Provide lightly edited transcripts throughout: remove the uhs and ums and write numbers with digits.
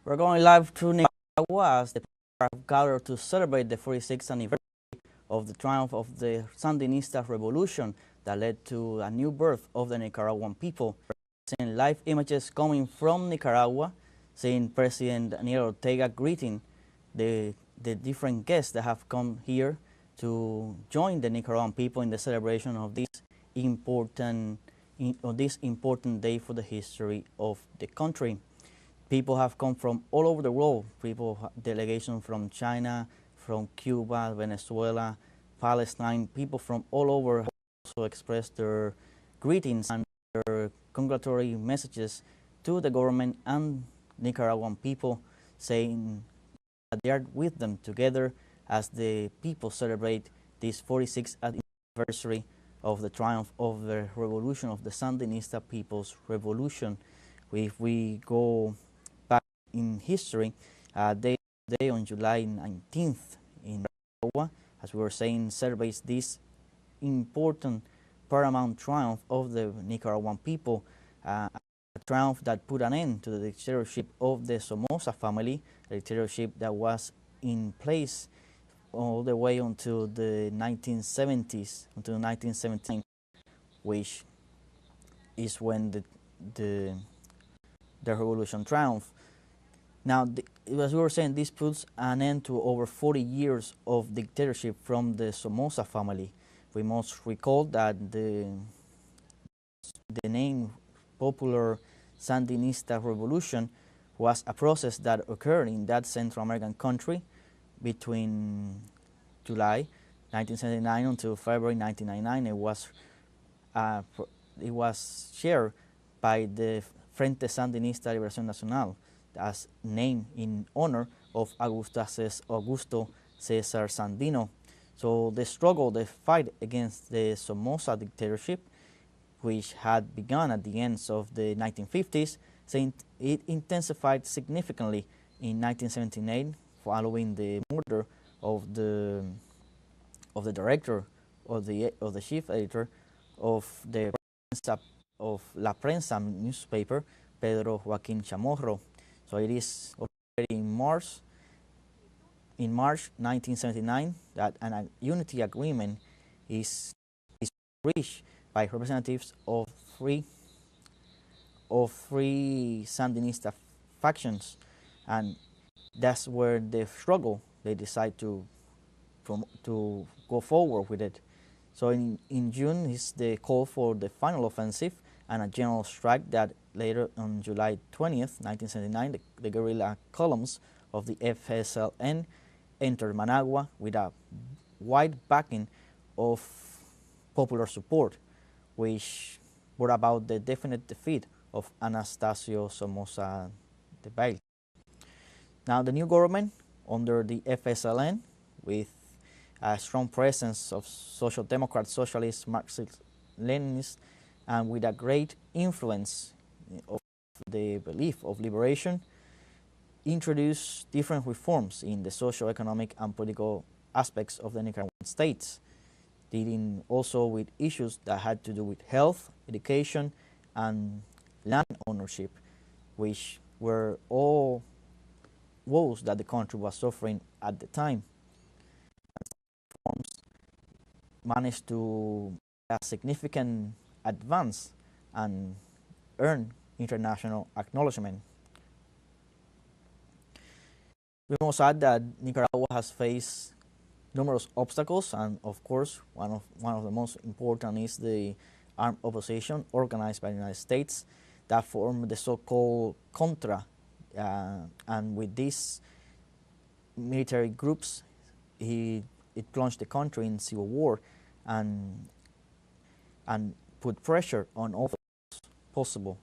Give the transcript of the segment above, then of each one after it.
We're going live to Nicaragua as the people have gathered to celebrate the 46th anniversary of the triumph of the Sandinista Revolution that led to a new birth of the Nicaraguan people. Seeing live images coming from Nicaragua, seeing President Daniel Ortega greeting the different guests that have come here to join the Nicaraguan people in the celebration of this important day for the history of the country. People have come from all over the world. Delegation from China, from Cuba, Venezuela, Palestine. People from all over have also expressed their greetings and their congratulatory messages to the government and Nicaraguan people, saying that they are with them together as the people celebrate this 46th anniversary of the triumph of the revolution, of the Sandinista People's Revolution. If we go back in history, day on July 19th in Nicaragua, as we were saying, celebrates this important paramount triumph of the Nicaraguan people, a triumph that put an end to the dictatorship of the Somoza family, a dictatorship that was in place all the way until the 1970s, until 1917, which is when the revolution triumphed. Now, as we were saying, this puts an end to over 40 years of dictatorship from the Somoza family. We must recall that the name popular Sandinista Revolution was a process that occurred in that Central American country between July 1979 until February 1999. It was shared by the Frente Sandinista Liberación Nacional, as named in honor of Augusto Cesar Sandino. So the struggle, the fight against the Somoza dictatorship, which had begun at the end of the 1950s, it intensified significantly in 1978 following the murder of the director, of the chief editor of La Prensa newspaper, Pedro Joaquín Chamorro. So it is already in March 1979 that a unity agreement is reached by representatives of three Sandinista factions, and that's where the struggle, they decide to go forward with it. So in June is the call for the final offensive and a general strike that later on July 20th, 1979, the guerrilla columns of the FSLN entered Managua with a wide backing of popular support, which brought about the definite defeat of Anastasio Somoza Debayle. Now the new government under the FSLN, with a strong presence of social democrats, socialists, Marxists, Leninists, and with a great influence of the belief of liberation, introduced different reforms in the socio-economic and political aspects of the Nicaraguan states, dealing also with issues that had to do with health, education, and land ownership, which were all woes that the country was suffering at the time. Reforms managed to make a significant advance and earn international acknowledgement. We must add that Nicaragua has faced numerous obstacles, and of course one of the most important is the armed opposition organized by the United States that formed the so-called Contra, and with these military groups it plunged the country in civil war and put pressure on all possible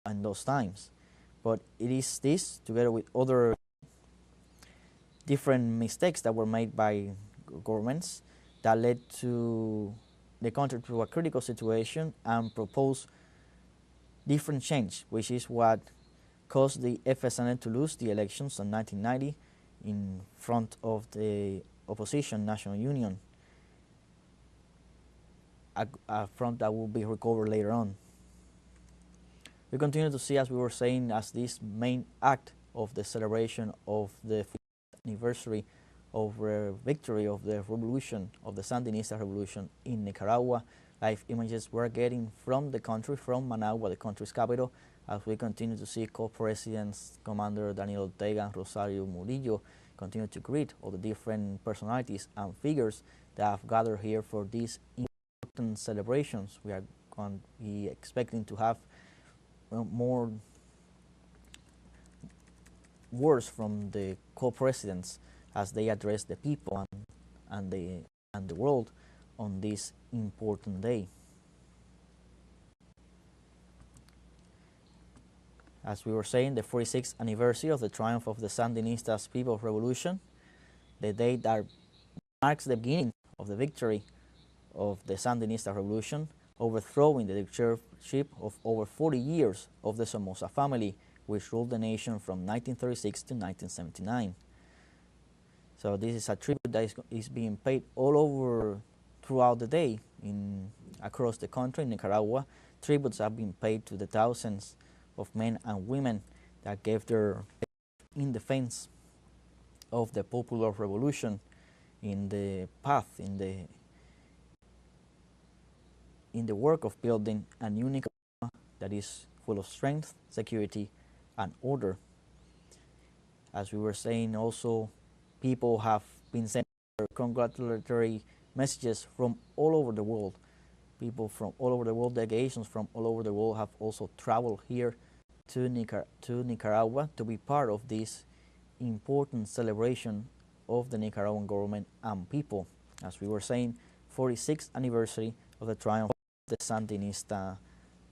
in those times. But it is this, together with other different mistakes that were made by governments, that led to the country to a critical situation and proposed different change, which is what caused the FSLN to lose the elections in 1990 in front of the opposition National Union, a front that will be recovered later on. We continue to see, as we were saying, as this main act of the celebration of the 50th anniversary of the victory of the revolution, of the Sandinista Revolution in Nicaragua. Live images we're getting from the country, from Managua, the country's capital, as we continue to see co-presidents Commander Daniel Ortega and Rosario Murillo continue to greet all the different personalities and figures that have gathered here for these important celebrations. We are going to be expecting to have more words from the co-presidents as they address the people and the world on this important day. As we were saying, the 46th anniversary of the triumph of the Sandinistas People's Revolution, the day that marks the beginning of the victory of the Sandinista Revolution, overthrowing the dictatorship of over 40 years of the Somoza family, which ruled the nation from 1936 to 1979. So this is a tribute that is being paid all over throughout the day across the country in Nicaragua. Tributes have been paid to the thousands of men and women that gave their life in defense of the popular revolution in the path, in the work of building a new Nicaragua that is full of strength, security, and order. As we were saying, also people have been sending congratulatory messages from all over the world. People from all over the world, delegations from all over the world have also traveled here to Nicaragua to be part of this important celebration of the Nicaraguan government and people. As we were saying, 46th anniversary of the triumph of the Sandinista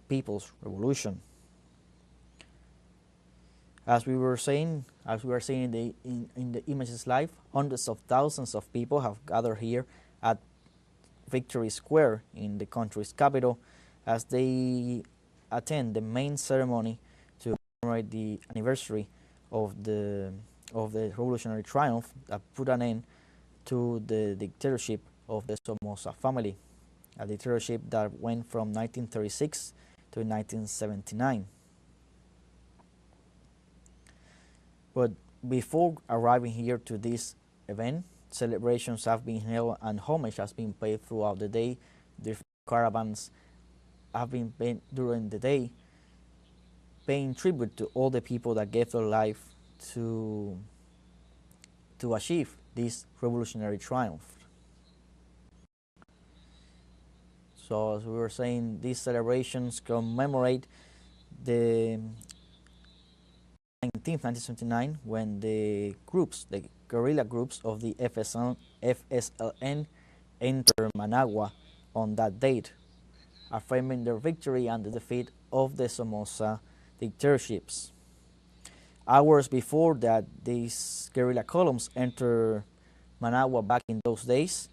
People's Revolution. As we were saying in the images live, hundreds of thousands of people have gathered here at Victory Square in the country's capital as they attend the main ceremony to commemorate the anniversary of the revolutionary triumph that put an end to the dictatorship of the Somoza family, a dictatorship that went from 1936 to 1979. But before arriving here to this event, celebrations have been held and homage has been paid throughout the day. Different caravans have been paid during the day, paying tribute to all the people that gave their life to achieve this revolutionary triumph. So as we were saying, these celebrations commemorate the 1979, when the guerrilla groups of the FSLN entered Managua on that date, affirming their victory and the defeat of the Somoza dictatorships. Hours before that, these guerrilla columns entered Managua back in those days.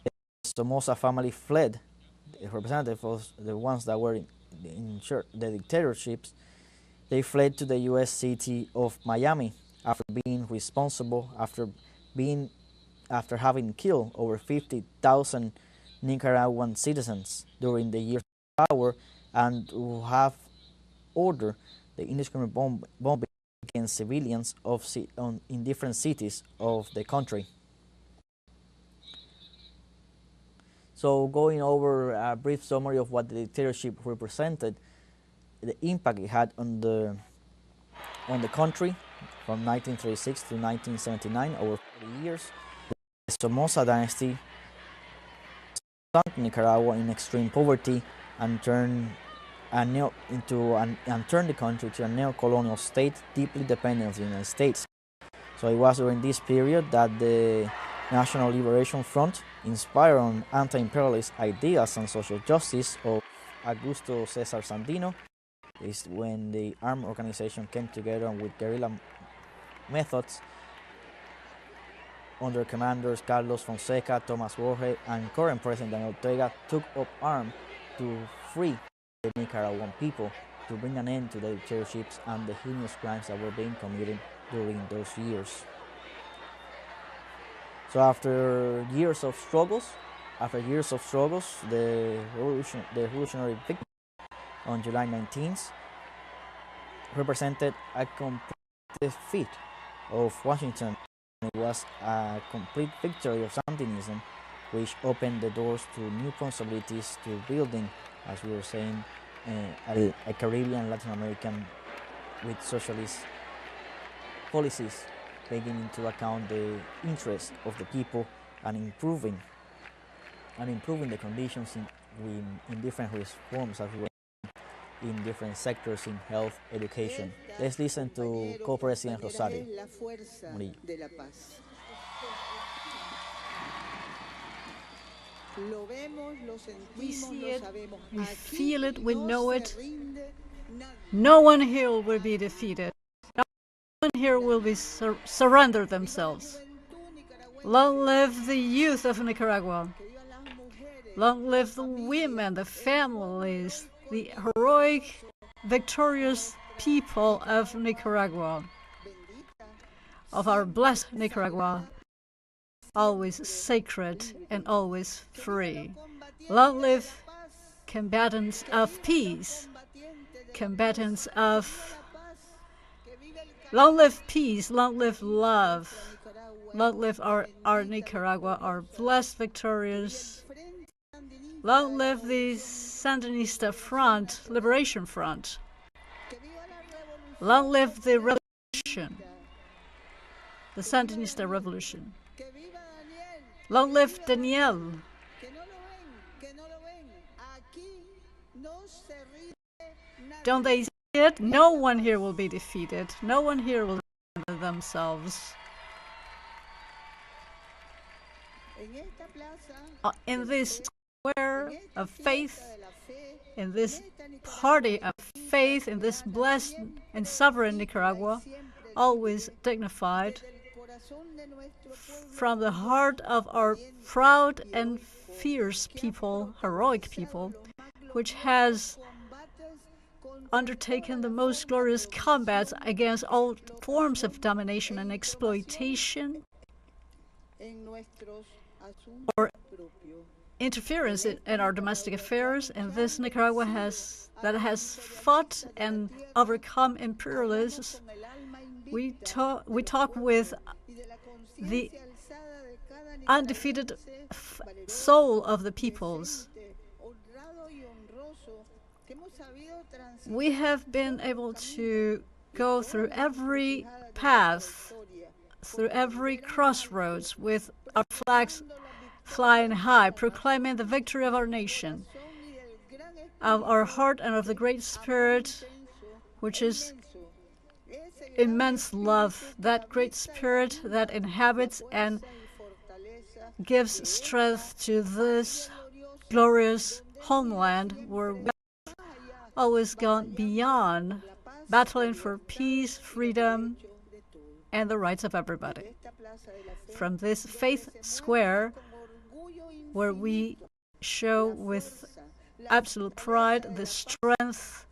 The Somoza family fled. The representatives, the ones that were in the dictatorships, they fled to the U.S. city of Miami after being responsible, after having killed over 50,000 Nicaraguan citizens during the years of power, and who have ordered the indiscriminate bombing against civilians in different cities of the country. So going over a brief summary of what the dictatorship represented, the impact it had on the country from 1936 to 1979, over 40 years. The Somoza dynasty sunk Nicaragua in extreme poverty and turned the country to a neo-colonial state deeply dependent on the United States. So it was during this period that the National Liberation Front, inspired on anti-imperialist ideas and social justice of Augusto Cesar Sandino, is when the armed organization came together with guerrilla methods under commanders Carlos Fonseca, Thomas Borges, and current President Daniel Ortega took up arms to free the Nicaraguan people, to bring an end to the dictatorships and the heinous crimes that were being committed during those years. So after years of struggles, the revolutionary victory on July 19th represented a complete defeat of Washington. It was a complete victory of Sandinism, which opened the doors to new possibilities to building, as we were saying, a Caribbean, Latin American with socialist policies, taking into account the interests of the people and improving the conditions in different reforms, as well in different sectors in health, education. Let's listen to Co-President Rosario Murillo. We see it, we feel it, we know it. No one here will be defeated. No one here will be surrender themselves. Long live the youth of Nicaragua. Long live the women, the families, the heroic, victorious people of Nicaragua, of our blessed Nicaragua, always sacred and always free. Long live combatants of peace, combatants of... Long live peace, long live love, long live our Nicaragua, our blessed victorious. Long live the Sandinista Front, Liberation Front. Long live the revolution, the Sandinista Revolution. Long live Daniel. Don't they see it? No one here will be defeated. No one here will surrender themselves. In this square of faith, in this party of faith, in this blessed and sovereign Nicaragua, always dignified, from the heart of our proud and fierce people, heroic people, which has undertaken the most glorious combats against all forms of domination and exploitation or interference in our domestic affairs, and this Nicaragua has fought and overcome imperialism. We talk with the undefeated soul of the peoples. We have been able to go through every path, through every crossroads, with our flags flying high, proclaiming the victory of our nation, of our heart and of the great spirit, which is immense love, that great spirit that inhabits and gives strength to this glorious homeland where we have always gone beyond, battling for peace, freedom, and the rights of everybody. From this Faith Square, where we show with absolute pride the strength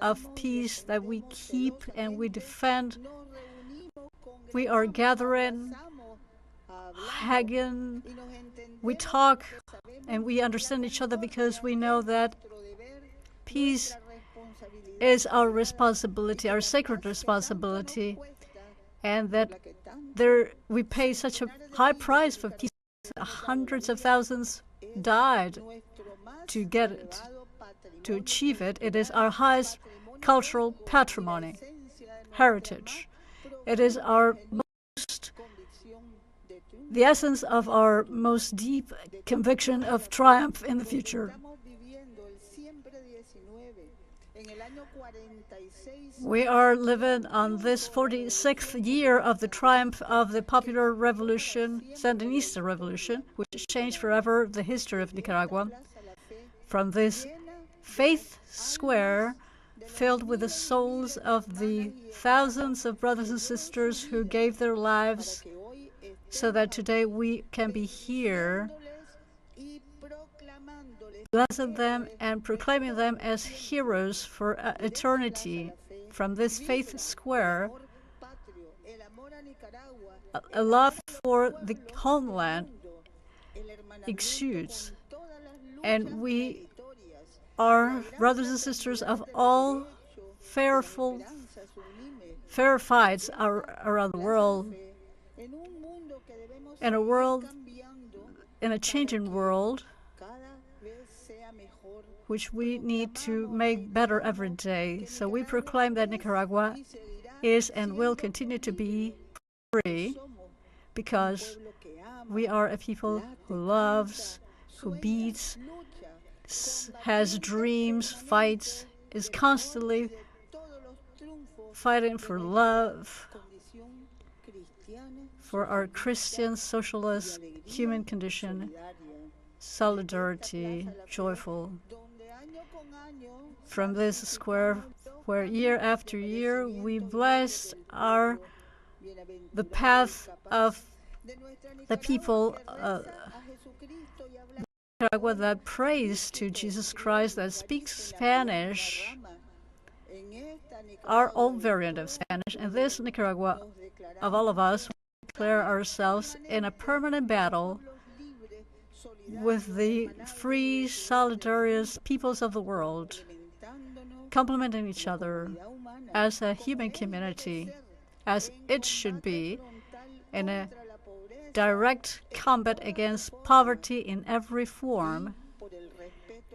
of peace that we keep and we defend, we are gathering, hugging, we talk, and we understand each other because we know that peace is our responsibility, our sacred responsibility, and that we pay such a high price for peace. Hundreds of thousands died to get it, to achieve it. It is our highest cultural patrimony, heritage. It is the essence of our most deep conviction of triumph in the future. We are living on this 46th year of the triumph of the popular revolution, Sandinista Revolution, which changed forever the history of Nicaragua. From this Faith Square, filled with the souls of the thousands of brothers and sisters who gave their lives so that today we can be here, blessing them and proclaiming them as heroes for eternity. From this Faith Square, a love for the homeland exudes, and we are brothers and sisters of all fair fights around the world, in a world, in a changing world, which we need to make better every day. So we proclaim that Nicaragua is and will continue to be free, because we are a people who loves, who beats, has dreams, fights, is constantly fighting for love, for our Christian, socialist, human condition, solidarity, joyful. From this square, where year after year we bless the path of the people Nicaragua that prays to Jesus Christ, that speaks Spanish, our own variant of Spanish. And this Nicaragua, of all of us, we declare ourselves in a permanent battle with the free, solidarious peoples of the world, complementing each other as a human community, as it should be, in a direct combat against poverty in every form,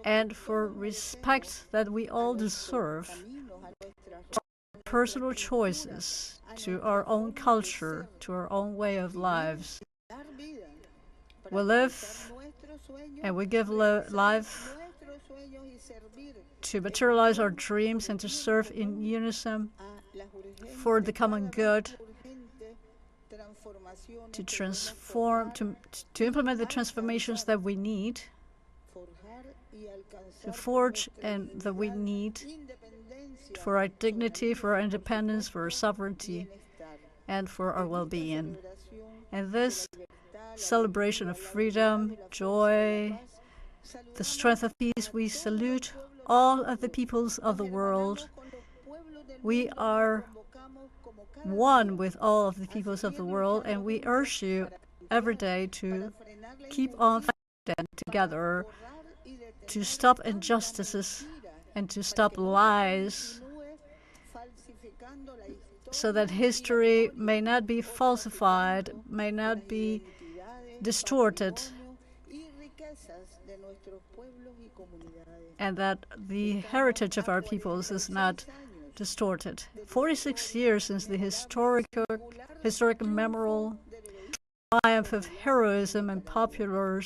and for respect that we all deserve, to our personal choices, to our own culture, to our own way of lives. We live and we give life to materialize our dreams and to serve in unison for the common good, to transform, to implement the transformations that we need, to forge and that we need for our dignity, for our independence, for our sovereignty, and for our well-being. And this celebration of freedom, joy, the strength of peace, we salute all of the peoples of the world. We are one with all of the peoples of the world, and we urge you every day to keep on fighting together, to stop injustices and to stop lies, so that history may not be falsified, may not be distorted, and that the heritage of our peoples is not distorted. 46 years since the historic memorable triumph of heroism and popular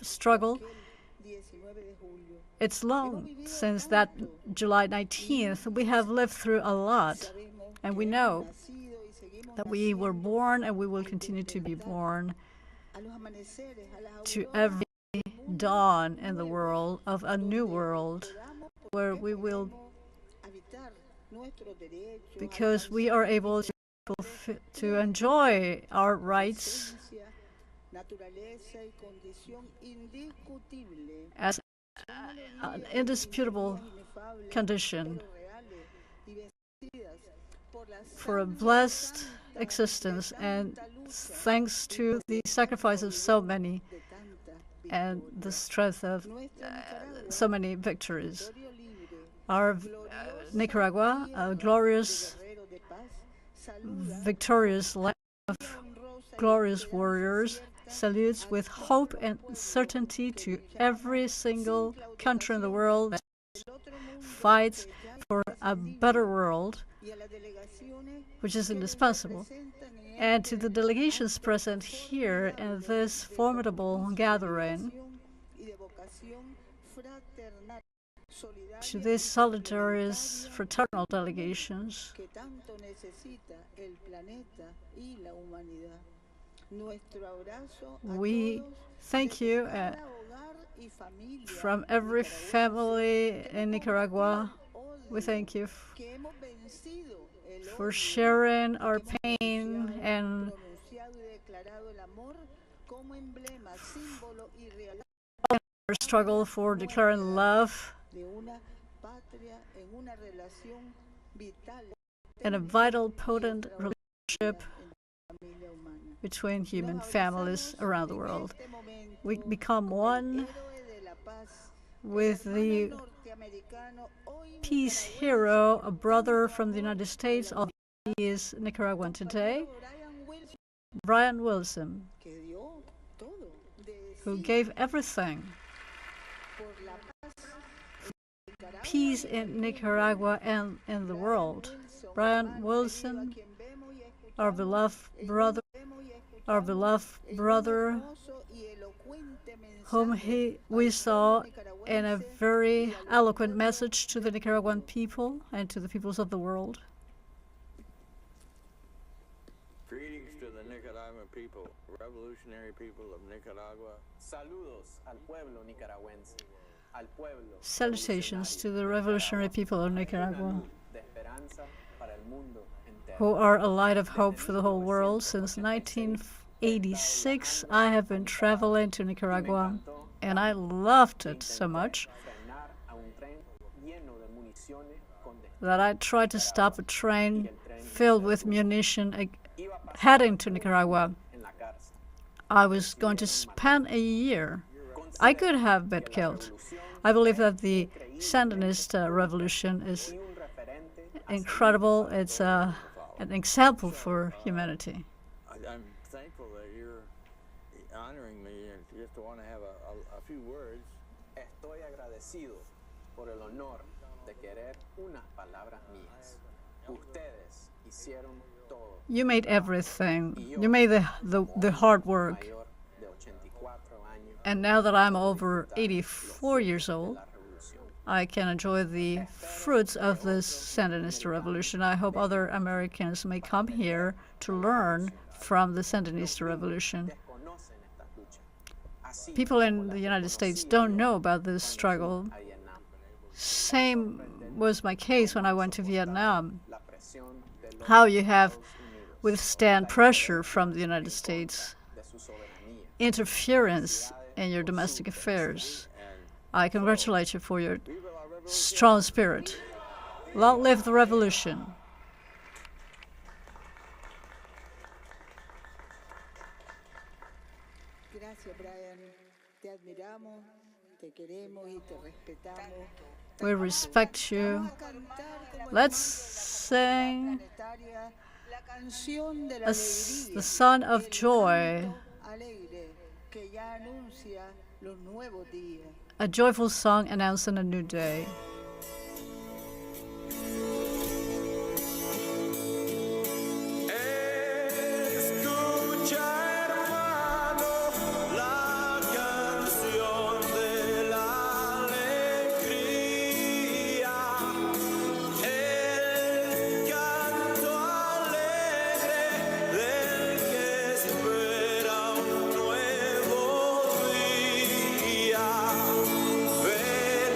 struggle. It's long since that July 19th. We have lived through a lot, and we know that we were born and we will continue to be born to every dawn in the world of a new world where we will, because we are able to enjoy our rights as an indisputable condition for a blessed existence, and thanks to the sacrifice of so many and the strength of so many victories. Our Nicaragua, a glorious, victorious land of glorious warriors, salutes with hope and certainty to every single country in the world that fights for a better world, which is indispensable. And to the delegations present here in this formidable gathering, to these solidarious fraternal delegations, we thank you from every family in Nicaragua. We thank you for sharing our pain and our struggle for declaring love and a vital, potent relationship between human families around the world. We become one with the peace hero, a brother from the United States, although he is Nicaraguan today, Brian Wilson, who gave everything for peace in Nicaragua and in the world. Brian Wilson, our beloved brother, whom we saw in a very eloquent message to the Nicaraguan people and to the peoples of the world. Greetings to the Nicaraguan people, revolutionary people of Nicaragua. Saludos al pueblo nicaragüense, al pueblo. Salutations to the revolutionary people of Nicaragua, De esperanza para el mundo entero. who are a light of hope for the whole world. Since 1986, I have been traveling to Nicaragua, and I loved it so much Frenar a un tren lleno de municiones con that I tried to stop a train filled with munition heading to Nicaragua. en la cárcel. I was going to spend a year. I could have been killed. I believe that the Sandinista Revolution is Un referente incredible. It's an example for humanity. I'm thankful that you're honoring me and just want to have a few words. Estoy agradecido por el honor de querer unas palabras mías. Ustedes hicieron todo. You made everything. You made the hard work. Mayor de 84 años And now that I'm over 84 years old, la revolución. I can enjoy the fruits of this Sandinista Revolution. I hope other Americans may come here to learn from the Sandinista Revolution. Desconocen estas luchas. Así People in the United States don't know about this struggle. a Vietnam. Same was my case when I went to Vietnam. La presión de los How you have withstand pressure from the United States, de su soberanía. interference in your domestic affairs. I congratulate you for your strong spirit. Long live the revolution. Gracias, Brian. Te admiramos, te queremos y te respetamos. We respect you. Let's sing La canción de la the Son of Joy, alegre que ya anuncia los nuevos días. a joyful song announcing a new day. Escucha, hermano, la canción de la alegría, el canto alegre del que espera un nuevo día. Ven,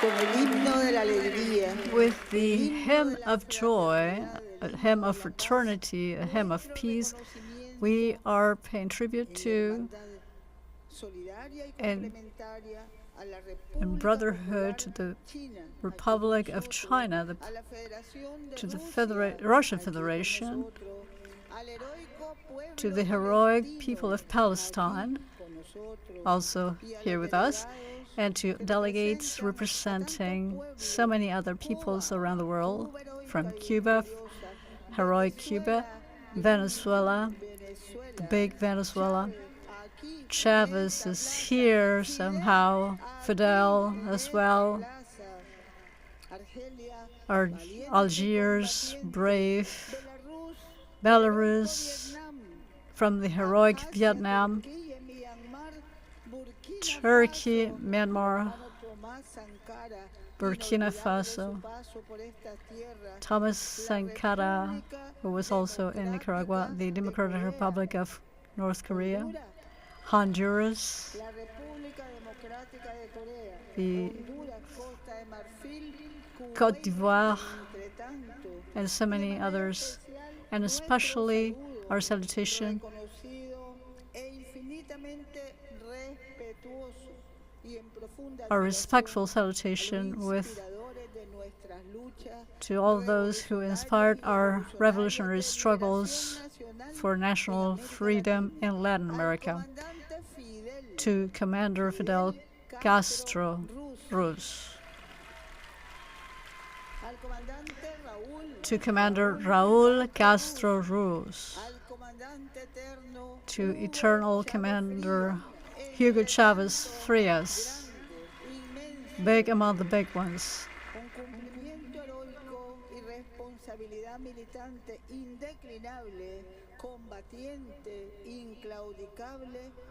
con el himno de la alegría, with the hymn of joy, a hymn of fraternity, a hymn of peace. We are paying tribute to solidaria y and complementaria a la in República brotherhood to Popular the China, Republic of China, a la Federación de to the Rusia, Russian aquí con Federation, nosotros, al heroico to pueblo the heroic palestino, people of aquí Palestine, con nosotros, also y a here los with us, delegados and to que delegates representing so many other peoples around the world, from Cuba, heroic Cuba, Venezuela, the big Venezuela. Chavez is here somehow, Fidel as well, Algiers, brave, Belarus, from the heroic Vietnam, Turkey, Myanmar, Burkina Faso, Thomas Sankara, who was also in Nicaragua, the Democratic Republic of North Korea, Honduras, the Côte d'Ivoire, and so many others, and especially our salutation our respectful salutation to all those who inspired our revolutionary struggles for national freedom in Latin America, to Commander Fidel Castro Ruz, to Commander Raúl Castro Ruz, to Eternal Commander Hugo Chavez Frias, big among the big ones,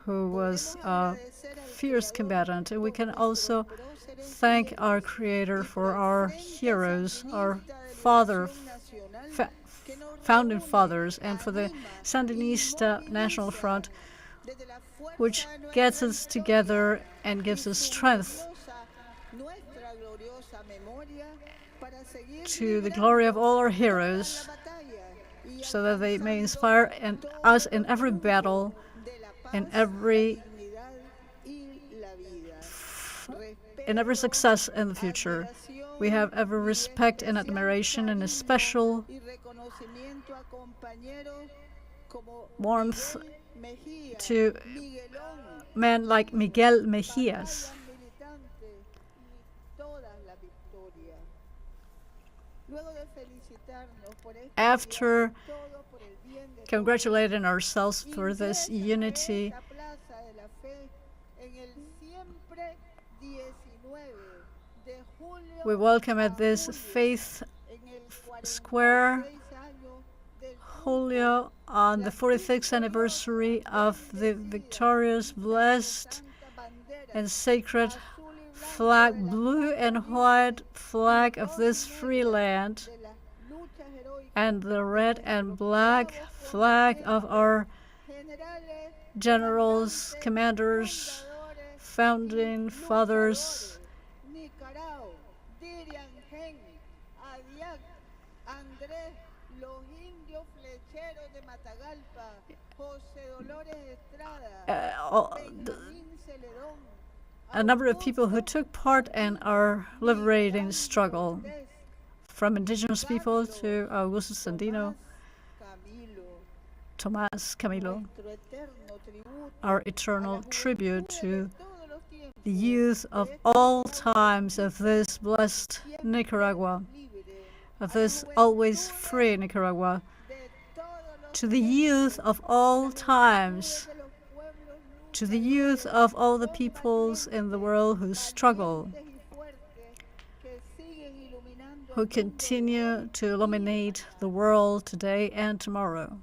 who was a fierce combatant. And we can also thank our Creator for our heroes, our founding fathers, and for the Sandinista National Front, which gets us together and gives us strength to the glory of all our heroes, so that they may inspire us in every battle, in every success in the future. We have every respect and admiration and a special warmth to men like Miguel Mejías. After congratulating ourselves for this unity, we welcome at this Faith Square, Julio, on the 46th anniversary of the victorious, blessed, and sacred flag, blue and white flag of this free land, and the red and black flag of our generals, commanders, founding fathers, a number of people who took part in our liberating struggle, from indigenous people to Augusto Sandino, Tomás Camilo, our eternal tribute to the youth of all times of this blessed Nicaragua, of this always free Nicaragua, to the youth of all times, to the youth of all the peoples in the world who struggle, who continue to illuminate the world today and tomorrow.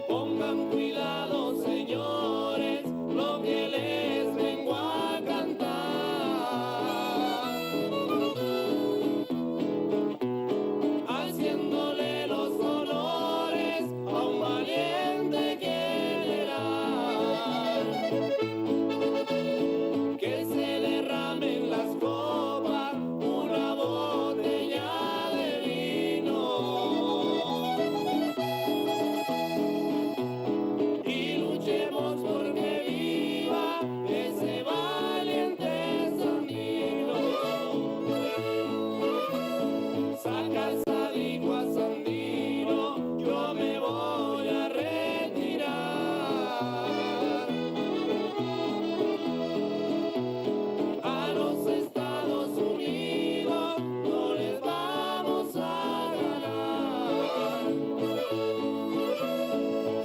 Pongan cuidado, señores, lo que les vengo a cantar. Haciéndole los honores a un valiente general. Que se derramen las copas, una botella de vino. Y luchemos porque viva ese valiente sandino. Saca el sadico a Sandino, yo me voy a retirar a los Estados Unidos, no les vamos a ganar.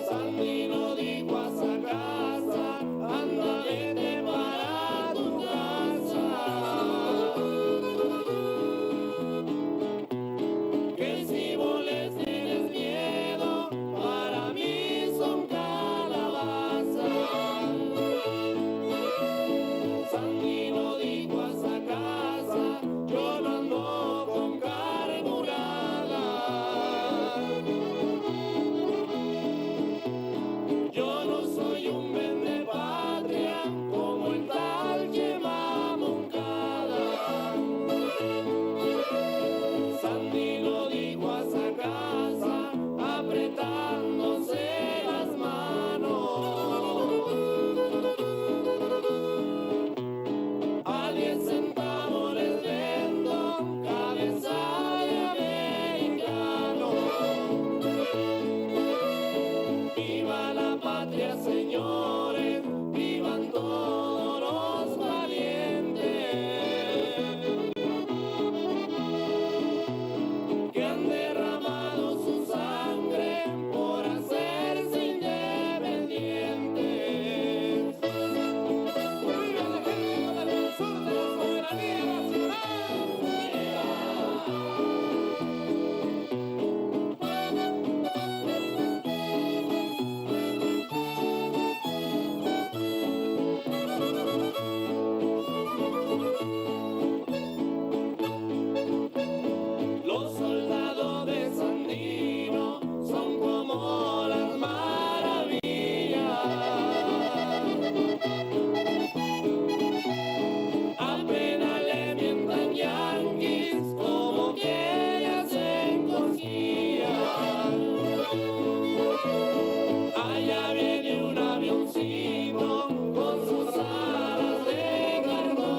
Sandino dijo a esa casa, anda vete para tu casa. Que si vos les tienes miedo, para mí son calabazas. Sandino dijo a esa casa, yo no ando con carburada. Yo no soy un vendepatria como el tal Chema Moncada. Sandino dijo a esa casa, apretándose las manos. A 10 centavos les vendo cabeza de americano. Viva la patria, señores, vivan todos los valientes que han derramado su sangre por hacerse independientes. ¡Viva el ejército del sur de la soberanía nacional! Los soldados de Sandino son como las maravillas. Apenas le mientan yanquis, como que ya se cosquillas. Allá viene un avioncito con sus alas de cartón.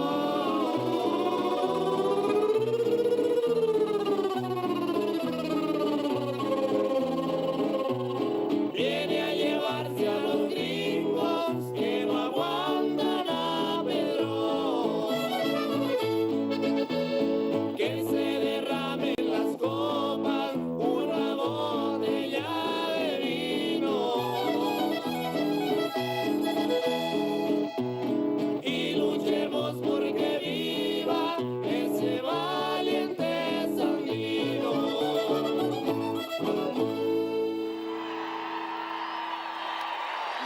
Viene a llevarse a los gringos que no aguantan a Pedro. Que se derramen las copas, una botella de vino. Y luchemos porque viva ese valiente Sandino.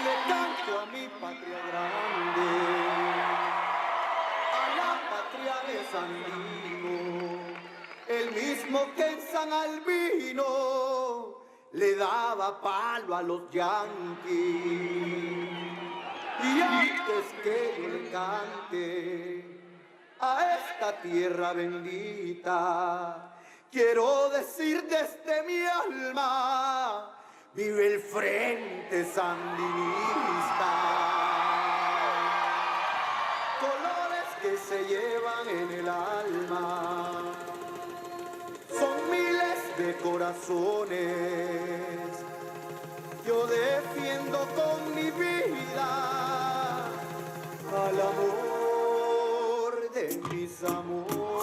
Le canto a mi patria grande, a la patria de Sandino, el mismo que en San Albino le daba palo a los yanquis. Y antes que yo le cante a esta tierra bendita, quiero decir desde mi alma, vive el Frente Sandinista. Colores que se llevan en el alma, son miles de corazones. Yo defiendo con mi vida al amor de mis amores.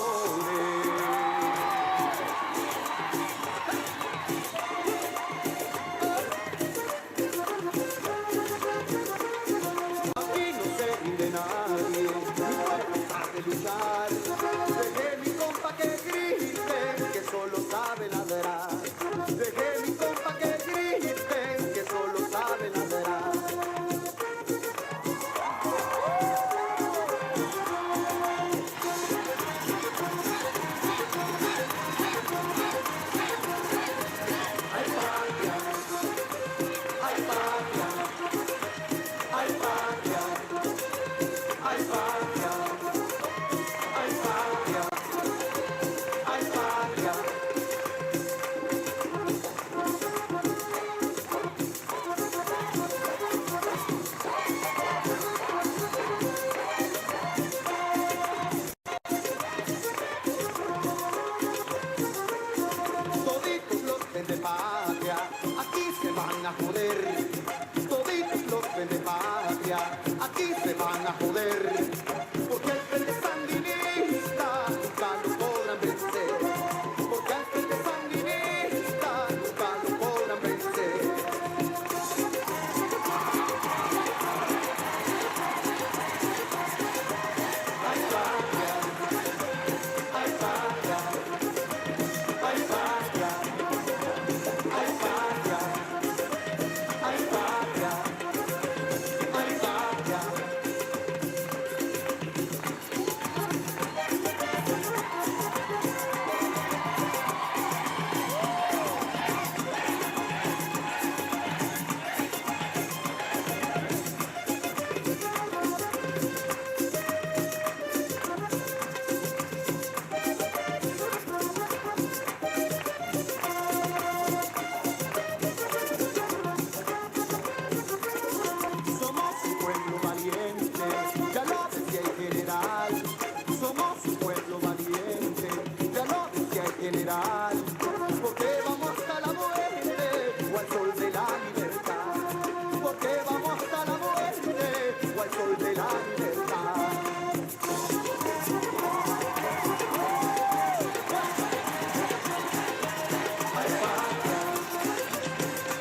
de patria, aquí se van a joder, porque el frente sandinista nunca lo podrán vencer, porque el frente sandinista nunca lo podrán vencer. Ay, patria, ay, patria, ay, patria, ay, patria, ay, patria, ay, patria. Somos un pueblo valiente, ya lo decía el general. Somos un pueblo valiente, ya lo decía el general. Porque vamos hasta la muerte o al sol de la libertad. Porque vamos hasta la muerte o al sol de la libertad. Ay, patria,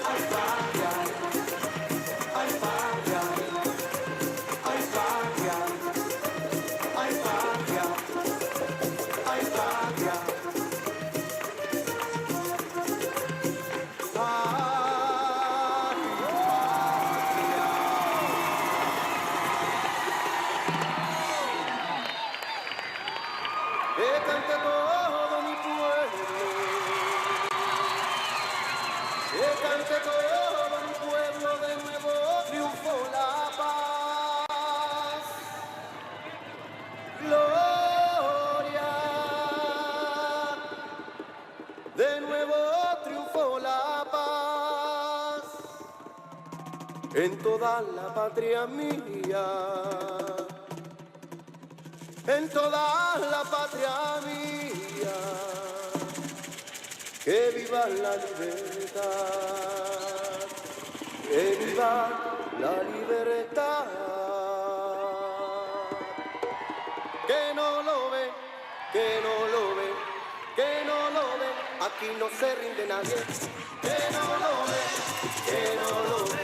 ay, patria, ay, patria, ay, patria, ay, patria, ay, patria. Que cante todo mi pueblo, que cante todo mi pueblo, de nuevo triunfó la paz. Gloria, de nuevo triunfó la paz en toda la patria mía, en toda la patria mía. Que viva la libertad, que viva la libertad. Que no lo ve, que no lo ve, que no lo ve, aquí no se rinde nadie. Que no lo ve, que no lo ve,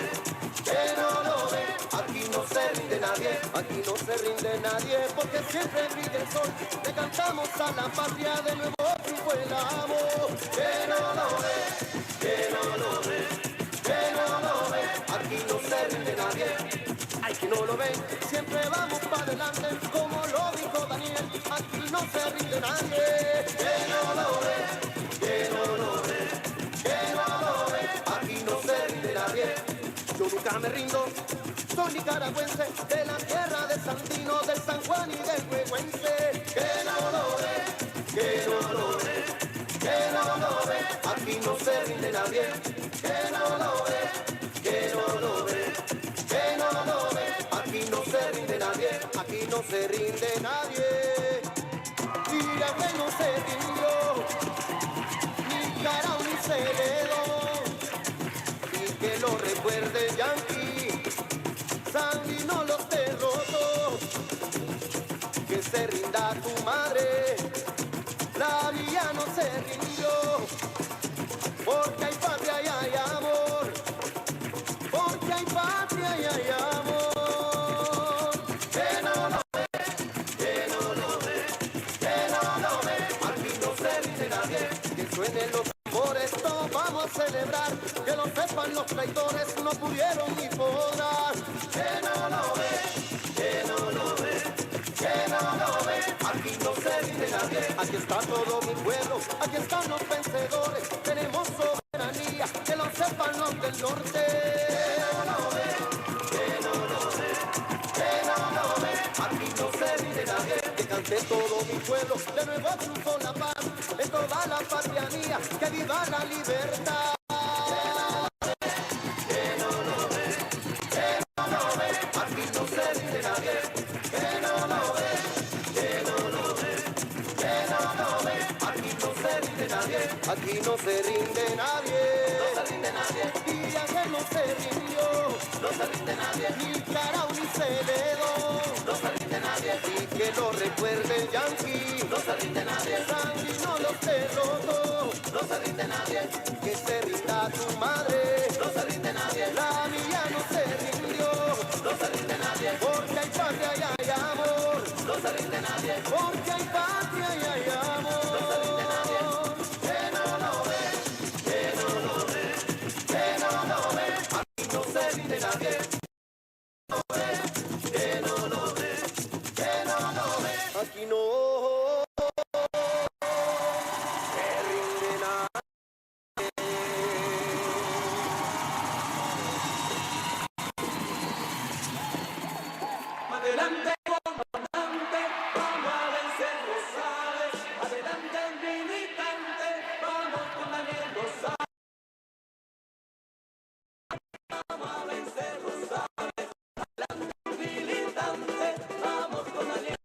que no lo ve, aquí no se rinde nadie, aquí no se rinde nadie, porque siempre brilla el sol, le cantamos a la patria, de nuevo triunfó el amor. Que no lo ve, que no lo ve, que no lo ve, aquí no se rinde nadie. Ay, que no lo ven, siempre vamos para adelante, como lo dijo Daniel, aquí no se rinde nadie. Que no lo ve, que no lo ve, que no lo ve, aquí no se rinde nadie. Yo nunca me rindo, soy nicaragüense, de la tierra de Sandino, del San Juan y del Huehuense. Que no lo ve, que no lo ve, que no lo ve, aquí no se rinde nadie. Que no lo ve, que no lo ve, que no lo ve, aquí no se rinde nadie, aquí no se rinde nadie. Y ya que no se rindió, Nicaragua ni se heredó, y que lo recuerde Yankee, Sandino los derrotó. Que se rinda tu madre, la villa no se rindió, porque hay patria y hay amor, porque hay patria y hay amor. Que no lo ve, que no lo ve, que no lo ve, aquí no se rinde nadie. Que suenen los tambores, todos vamos a celebrar, que lo sepan los traidores, no pudieron ni podrán. Que no lo ve, que no lo ve, que no lo ve, aquí no se rinde nadie. Aquí está todo mi pueblo, aquí están los vencedores, tenemos soberanía, que lo sepan los del norte. Que no lo ve, que no lo ve, que no lo ve, aquí no se rinde nadie. Que cante todo mi pueblo, de nuevo triunfó la paz, en toda la patria mía, que viva la libertad. Que no lo ve, que no lo ve, aquí no se rinde nadie. Que no lo ve, que no lo ve, que no lo ve, aquí no se rinde nadie, aquí no se rinde nadie, no se rinde nadie. Y ya que no se rindió, no se rinde nadie. rinde nadie. Sandy no los derrotó, no se rinde nadie. Que se rinda tu madre, no se rinde nadie. La mía no se rindió, no se rinde nadie. Porque hay patria y hay amor, no se rinde nadie. Porque hay patria y hay amor, no se rinde nadie. Que no lo ve, que no lo ve, que no lo ve. Aquí no se rinde nadie. Que no lo ve, que no lo ve. Aquí no se rinde nadie. Adelante, comandante, vamos a vencer Rosales. Adelante, militante, vamos con Daniel Rosales. Vamos a vencer Rosales. Adelante, militante, vamos con Daniel.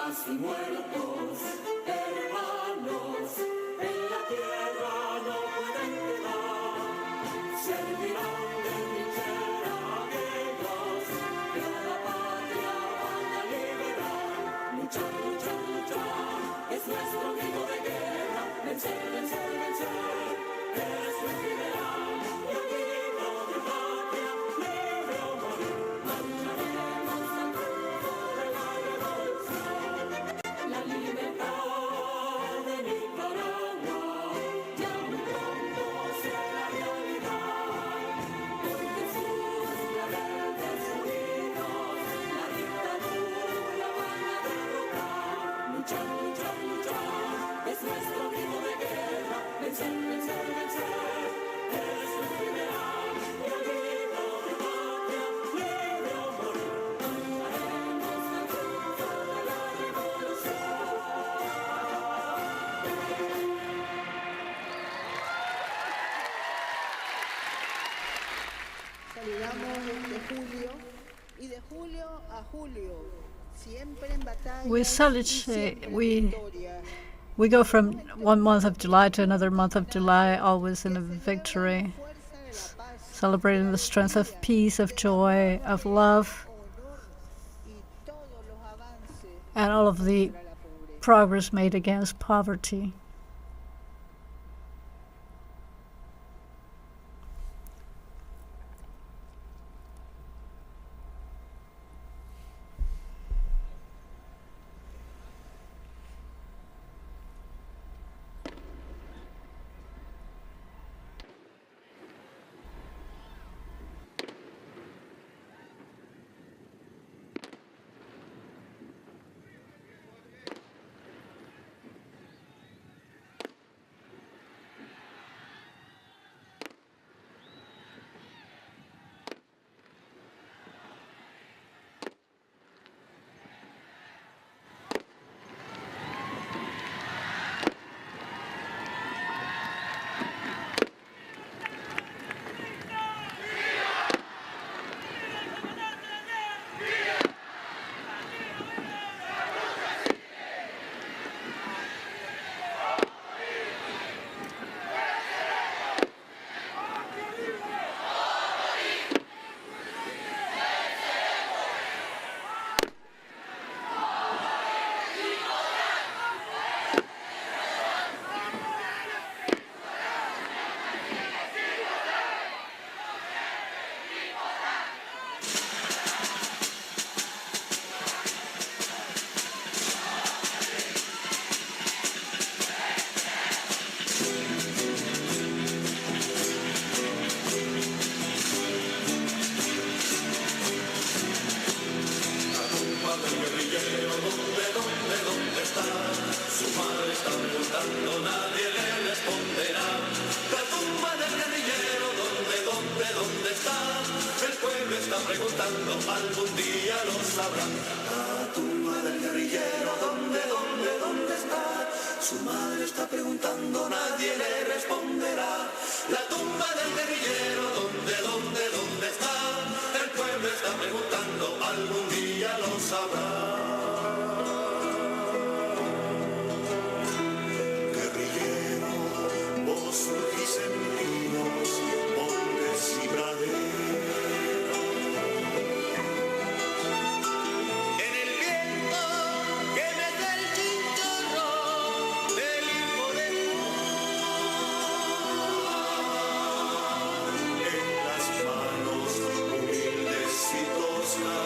casi muertos, hermanos, en la tierra no pueden quedar. Servirán de trinchera aquellos que a la patria van a liberar. Luchar, luchar, luchar, es nuestro grito de guerra. Vencer, vencer, vencer, es nuestro ideal. Y aquí de patria, libre o morir, marcharemos al triunfo de la revolución. La libertad de Nicaragua ya muy pronto será realidad. Por Jesús, rebeldes unidos, la dictadura van a derrotar. Luchar, luchar, luchar, es nuestro grito de guerra. Vencer, vencer, vencer, es nuestro ideal. Y al grito de patria, libre o morir, marcharemos al triunfo de la revolución. Saludamos desde julio y de julio a julio, siempre en batalla. We we go from one month of July to another month of July, always in a victory, celebrating the strength of peace, of joy, of love, and all of the progress made against poverty. Algún día lo sabrá. La tumba del guerrillero, ¿dónde está? Su madre está preguntando, nadie le responderá. La tumba del guerrillero, ¿dónde está? El pueblo está preguntando, algún día lo sabrá. Guerrillero, vos surgís en ríos, montes y praderas. Humildes y toscas.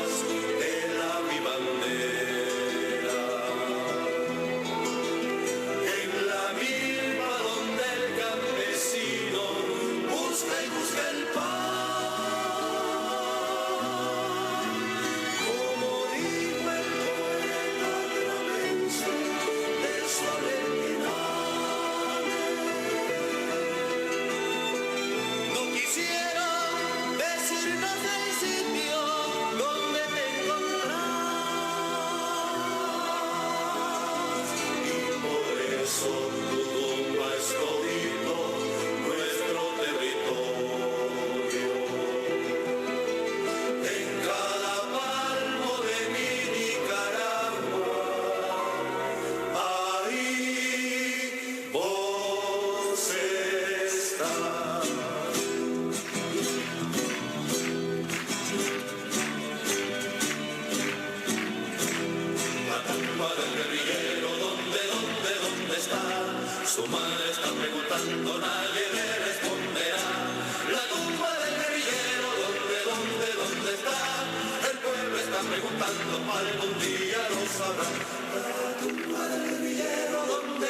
preguntando, algún día lo sabrá. La tumba del guerrillero, ¿dónde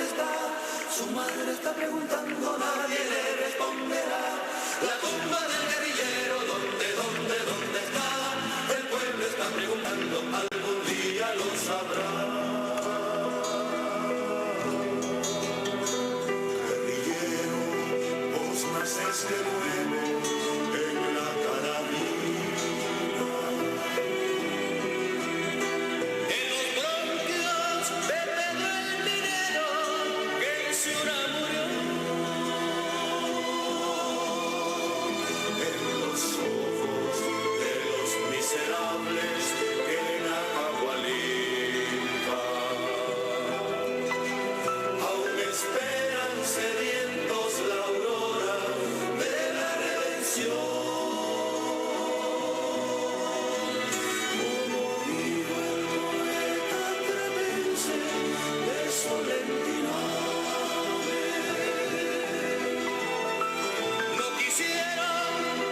está? Su madre está preguntando, nadie le responderá. La tumba del guerrillero, ¿dónde está? El pueblo está preguntando, algún día lo sabrá. Guerrillero, vos naciste nuevo en la carabina. En los bronquios de Pedro el minero, que en Ciura murió. En los ojos de los miserables que en Acahualinca aún esperan sedientos la aurora de la redención. Como dijo el poeta cremense de Solentiname, no quisieron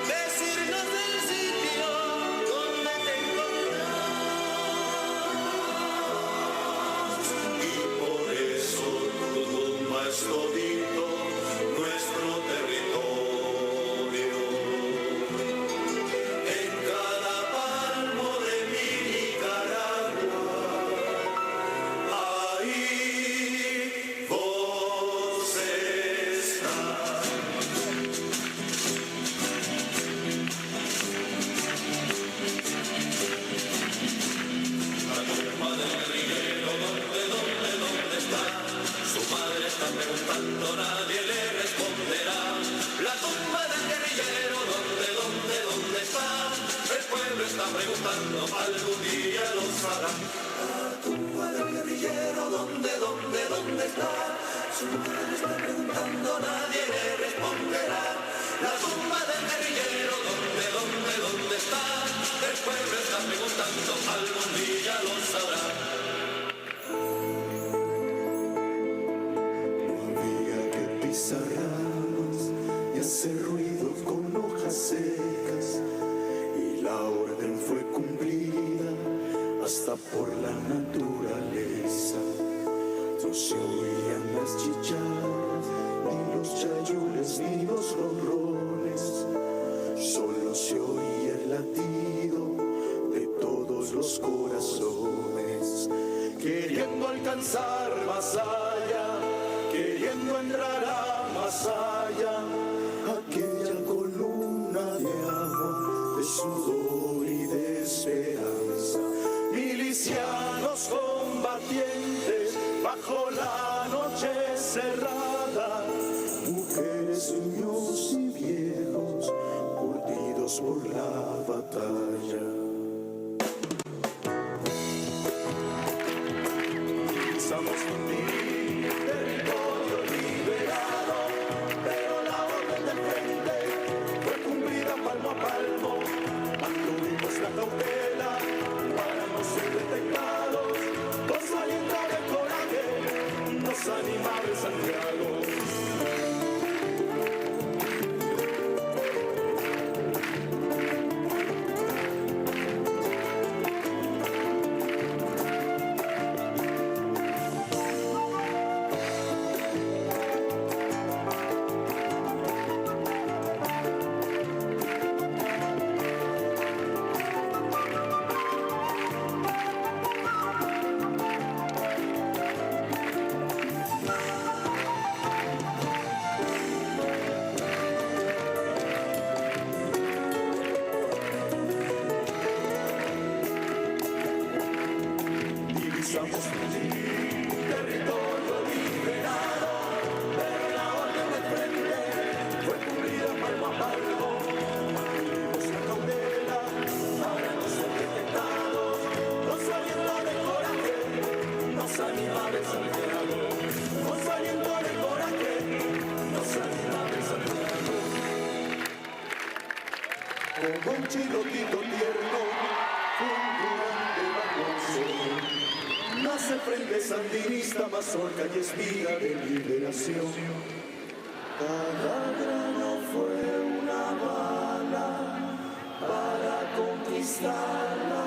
decirnos del sitio donde te encontrás, y por eso tu tumba es todito nuestro territorio. En cada palmo de mi Nicaragua, ahí vos estás. La tumba del guerrillero, ¿dónde está? Su madre está preguntando, nadie le responderá. La tumba del guerrillero, ¿dónde está? El pueblo está preguntando, algún día lo sabrá. La tumba del guerrillero, ¿dónde está? Su madre está preguntando, nadie le responderá. La tumba del guerrillero, ¿dónde está? El pueblo está preguntando, algún día lo sabrá. No había que pisar ramas y hacer ruido con hojas secas, y la orden fue cumplida hasta por la naturaleza. No se oían las chicharras, ni los chayules, ni los ronrones, solo se oía el latido de todos los corazones, queriendo alcanzar más allá, queriendo entrar a más allá, aquella columna de agua, de sudor y de esperanza. Milicianos combatientes bajo la noche cerrada, mujeres, niños y viejos curtidos por la batalla. Somos un territorio liberado, pero la orden del frente fue cumplida palmo a palmo. Mantuvimos la cautela para no ser detectados, con su aliento de coraje nos animaba el Santiago. Somos un territorio liberado, pero la orden del frente fue cumplida palmo a palmo. Tuvimos la cautela para no ser detectados, con su aliento de coraje nos animaba el Santiago. Con su aliento de coraje nos animaba el Santiago. Como un chilotito tierno, un grande bajo el sol, nace el Frente Sandinista, mazorca y espiga de liberación. Cada grano fue una bala para conquistar la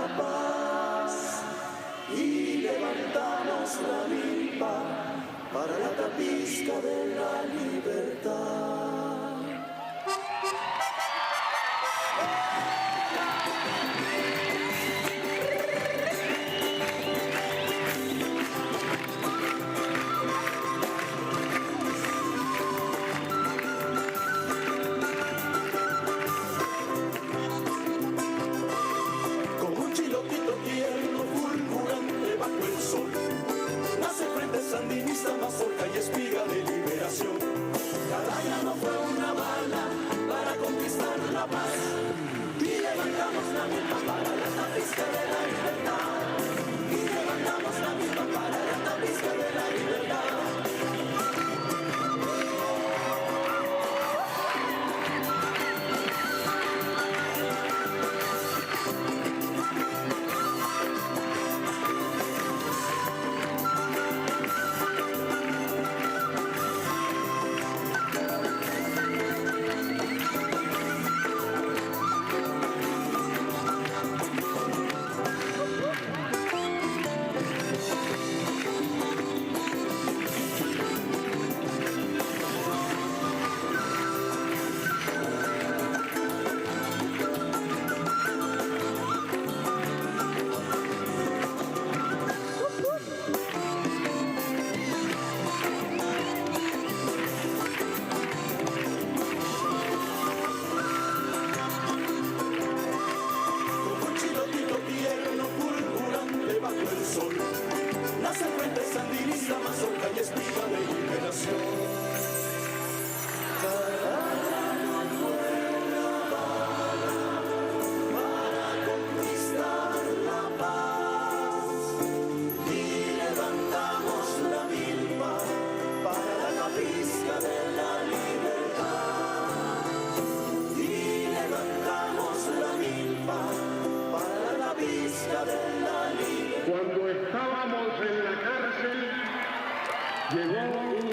Llegó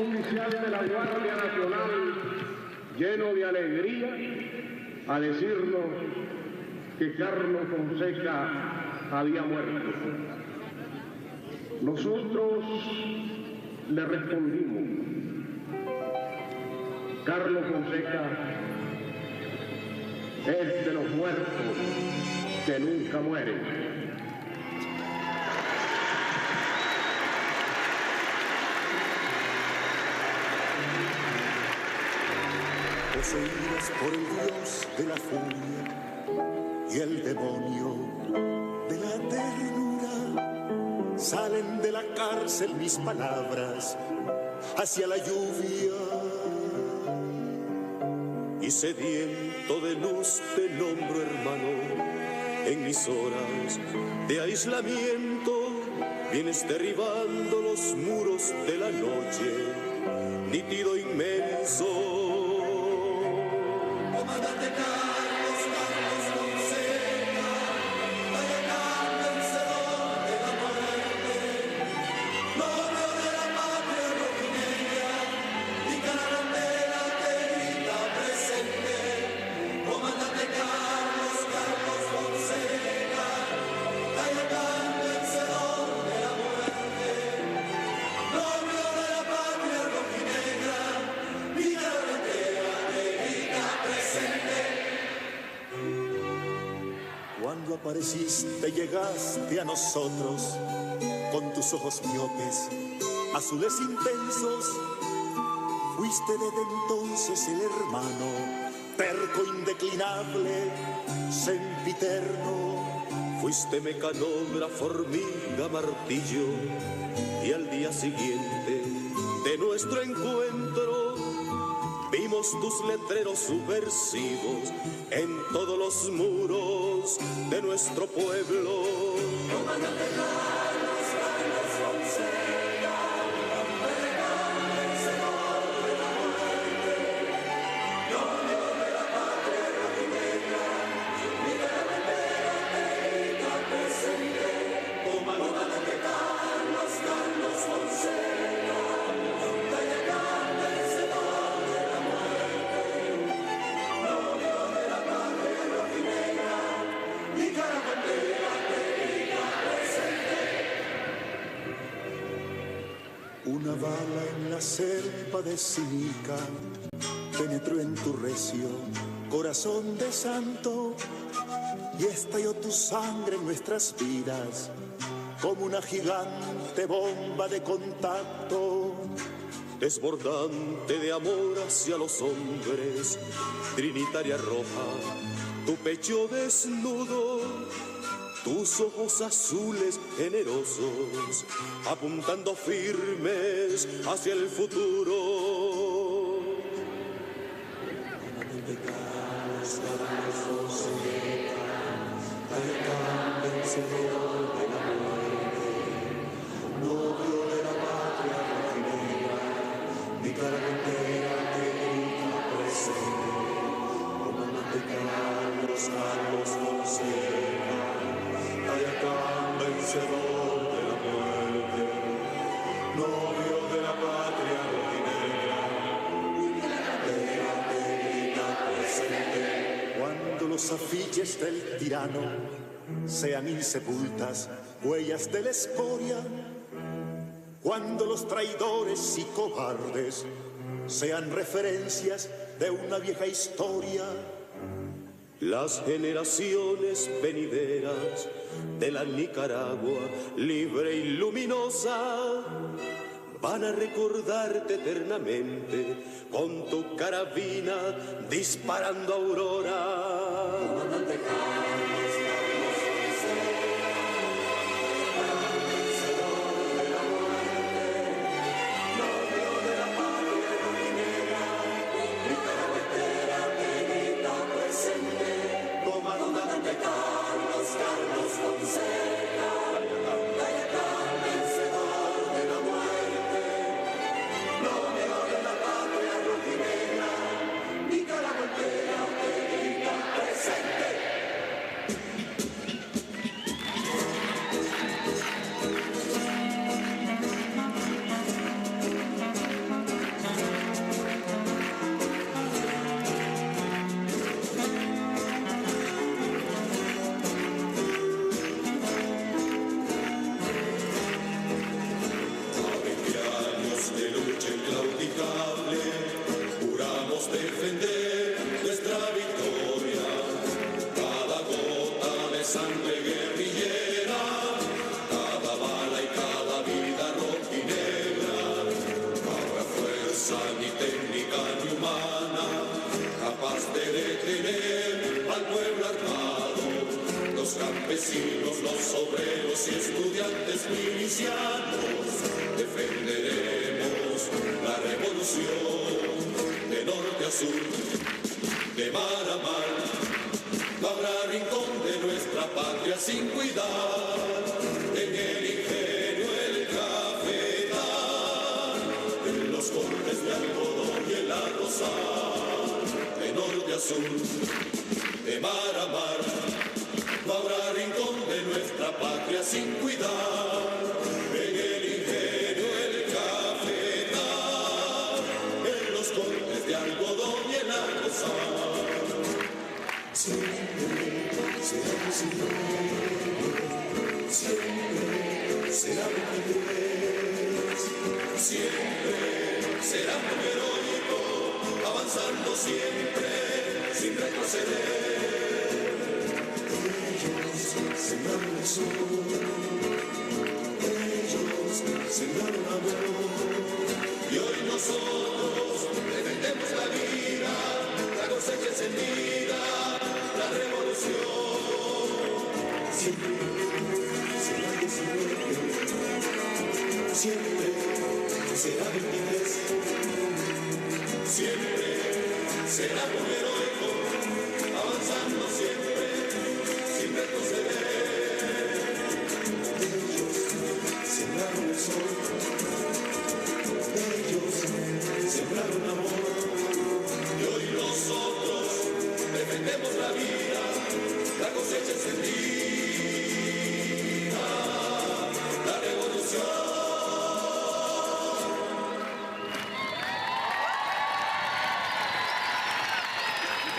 un oficial de la Guardia Nacional lleno de alegría a decirnos que Carlos Fonseca había muerto. Nosotros le respondimos: Carlos Fonseca es de los muertos que nunca mueren. Poseídas por el dios de la furia y el demonio de la ternura, salen de la cárcel mis palabras hacia la lluvia. Y sediento de luz te nombro hermano, en mis horas de aislamiento vienes derribando los muros de la noche, nítido inmenso. Comandante Carlos, Carlos Fonseca, Tayacán, vencedor de la muerte, novio de la patria rojinegra, Nicaragua te grita presente. Comandante Carlos, Carlos Fonseca, Tayacán, vencedor de la muerte, novio de la patria rojinegra, Nicaragua te grita presente. Cuando apareciste llegaste a nosotros con tus ojos miopes, azules intensos. Fuiste desde entonces el hermano, terco, indeclinable, sempiterno. Fuiste mecanógrafo, hormiga, martillo, y al día siguiente de nuestro encuentro vimos tus letreros subversivos en todos los muros de nuestro pueblo. Comandante Carlos, Carlos Fonseca, Tayacán, vencedor de la muerte, novio de la patria rojinegra, Nicaragua te grita presente. Comandante Carlos, Carlos Fonseca, Tayacán, vencedor de la muerte, novio de la patria rojinegra, Nicaragua te grita presente. Una bala en la selva de Sinica penetró en tu recio corazón de santo y estalló tu sangre en nuestras vidas como una gigante bomba de contacto, desbordante de amor hacia los hombres, trinitaria roja, tu pecho desnudo, tus ojos azules generosos, apuntando firmes hacia el futuro. Comandante Carlos, Carlos Fonseca, Tayacán, vencedor de la muerte, novio de la patria rojinegra, Nicaragua te grita presente. Comandante Carlos, Carlos Fonseca, Tayacán, vencedor de la muerte, novio de la patria rojinegra, Nicaragua te grita presente. Cuando los afiches del tirano sean insepultas huellas de la escoria, cuando los traidores y cobardes sean referencias de una vieja historia, las generaciones venideras de la Nicaragua libre y luminosa van a recordarte eternamente con tu carabina disparando aurora. Comandante Carlos, Carlos Fonseca, vencedor de la muerte, novio de la patria rojinegra, Nicaragua te grita presente. Comandante Carlos, Carlos Fonseca, Tayacán, vencedor de la muerte, novio de la patria rojinegra, Nicaragua te grita presente. campesinos, los obreros y estudiantes milicianos, defenderemos la revolución de norte a sur, de mar a mar. No habrá rincón de nuestra patria sin cuidar en el ingenio, el cafetal, en los cortes de algodón y el arrozal, de norte a sur, de mar a mar. No habrá rincón de nuestra patria sin cuidar en el ingenio, el cafetal, en los cortes de algodón y el arrozal. Siempre será presidente, siempre será mujeres, siempre será muy heroico, avanzando siempre sin retroceder. Ellos sembraron el sol, ellos sembraron amor, y hoy nosotros defendemos la vida, la cosecha encendida. La revolución siempre será 19, siempre será 23, siempre será muy heroico, avanzando siempre sin retroceder. Ellos sembraron el sol, ellos sembraron amor, y hoy nosotros defendemos la vida, la cosecha encendida, la revolución.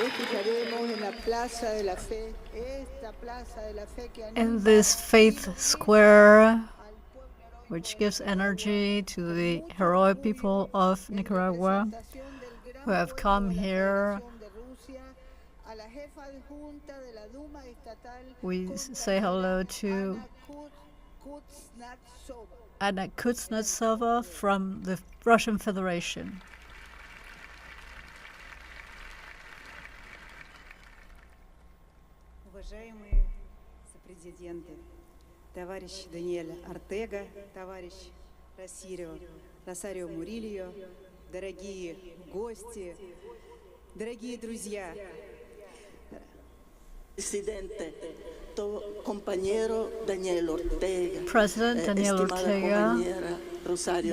Escucharemos en la Plaza de la Fe, esta Plaza de la Fe que In this faith square, which gives energy to the heroic people of Nicaragua who have come here. We say hello to Anna Kuznetsova from the Russian Federation. Уважаемые сопрезиденты, товарищ Даниэль Ортега, товарищ Росарио Мурильо, дорогие гости, дорогие друзья. President Daniel Ortega,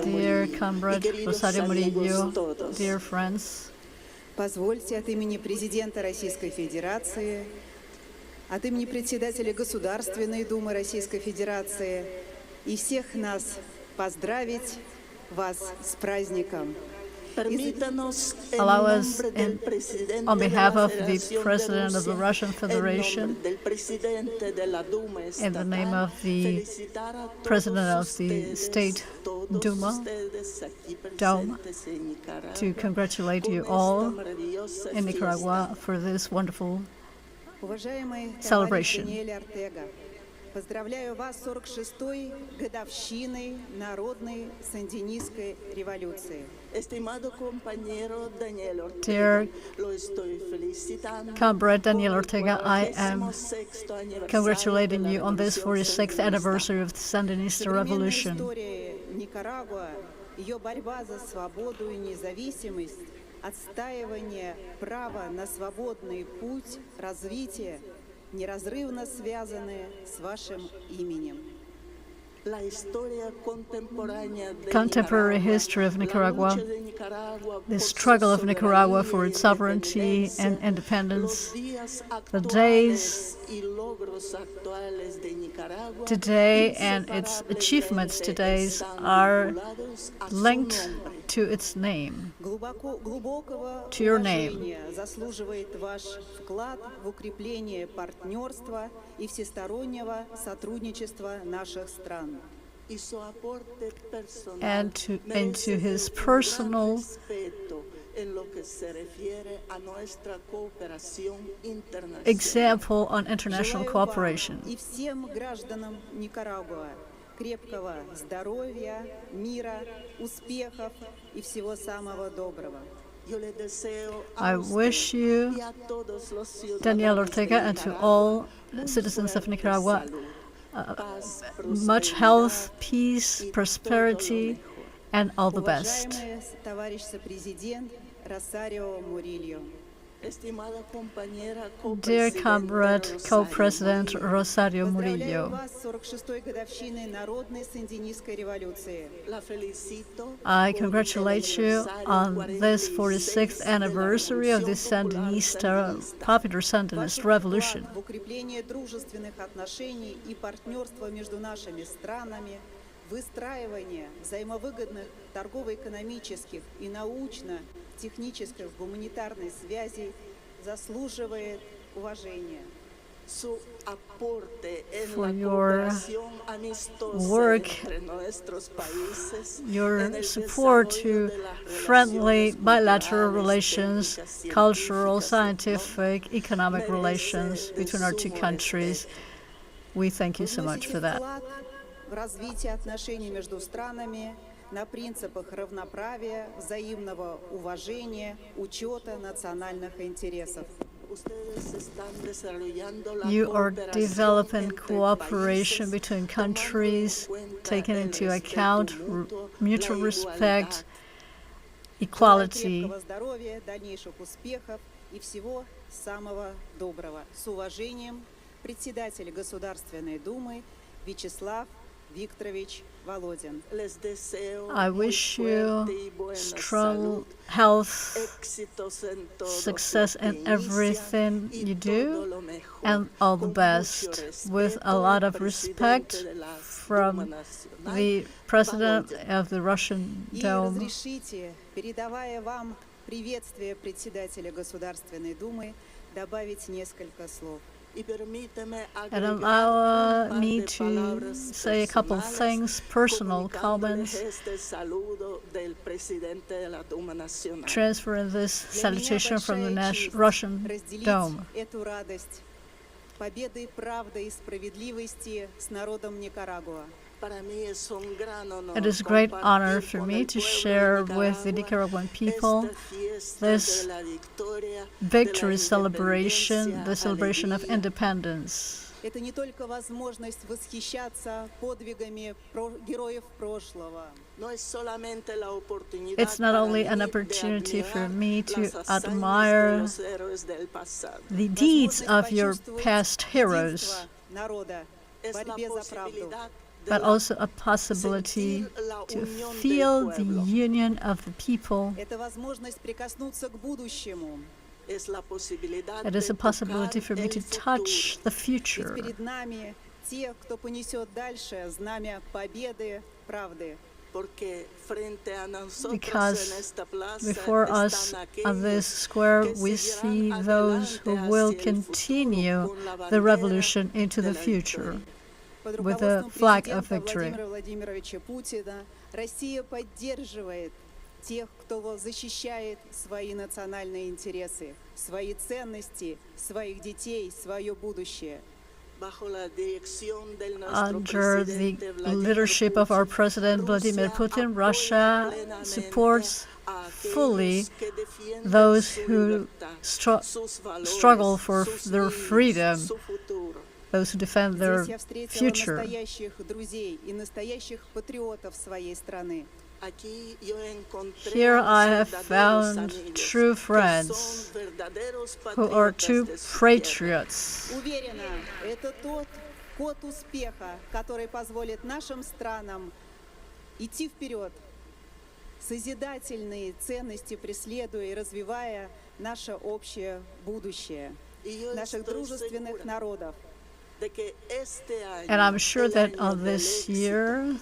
dear comrade Rosario Murillo, dear friends. Позвольте от имени президента Российской Федерации, от имени председателя Государственной Думы Российской Федерации и всех нас поздравить вас с праздником. Allow us, on behalf of the President of the Russian Federation, in the name of the President of the State Duma, to congratulate you all in Nicaragua for this wonderful celebration. Поздравляю вас с 46-й годовщиной Народной Сандинистской революции. Dear comrade Daniel Ortega, I am congratulating you on this 46th anniversary of the Sandinista Revolution. Никарагуа, ее борьба за свободу и независимость, отстаивание права на свободный путь развития неразрывно связаны с вашим именем. Contemporary history of Nicaragua, the struggle of Nicaragua for its sovereignty and independence, the days today and its achievements today are linked to its name, to your name. Заслуживает ваш вклад в укрепление партнерства и всестороннего сотрудничества наших стран. And to his personal example on international cooperation. И всем гражданам Никарагуа крепкого здоровья, мира, успехов и всего самого доброго. I wish you, Daniel Ortega, and to all citizens of Nicaragua, much health, peace, prosperity, and all the best. Dear comrade, co-president Rosario Murillo, I congratulate you on this 46th anniversary of the popular Sandinista Revolution. Выстраивание взаимовыгодных торгово-экономических и научно-технических гуманитарных связей заслуживает уважения. For your work, your support to friendly bilateral relations, cultural, scientific, economic relations between our two countries. We thank you so much for that. В развитии отношений между странами на принципах равноправия, взаимного уважения, учета национальных интересов. You are developing cooperation between countries, taking into account mutual respect, equality. Крепкого здоровья, дальнейших успехов и всего самого доброго. С уважением, председатель Государственной Думы Вячеслав Викторович Володин. I wish you strong health, success in everything you do, and all the best. With a lot of respect from the President of the Russian Dome. Разрешите, передавая вам приветствие председателя Государственной Думы, добавить несколько слов. And allow me to say a couple of things, personal comments, transferring this salutation from the Russian Dome. Победы правды и справедливости с народом Никарагуа. It is a great honor for me to share with the Nicaraguan people this victory celebration, the celebration of independence. Это не только возможность восхищаться подвигами героев прошлого. It's not only an opportunity for me to admire the deeds of your past heroes, but also a possibility to feel the union of the people. It is a possibility for me to touch the future. Because before us on this square we see those who will continue the revolution into the future with the flag of victory. Россия поддерживает тех, кто защищает свои национальные интересы, свои ценности, своих детей, свое будущее. Under the leadership of our President Vladimir Putin, Russia supports fully those who struggle for their freedom, those who defend their future. Here I have found true friends who are true patriots. Это тот код успеха, который позволит нашим странам идти вперед, созидательные ценности преследуя и развивая наше общее будущее, наших дружественных народов. And I'm sure that this year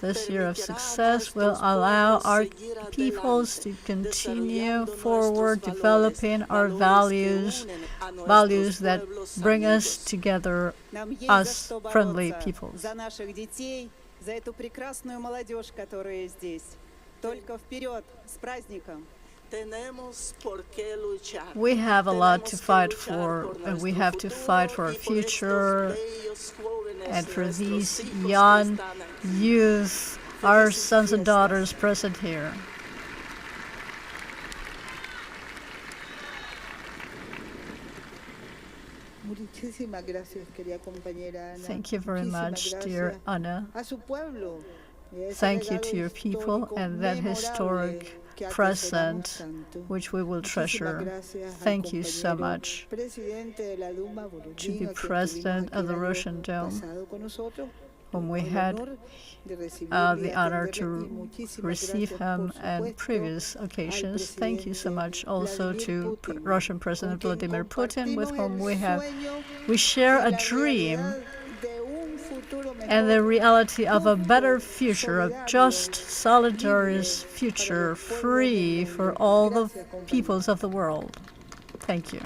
of success, will allow our peoples to continue forward, developing our values that bring us together as friendly peoples. За наших детей, за эту прекрасную молодежь, которая здесь. Только вперед, с праздником! We have a lot to fight for, and we have to fight for our future and for these young youth, our sons and daughters present here. Muchísimas gracias, querida compañera Ana. Thank you very much, dear Anna. A su pueblo. Thank you to your people and that historic present which we will treasure. Thank you so much to the President of the Russian Dome, whom we had the honor to receive him on previous occasions. Thank you so much also to Russian President Vladimir Putin, with whom we share a dream and the reality of a better future, a just, solidarious future, free for all the peoples of the world. Thank you.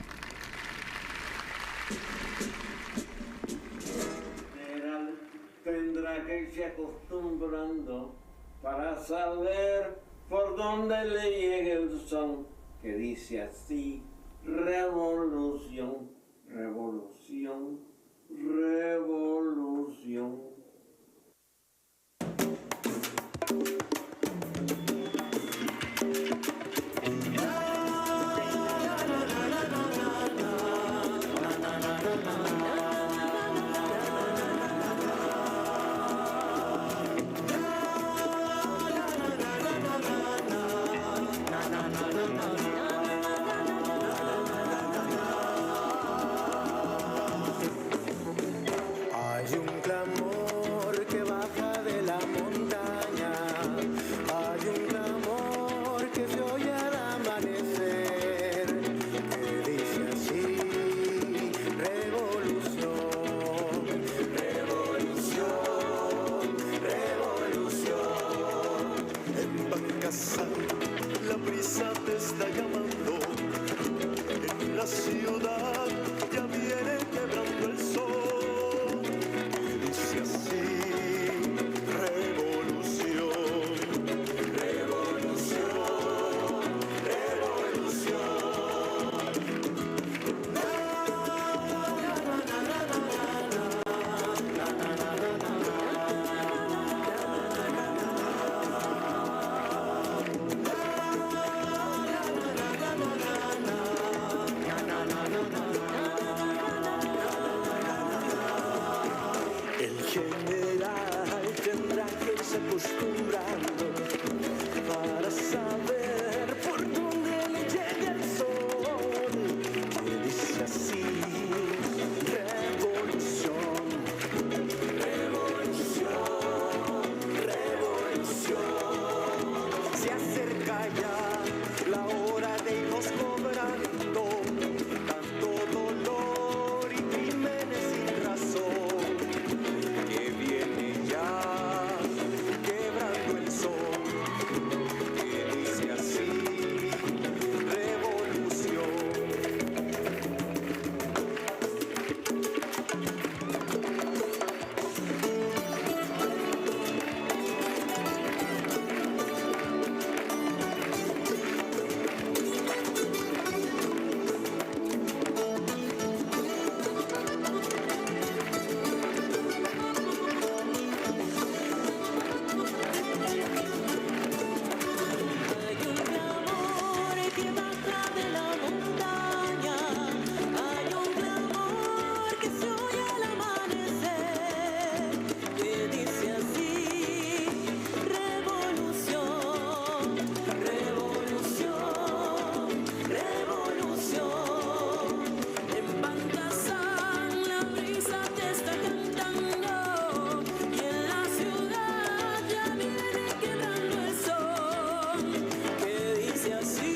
Tendrá que irse acostumbrando para saber por dónde le llega el son, que dice así: revolución, revolución, revolución. Hay un clamor que baja de la montaña, hay un clamor que se oye al amanecer, que dice así: revolución, revolución, revolución. En Pancasán la prisa te está llamando, en la ciudad ya viene quebrando el sol. Dice así: revolución, revolución, el general tendrá que irse acostumbrando para saber por dónde le llega el sol, que dice así: revolución, revolución, revolución. Se acerca ya la hora de irnos cobrando tanto dolor y crímenes sin razón, que viene ya quebrando el sol, que dice así: revolución. Hay un clamor que baja de la montaña, hay un clamor que se oye al amanecer, que dice así: revolución, revolución, revolución. En Pancasán la brisa te está cantando y en la ciudad ya viene quebrando el sol, que dice así: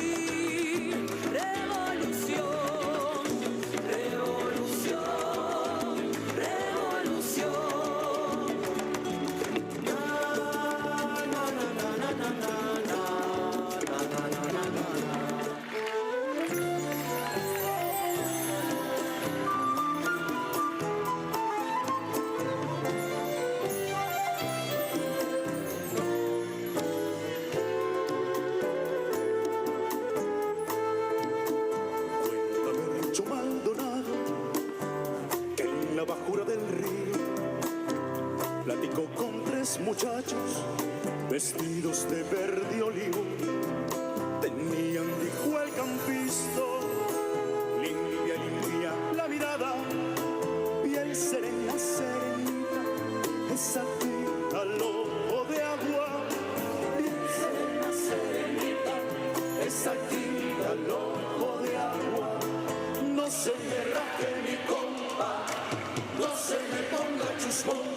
revolución, revolución, revolución. Cuéntame, Richo Maldonado, que en la bajura del río platicó con tres muchachos vestidos de verde olivo. Tenían, dijo el campisto, limpia, limpia la mirada, esa tinta al ojo de agua, bien serena, serenita, esa tinta al ojo de agua. No se me raje mi compa, no se me ponga chusmón,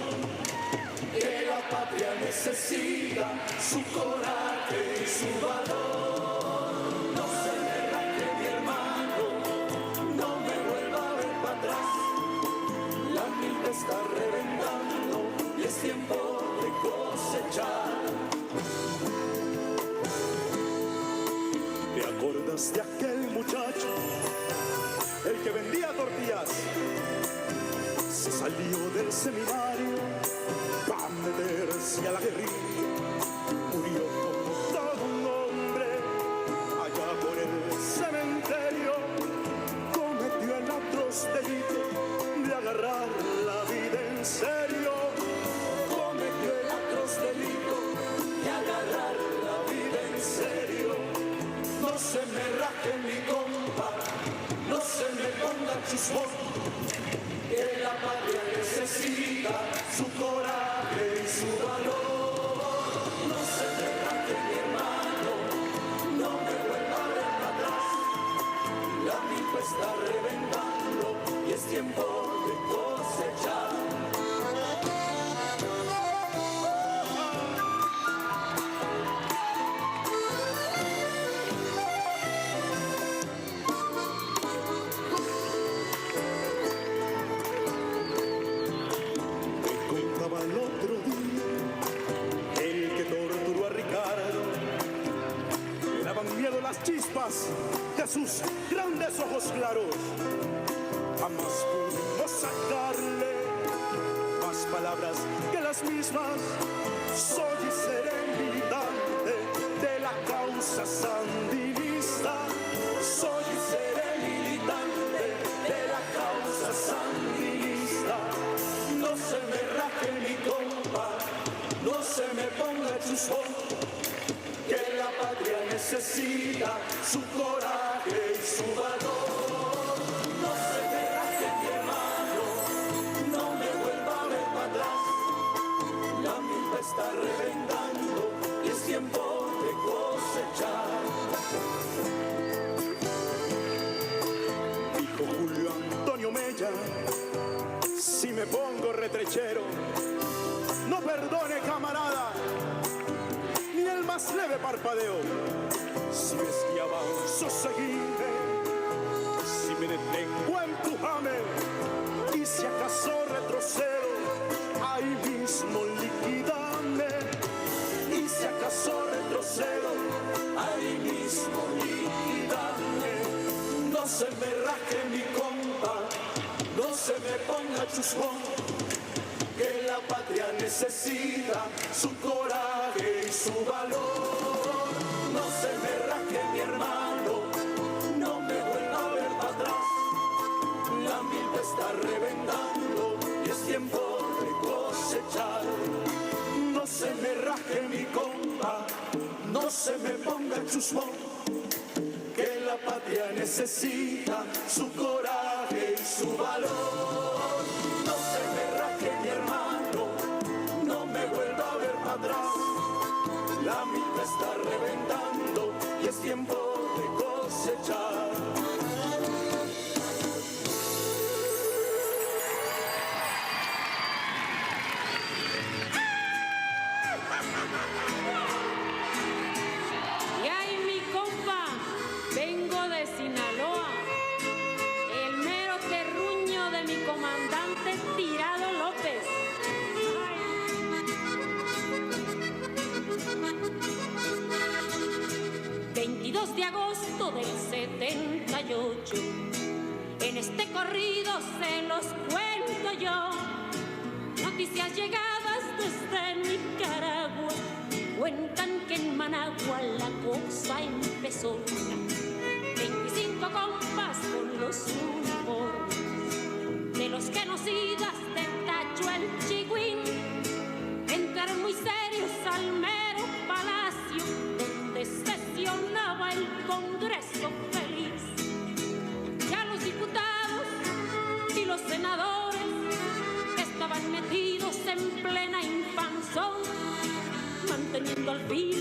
que la patria necesita su coraje y su valor. No se me raje mi hermano, no me vuelva a ver para atrás, la milpa está reventando y es tiempo de cosechar. ¿Te acuerdas de aquel muchacho, el que vendía tortillas? Se salió del seminario para meterse a la guerrilla, murió como todo un hombre allá por el cementerio. Cometió el atroz delito de agarrar la vida en serio. Cometió el atroz delito de agarrar la vida en serio. No se me raje mi compa, no se me ponga chusmón, que la patria necesita su coraje y su valor. No se me raje mi hermano, no me vuelva a ver para atrás, la milpa está reventando y es tiempo de cosechar. El otro día, el que torturó a Ricardo, le daban miedo las chispas de sus grandes ojos claros. Jamás pudimos sacarle más palabras que las mismas. Soy y seré militante de la causa sandinista. Soy y seré militante de la causa sandinista. No se me raje mi compa, no se me ponga chusmón, que la patria necesita su coraje y su valor. No se me raje mi hermano, no me vuelva a ver para atrás, la milpa está reventando y es tiempo de cosechar. Dijo Julio Antonio Mella, si me pongo retrechero, no perdone camarada, ni el más leve parpadeo. Si ves que avanzo, seguime, si me detengo, empujame, y si acaso retrocedo, ahí mismo liquidame. Y si acaso retrocedo, ahí mismo liquidame. No se me raje mi compa, no se me ponga chusmón, que la patria necesita su coraje y su valor. No se me raje mi hermano, no me vuelva a ver para atrás, la milpa está reventando y es tiempo de cosechar. No se me raje mi compa, no se me ponga chusmón, que la patria necesita su coraje y su valor. No se me raje mi hermano, no me vuelva a ver para atrás, la milpa está reventando y es tiempo de cosechar. Y ay, mi compa, vengo de Sinaloa, el mero terruño de mi comandante Tirado López. Ay. 22 de agosto del 78, en este corrido se los cuento yo. Noticias llegadas desde Nicaragua cuentan que en Managua la cosa empezó. 25 compas con los uniformes de los genocidas de Tacho el Chigüín entraron muy serios al mero palacio donde sesionaba el Congreso feliz. Ya los diputados y los senadores estaban metidos en plena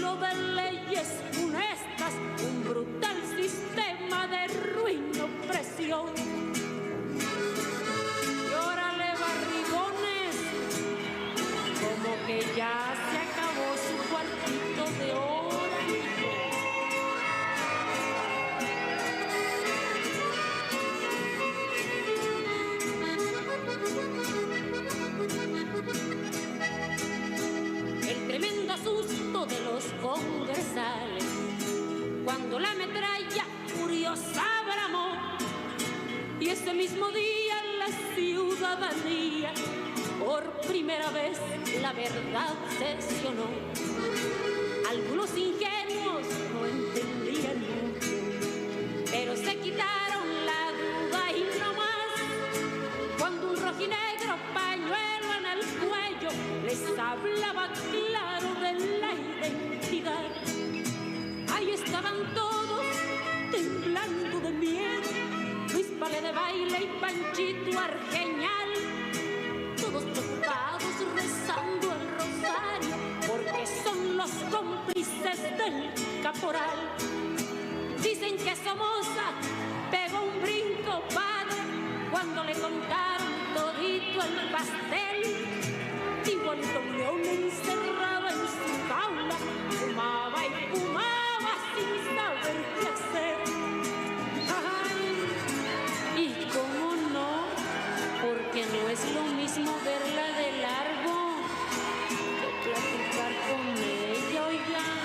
lleno de leyes funestas, un brutal sistema de ruina y opresión. Y órale, barrigones, como que ya se acabó su cuartito de hora. El tremendo susto de los congresales cuando la metralla furiosa bramó, y ese mismo día la ciudadanía por primera vez la verdad sesionó. Algunos ingenuos no entendían mucho, pero se quitaron la duda y no más cuando un rojinegro pañuelo en el cuello les hablaba claro de la identidad. Ahí estaban todos temblando de miedo, Luis Palé de Baile y Panchito Argeñal, todos preocupados rezando el rosario, porque son los cómplices del caporal. Dicen que Somoza pegó un brinco padre cuando le contaron todito el pastel. Igual Don León encerrado en su jaula, fumaba y fumaba sin saber qué hacer. Ay, y cómo no, porque no es lo mismo verla de largo que platicar con ella, oigan.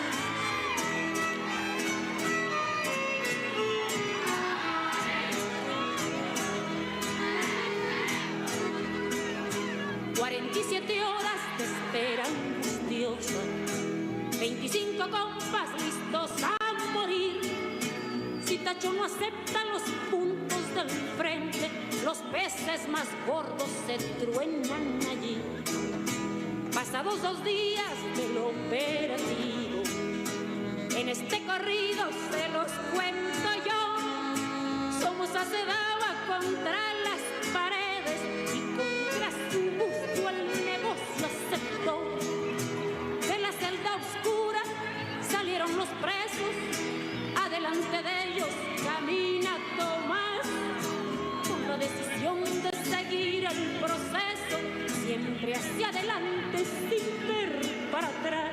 Horas de espera angustiosa, 25 compas listos a morir. Si Tacho no acepta los puntos del frente, los peces más gordos se truenan allí. Pasados 2 días del operativo, en este corrido se los cuento yo. Somoza se daba contra las paredes y contra su busto el negocio aceptó. De la celda oscura salieron los presos, adelante de ellos camina Tomás, con la decisión de seguir el proceso, siempre hacia adelante sin ver para atrás.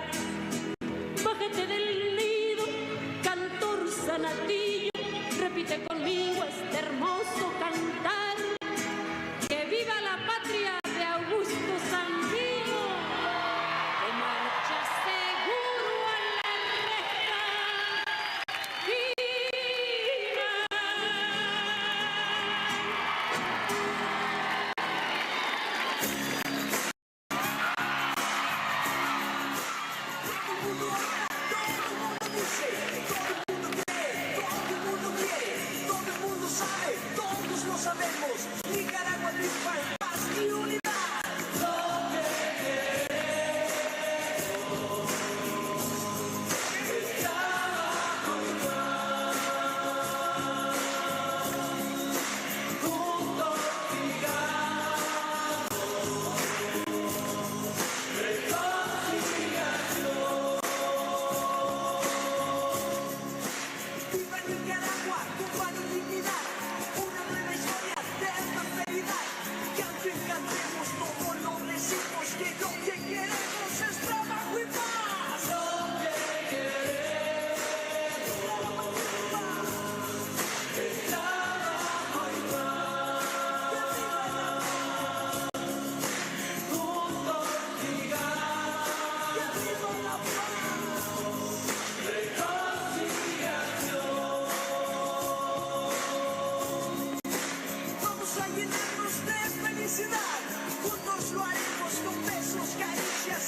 Bájate del nido, cantor Zanatillo, repite conmigo este hermoso cantar. Que viva la patria de Augusto Sandino, que marcha seguro a la recta final. Todo el mundo sabe, todos lo sabemos. Nicaragua triunfa en paz y unidad. Lo que queremos es trabajo y paz. Juntos sigamos, reconciliación. Viva Nicaragua, con dignidad, una nueva historia de prosperidad. Que aunque cantemos todos lo decimos, que lo que queremos es trabajo y paz. Lo que queremos es trabajo y paz. Juntos sigamos, que viva la paz, reconciliación. Vamos a llenarnos de felicidad, juntos lo haremos con besos, caricias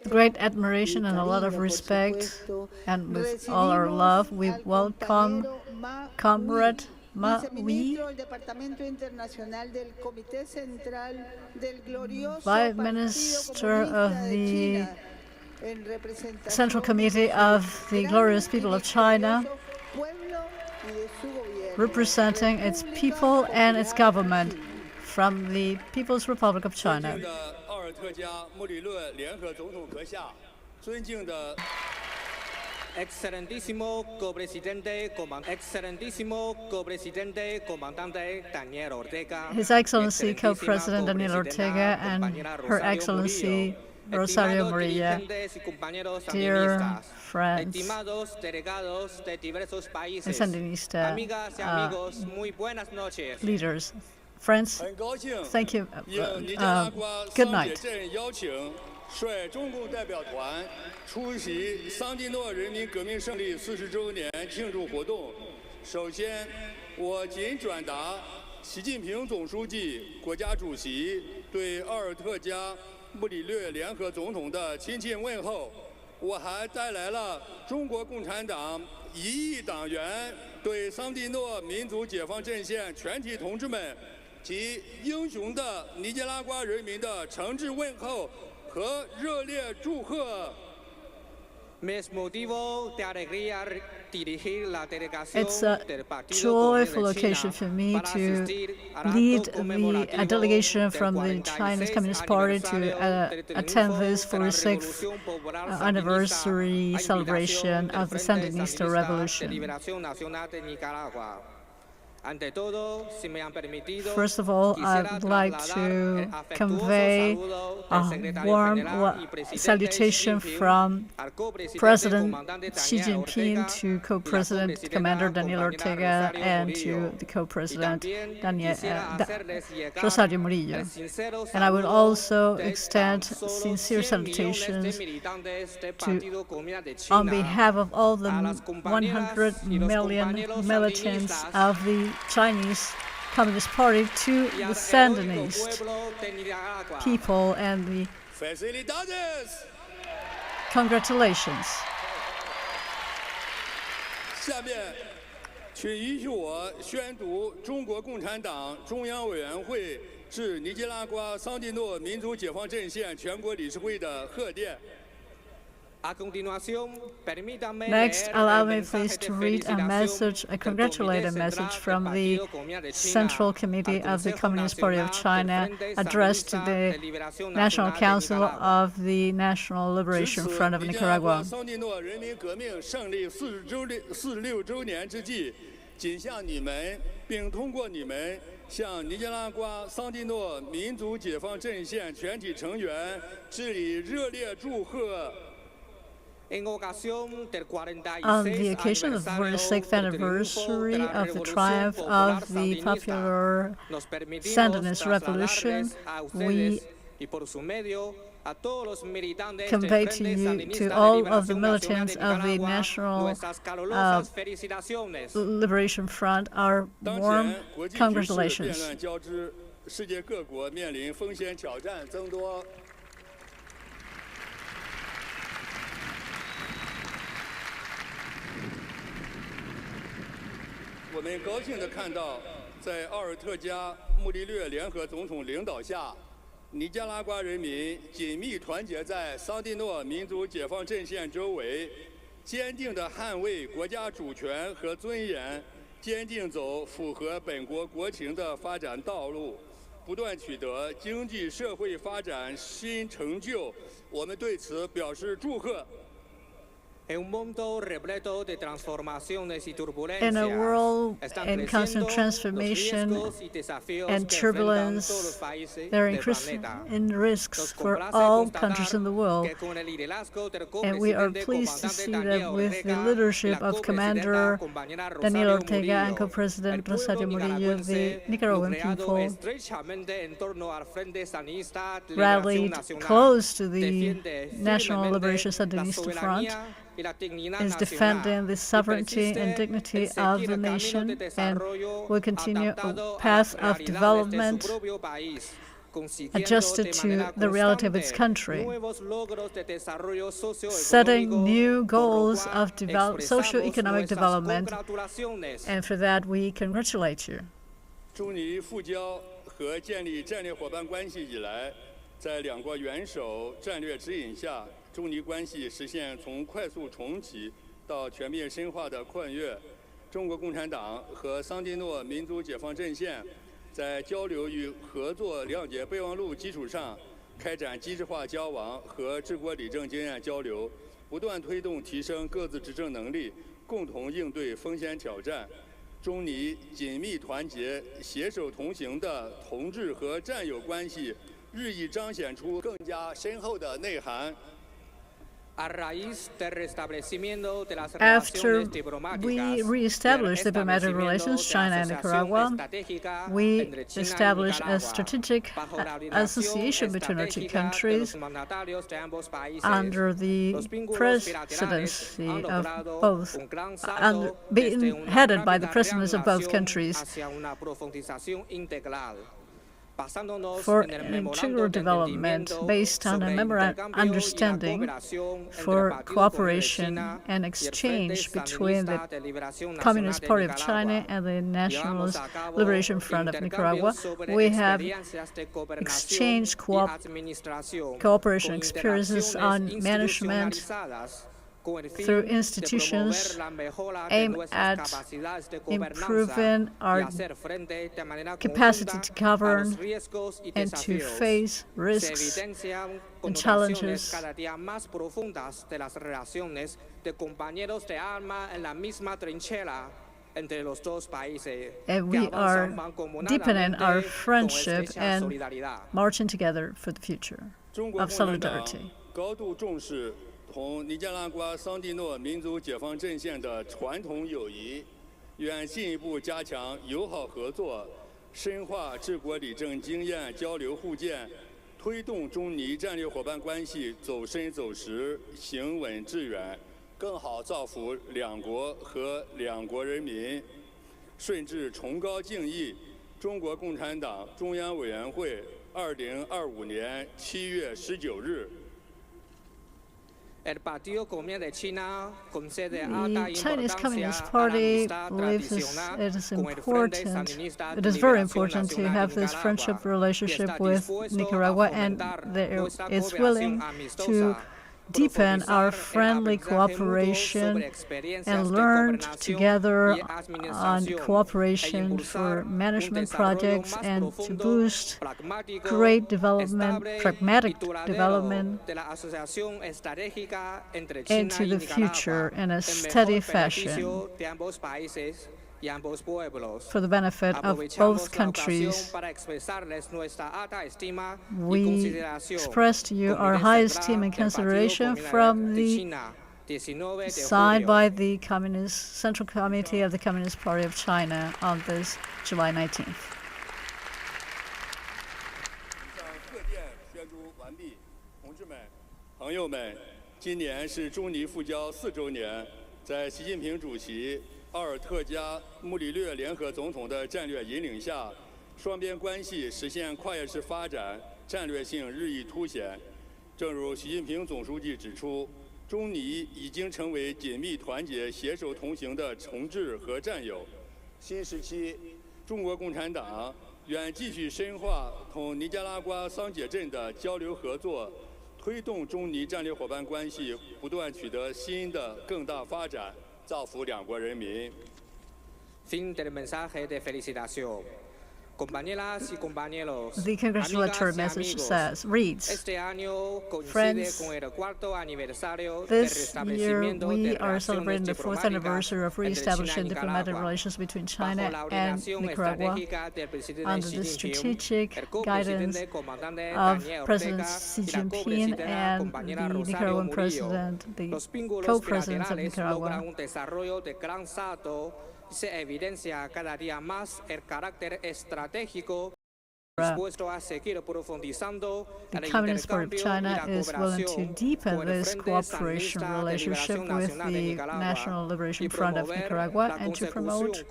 great admiration and a lot of respect, and with all our love, we welcome Comrade Ma Wei, Vice Minister of the Central Committee of the Glorious People of China, representing its people and its government from the People's Republic of China. Excelentísimo co-presidente, comandante Daniel Ortega. His Excellency Co-President Daniel Ortega and Her Excellency Rosario Murillo, dear friends and Sandinista leaders. Friends, thank you. Good night. 率中共代表团出席桑蒂诺人民革命胜利40周年庆祝活动。首先，我谨转达习近平总书记、国家主席对奥尔特加穆里略联合总统的亲切问候。我还带来了中国共产党1亿党员对桑蒂诺民族解放阵线全体同志们及英雄的尼加拉瓜人民的诚挚问候。 和热烈祝贺。It's a joyful occasion for me to lead a delegation from the Chinese Communist Party to attend this 46th anniversary celebration of the Sandinista Revolution. First of all, I'd like to convey a warm salutation from President Xi Jinping to Co-President Commander Daniel Ortega and to the Co-President Rosario Murillo. And I would also extend sincere salutations on behalf of all the 100 million militants of the Chinese Communist Party to the Sandinist people and the congratulations. 下面，请允许我宣读中国共产党中央委员会致尼加拉瓜桑蒂诺民族解放阵线全国理事会的贺电。 Next, allow me please to read a congratulating message from the Central Committee of the Communist Party of China addressed to the National Council of the National Liberation Front of Nicaragua. 桑蒂诺人民革命胜利46周年之际，谨向你们，并通过你们向尼加拉瓜桑蒂诺民族解放阵线全体成员致以热烈祝贺。 On the occasion of the 46th anniversary of the triumph of the popular Sandinist Revolution, we convey to you, to all of the militants of the National Liberation Front, our warm congratulations. 世界各国面临风险挑战增多。 我们高兴地看到，在奥尔特加穆里略联合总统领导下，尼加拉瓜人民紧密团结在桑蒂诺民族解放阵线周围，坚定地捍卫国家主权和尊严，坚定走符合本国国情的发展道路，不断取得经济社会发展新成就。我们对此表示祝贺。 In a world in constant transformation and turbulence, there are increasing risks for all countries in the world. And we are pleased to see that with the leadership of Commander Daniel Ortega and Co-President Rosario Murillo, the Nicaraguan people rallied close to the National Liberation Sandinista Front, is defending the sovereignty and dignity of the nation and will continue a path of development adjusted to the reality of its country, setting new goals of socio-economic development, and for that we congratulate you. 中尼复交和建立战略伙伴关系以来，在两国元首战略指引下，中尼关系实现从快速重启到全面深化的扩越。中国共产党和桑蒂诺民族解放阵线在交流与合作谅解备忘录基础上，开展机制化交往和治国理政经验交流，不断推动提升各自执政能力，共同应对风险挑战。中尼紧密团结、携手同行的同志和战友关系，日益彰显出更加深厚的内涵。 After we reestablished diplomatic relations, China and Nicaragua, we established a strategic association between our two countries under the presidency of both, being headed by the presidents of both countries, for an integral development based on a memorandum understanding for cooperation and exchange between the Communist Party of China and the Nationalist Liberation Front of Nicaragua. We have exchanged cooperation experiences on management through institutions aimed at improving our capacity to govern and to face risks and challenges. And we are deepening our friendship and marching together for the future of solidarity. 同尼加拉瓜桑蒂诺民族解放阵线的传统友谊，愿进一步加强友好合作，深化治国理政经验交流互鉴，推动中尼战略伙伴关系走深走实、行稳致远，更好造福两国和两国人民。顺治崇高敬意，中国共产党中央委员会2025年7月19日。 The Chinese Communist Party believes it is very important to have this friendship relationship with Nicaragua, and it's willing to deepen our friendly cooperation and learn together on cooperation for management projects and to boost great development, pragmatic development into the future in a steady fashion for the benefit of both countries. We express to you our high esteem and consideration from the signed by the Central Committee of the Communist Party of China on this July 19th. 朋友们，今年是中尼复交4周年，在习近平主席、奥尔特加、穆里略联合总统的战略引领下，双边关系实现跨越式发展，战略性日益凸显。正如习近平总书记指出，中尼已经成为紧密团结、携手同行的同志和战友。新时期，中国共产党愿继续深化同尼加拉瓜桑解镇的交流合作，推动中尼战略伙伴关系不断取得新的更大发展。 造福两国人民。Fin del mensaje de felicitación. Compañeras y compañeros, the congratulatory message reads, Friends, this year we are celebrating the 4th anniversary of re-establishing diplomatic relations between China and Nicaragua under the strategic guidance of President Xi Jinping and the Nicaraguan president, the co-presidents of Nicaragua. Se evidencia cada día más el carácter estratégico dispuesto a seguir profundizando the Communist Party of China is willing to deepen this cooperation relationship with the National Liberation Front of Nicaragua and to promote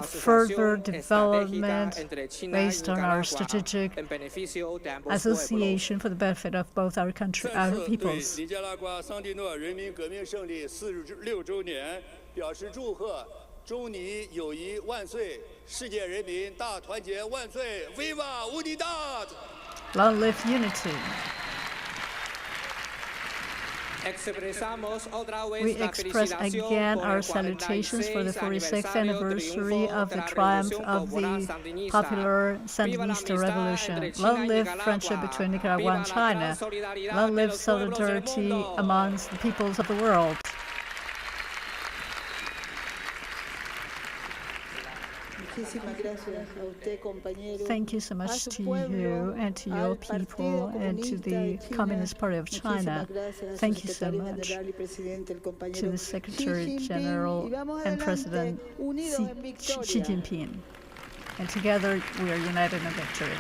further development based on our strategic association for the benefit of both our country, our peoples. 尼加拉瓜桑蒂诺人民革命胜利46周年表示祝贺，中尼友谊万岁，世界人民大团结万岁 ！Viva Unidad! Long live unity! We express again our salutations for the 46th anniversary of the triumph of the popular Sandinista Revolution. Long live friendship between Nicaragua and China. Long live solidarity amongst the peoples of the world. Thank you so much to you and to your people and to the Communist Party of China. Thank you so much to the Secretary General and President Xi Jinping. And together we are united in victory.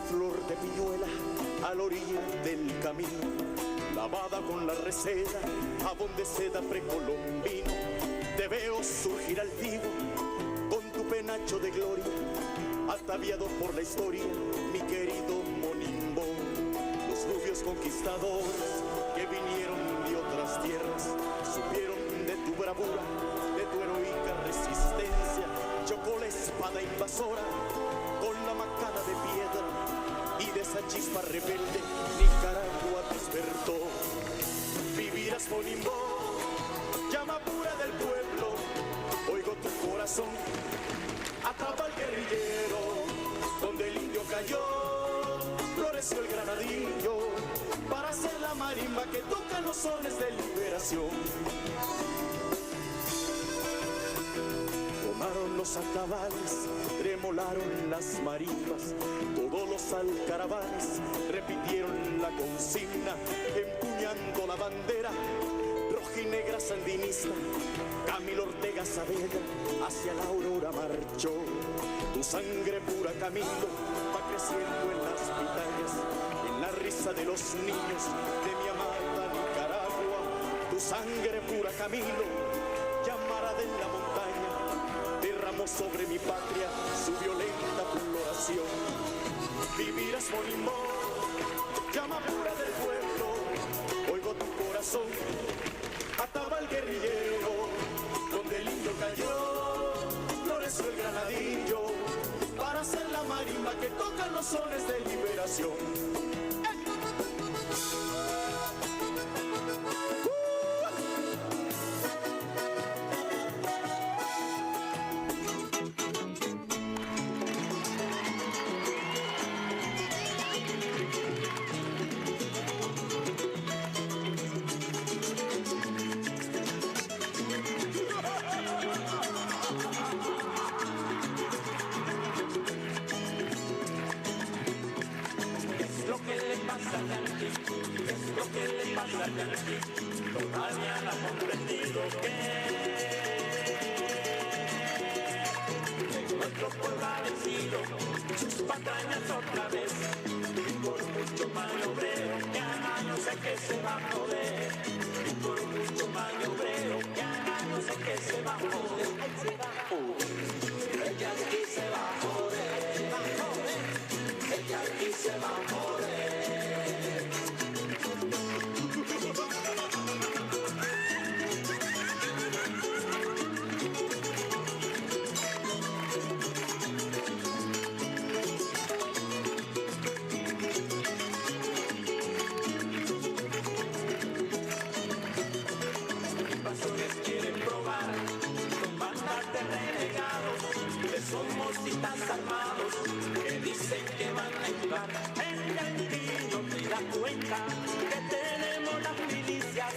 Flor de piñuela a la orilla del camino, lavada con la reseda, jabón de seda precolombino. Te veo surgir altivo con tu penacho de gloria, ataviado por la historia, mi querido Monimbo. Los rubios conquistadores que vinieron de otras tierras supieron de tu bravura, de tu heroica resistencia. Chocó la espada invasora con la macana de piedra, y de esa chispa rebelde Nicaragua despertó. Vivirás Monimbo, llama pura del pueblo, oigo tu corazón, atrapa al guerrillero, donde el indio cayó, floreció el granadillo, para hacer la marimba que toca los sones de liberación. Tomaron los acabales, tremolaron las marimbas, todos los alcaravanes repitieron la consigna, empuñando la bandera roja y negra sandinista. Camilo Ortega Saavedra hacia la aurora marchó, tu sangre pura Camilo va creciendo en las pitayas, en la risa de los niños de mi amada Nicaragua. Tu sangre pura Camilo, llamará de la montaña, derramó sobre mi patria su violenta floración. Vivirás Monimbo, llama pura del pueblo, oigo tu corazón, ataba al guerrillero, donde el indio cayó, floreció el granadillo, para hacer la marimba que tocan los sones de liberación. Todavía no ha comprendido que nuestro pueblo ha vencido sus patrañas otra vez, y por mucho maniobreo que haga no sé qué se va a joder, y por mucho maniobreo que haga no sé qué se va a joder, ella aquí se va a joder, ella aquí se va a joder. Somos armados que dicen que van a ayudar. El argentino se da cuenta que tenemos las milicias,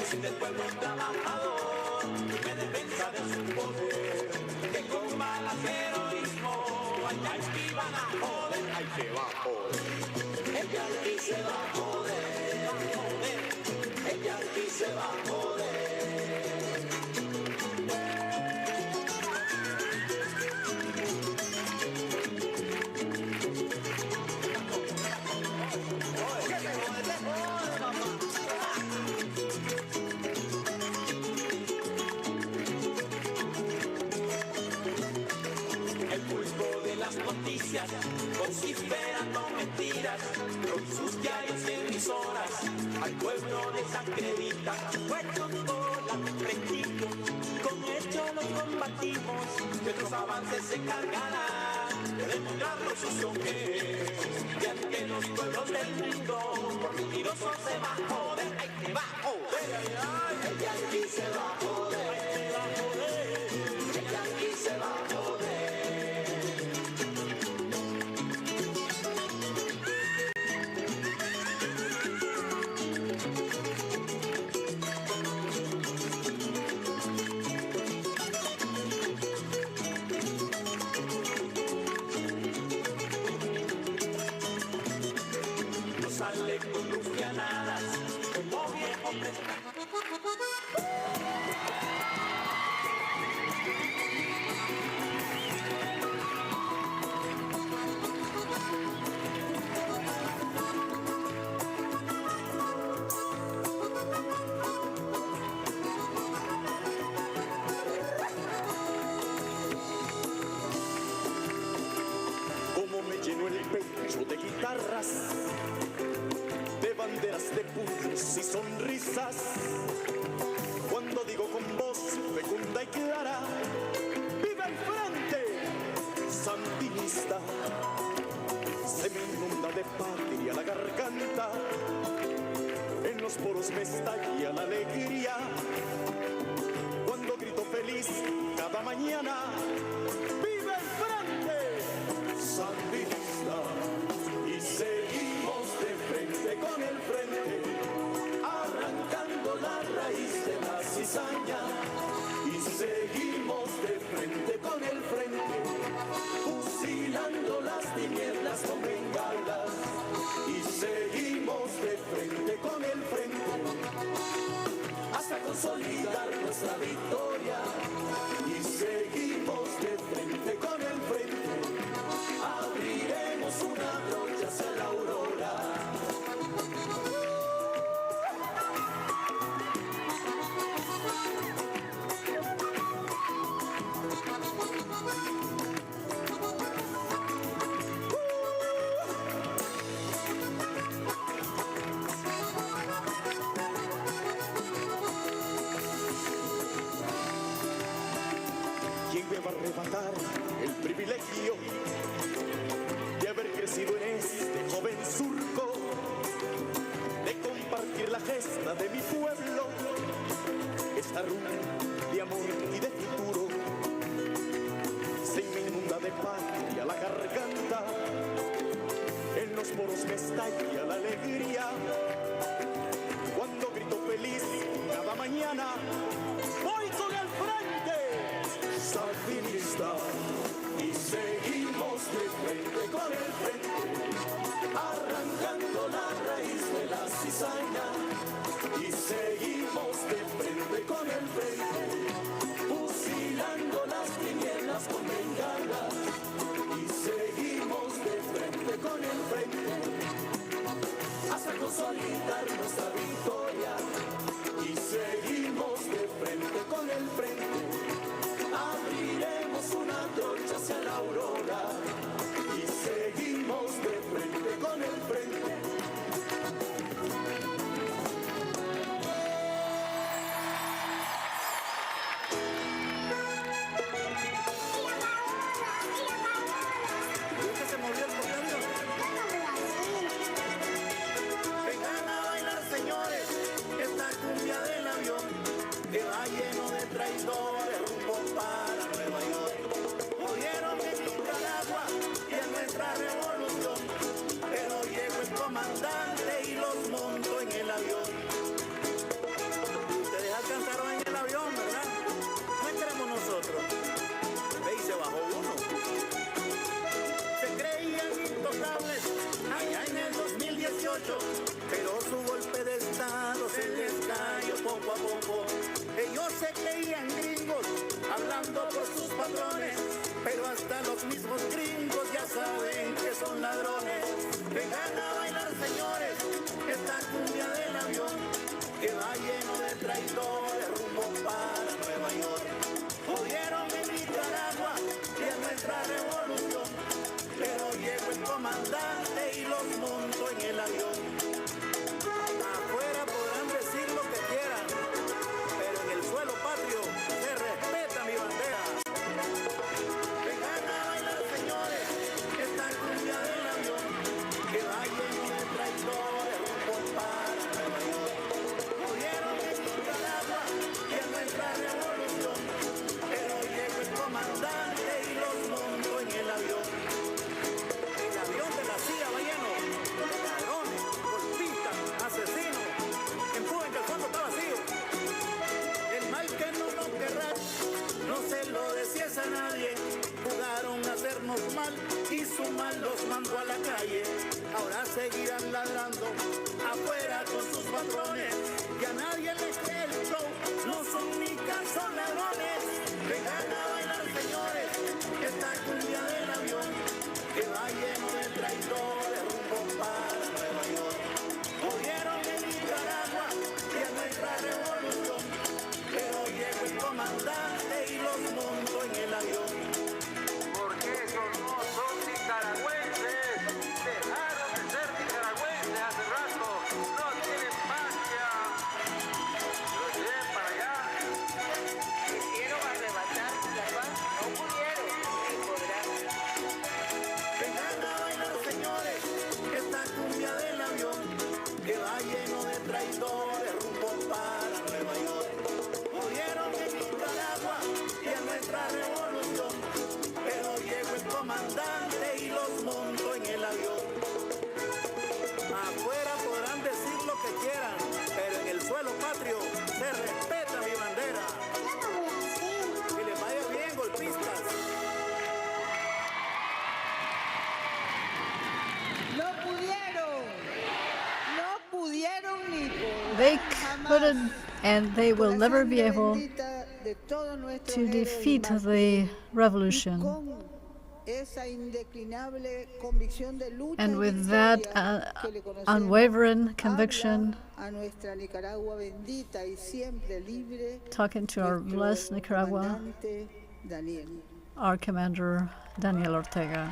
que del pueblo trabajador, que defensa de su poder, que combala el heroísmo, allá aquí van a joder, ahí se va a joder. Ella aquí se va a joder, ella aquí se va a joder. noticias, vociferando mentiras, con sus diarios y emisoras, al pueblo desacredita. Puestos con prestigio, con hechos los combatimos, de otros avances se encargarán de demostrar lo sucio que es, de ante los pueblos del mundo, por mentirosos se va a joder, ay, se va a joder, el yanqui se va a joder, el yanqui se va a joder. Sale con lucianadas, como viejo Como me lleno el pecho de guitarras, de banderas, de puños y sonrisas, cuando digo con voz fecunda y clara, ¡viva el frente sandinista! Se me inunda de patria la garganta, en los poros me estalla la alegría, cuando grito feliz cada mañana, ¡viva el frente sandinista! Y seguimos de frente con el frente, arrancando la raíz de la cizaña. Y seguimos de frente con el frente, fusilando las tinieblas con bengalas. Y seguimos de frente con el frente, hasta consolidar nuestra victoria. Y seguimos de frente con el frente, abriremos una brocha hacia la aurora. ¿Quién me va a arrebatar el privilegio de haber crecido en este joven surco, de compartir la gesta de mi pueblo, esta ruta de amor y de futuro? Se me inunda de patria la garganta, en los poros me estalla la alegría, cuando grito feliz cada mañana, voy con el frente sandinista. Y seguimos de frente con el frente, arrancando la raíz de la cizaña. Y seguimos de frente con el frente, fusilando las tinieblas con bengala. Y seguimos de frente con el frente, hasta consolidar nuestra victoria. Y seguimos de frente con el frente, abriremos una antorcha hacia la aurora. Y seguimos de frente con el frente. Se movió el portero. Vengan a bailar, señores, esta cumbia del avión que va lleno de traidores rumbo para Nueva York. Murieron en Nicaragua y en nuestra revolución, pero llegó el comandante y los montó en el avión. Ustedes alcanzaron en el avión, ¿verdad? No entremos nosotros. Ve y se bajó uno. Se creían intocables allá en el 2018, pero su golpe de estado se les cayó poco a poco. Ellos se creían gringos, hablando por sus patrones, pero hasta los mismos gringos ya saben que son ladrones. Vengan a bailar, señores, esta cumbia del avión que va lleno de traidores rumbo para Nueva York. Jodieron en Nicaragua y en nuestra revolución, avión. Afuera podrán decir lo que quieran, pero en el suelo patrio se respeta mi bandera. Vengan a bailar, señores, esta cumbia del avión, que va lleno de traidores rumbo para Nueva York. Murieron en Nicaragua y en nuestra revolución, pero llegó el comandante y los montó en el avión. El avión de la CIA va lleno de ladrones, golpistas, asesinos. Empujen que el fondo está vacío. El mal que no nos querrá, no se lo decías a nadie. Jugaron a hacernos mal y su mal los mandó a la calle. Ahora seguirán ladrando afuera con sus patrones. Que a nadie le cree el show, no son nicas, son ladrones. Vengan a bailar, señores, esta cumbia del avión, que va lleno de traidores rumbo para Nueva York. Murieron en Nicaragua y en nuestra revolución, pero llegó el comandante y los montó en el avión. Porque esos no son nicaragüenses, dejaron de ser nicaragüenses hace rato, no tienen patria. Los lleven para allá. Quisieron arrebatar la paz, no pudieron ni podrán. Vengan a bailar, señores, esta cumbia del avión, que va lleno de traidores rumbo para Nueva York. Murieron en Nicaragua y en nuestra revolución, pero llegó el comandante y los montó en el avión. Afuera podrán decir lo que quieran, pero en el suelo patrio se respeta mi bandera. Que les vaya bien, golpistas. No pudieron ni podrán. They Jamás. couldn't, and they will Con la never be sangre able bendita de todos nuestros to héroes y defeat mártires, the revolution. con esa indeclinable convicción de lucha And y with that victoria que le conocemos, unwavering conviction, habla a nuestra Nicaragua bendita y siempre libre, talking to our nuestro blessed Nicaragua, comandante Daniel. our commander, Daniel Ortega.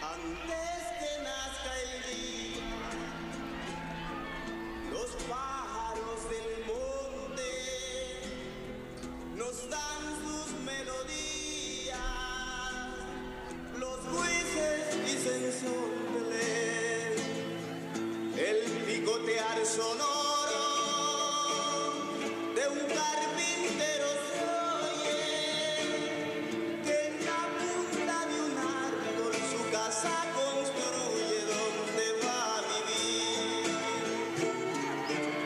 Antes que nazca el día, los pájaros del monte nos dan sus melodías. Los jueces dicen son de ley, el picotear sonoro de un carpintero se oye, que en la punta de un árbol su casa construye donde va a vivir.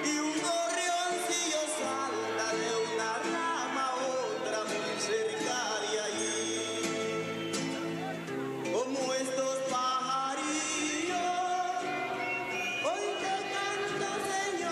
Y un gorrioncillo salta de una rama a otra muy cerca de allí. Como estos pajarillos, hoy te canto, Señor.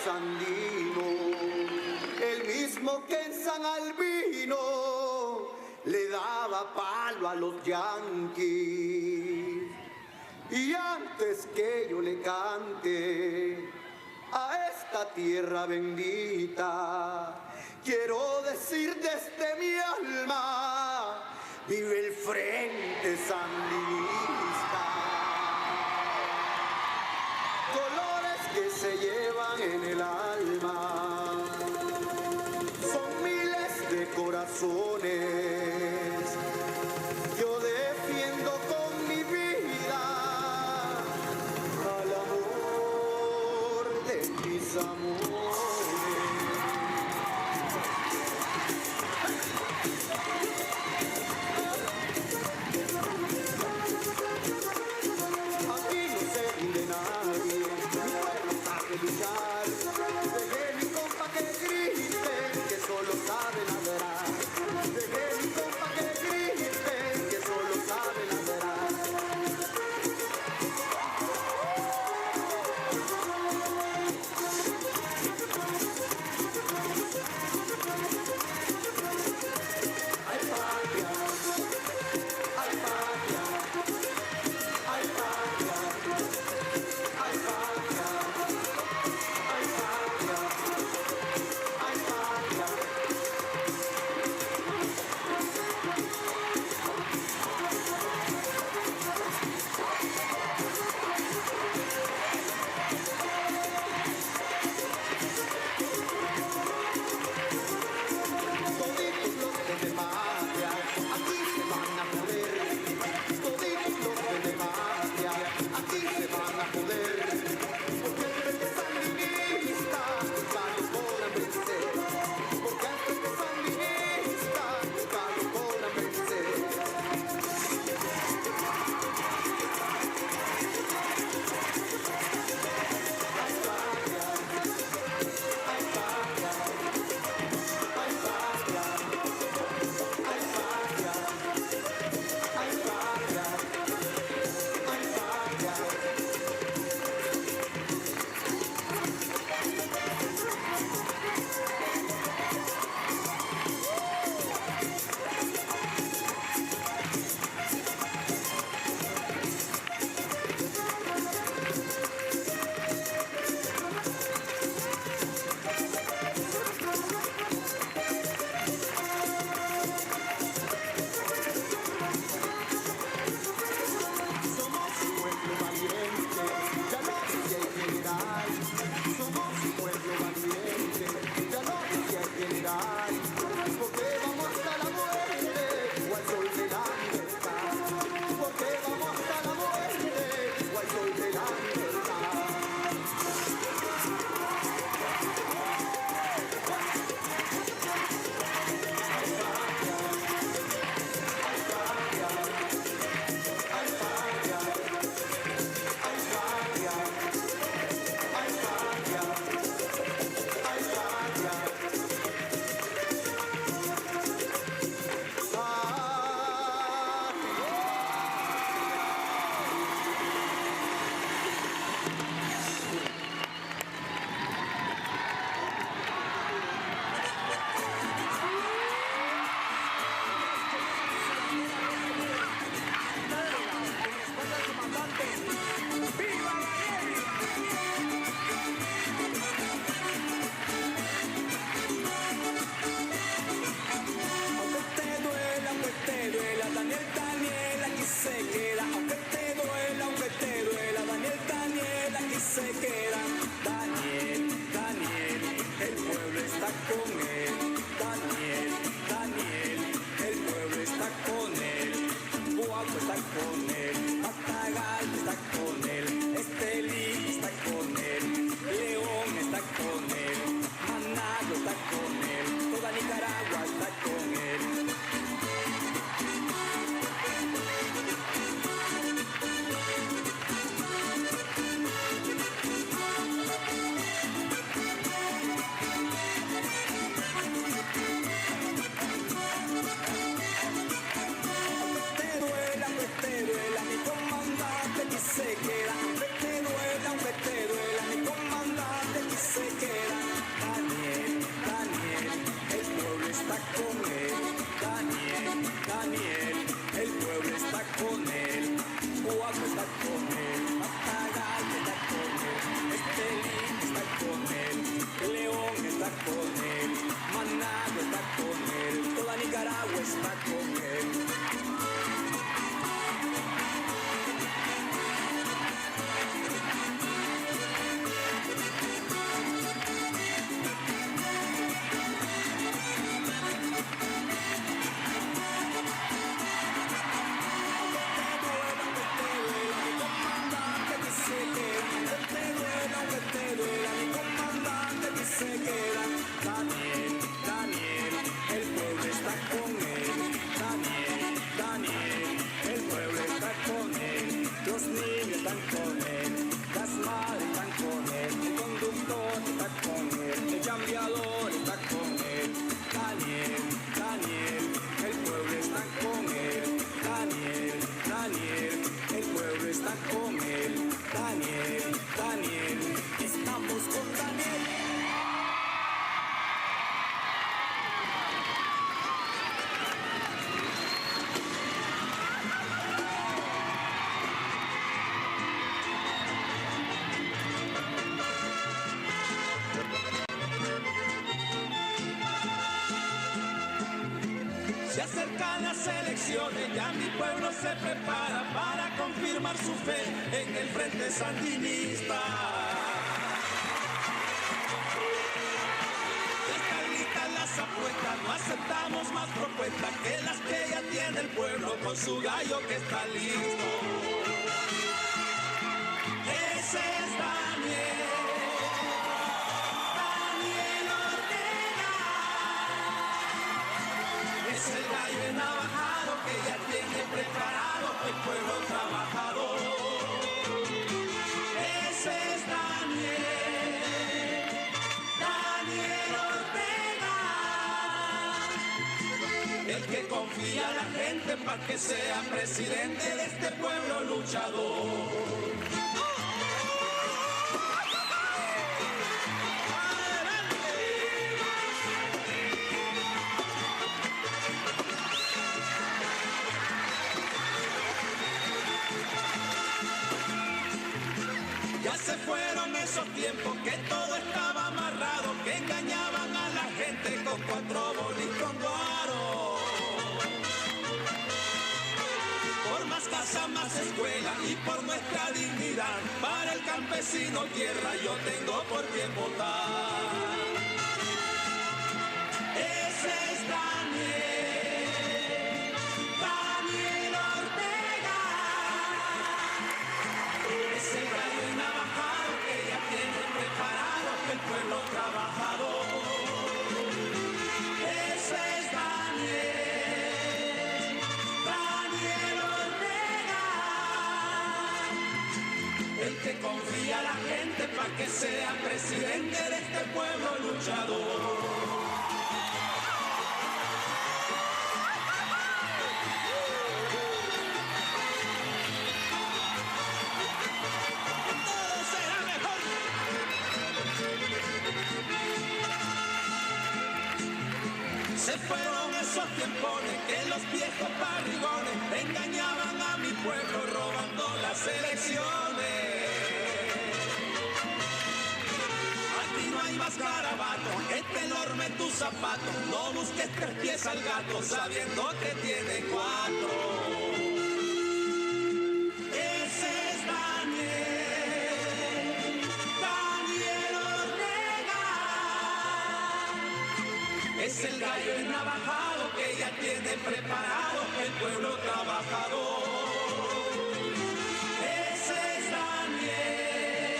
sandino, el mismo que en San Albino le daba palo a los yanquis. Y antes que yo le cante a esta tierra bendita, quiero decir desde mi alma, vive el Frente Sandinista. Colores que se llevan en el alma, son miles de corazones. Yo defiendo con mi vida al amor de mis amores. Aquí no se rinde nadie, mi pueblo sabe luchar. Dejé mi compa que grite, que solo sabe ladrar. Dejé mi compa que grite, que solo sabe ladrar. Se acercan las elecciones, ya mi pueblo se prepara para confirmar su fe en el frente sandinista. Están listas las apuestas, no aceptamos más propuestas que las que ya tiene el pueblo con su gallo que está listo. Ese es Daniel. Es el gallo navajado que ya tiene preparado el pueblo trabajador. Ese es Daniel, Daniel Ortega, el que confía a la gente para que sea presidente de este pueblo luchador. Ya se fueron esos tiempos que todo estaba amarrado, que engañaban a la gente con 4 bolis con guaro. Por más casa, más escuela y por nuestra dignidad, para el campesino tierra yo tengo por quién votar. Ese es Daniel, Daniel Ortega. Es el gallo navajado que ya tiene preparado el pueblo trabajador. Ese es Daniel, Daniel Ortega, el que confía a la gente para que sea presidente de este pueblo luchador. Se fueron esos tiempones que los viejos barrigones engañaban a mi pueblo robando las elecciones. Aquí no hay más garabato, este enorme en tus zapatos. No busques 3 pies al gato sabiendo que tiene 4. Ese es Daniel, Daniel Ortega. Es el gallo navajado que ya tiene preparado el pueblo trabajador. Ese es Daniel,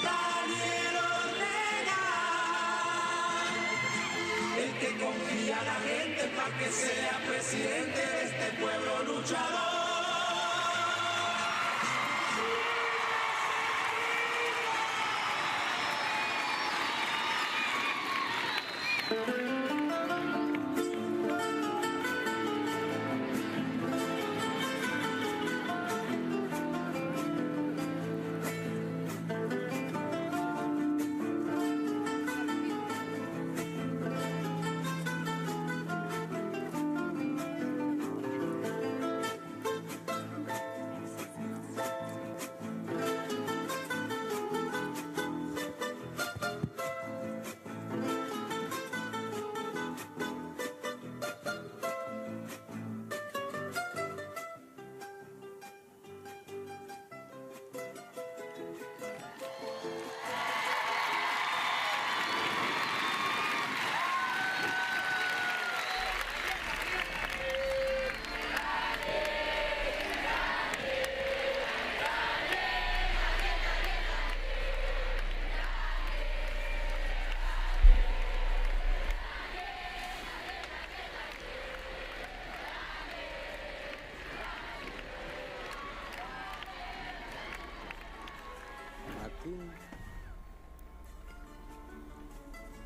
Daniel Ortega, el que confía a la gente para que sea presidente de este pueblo luchador.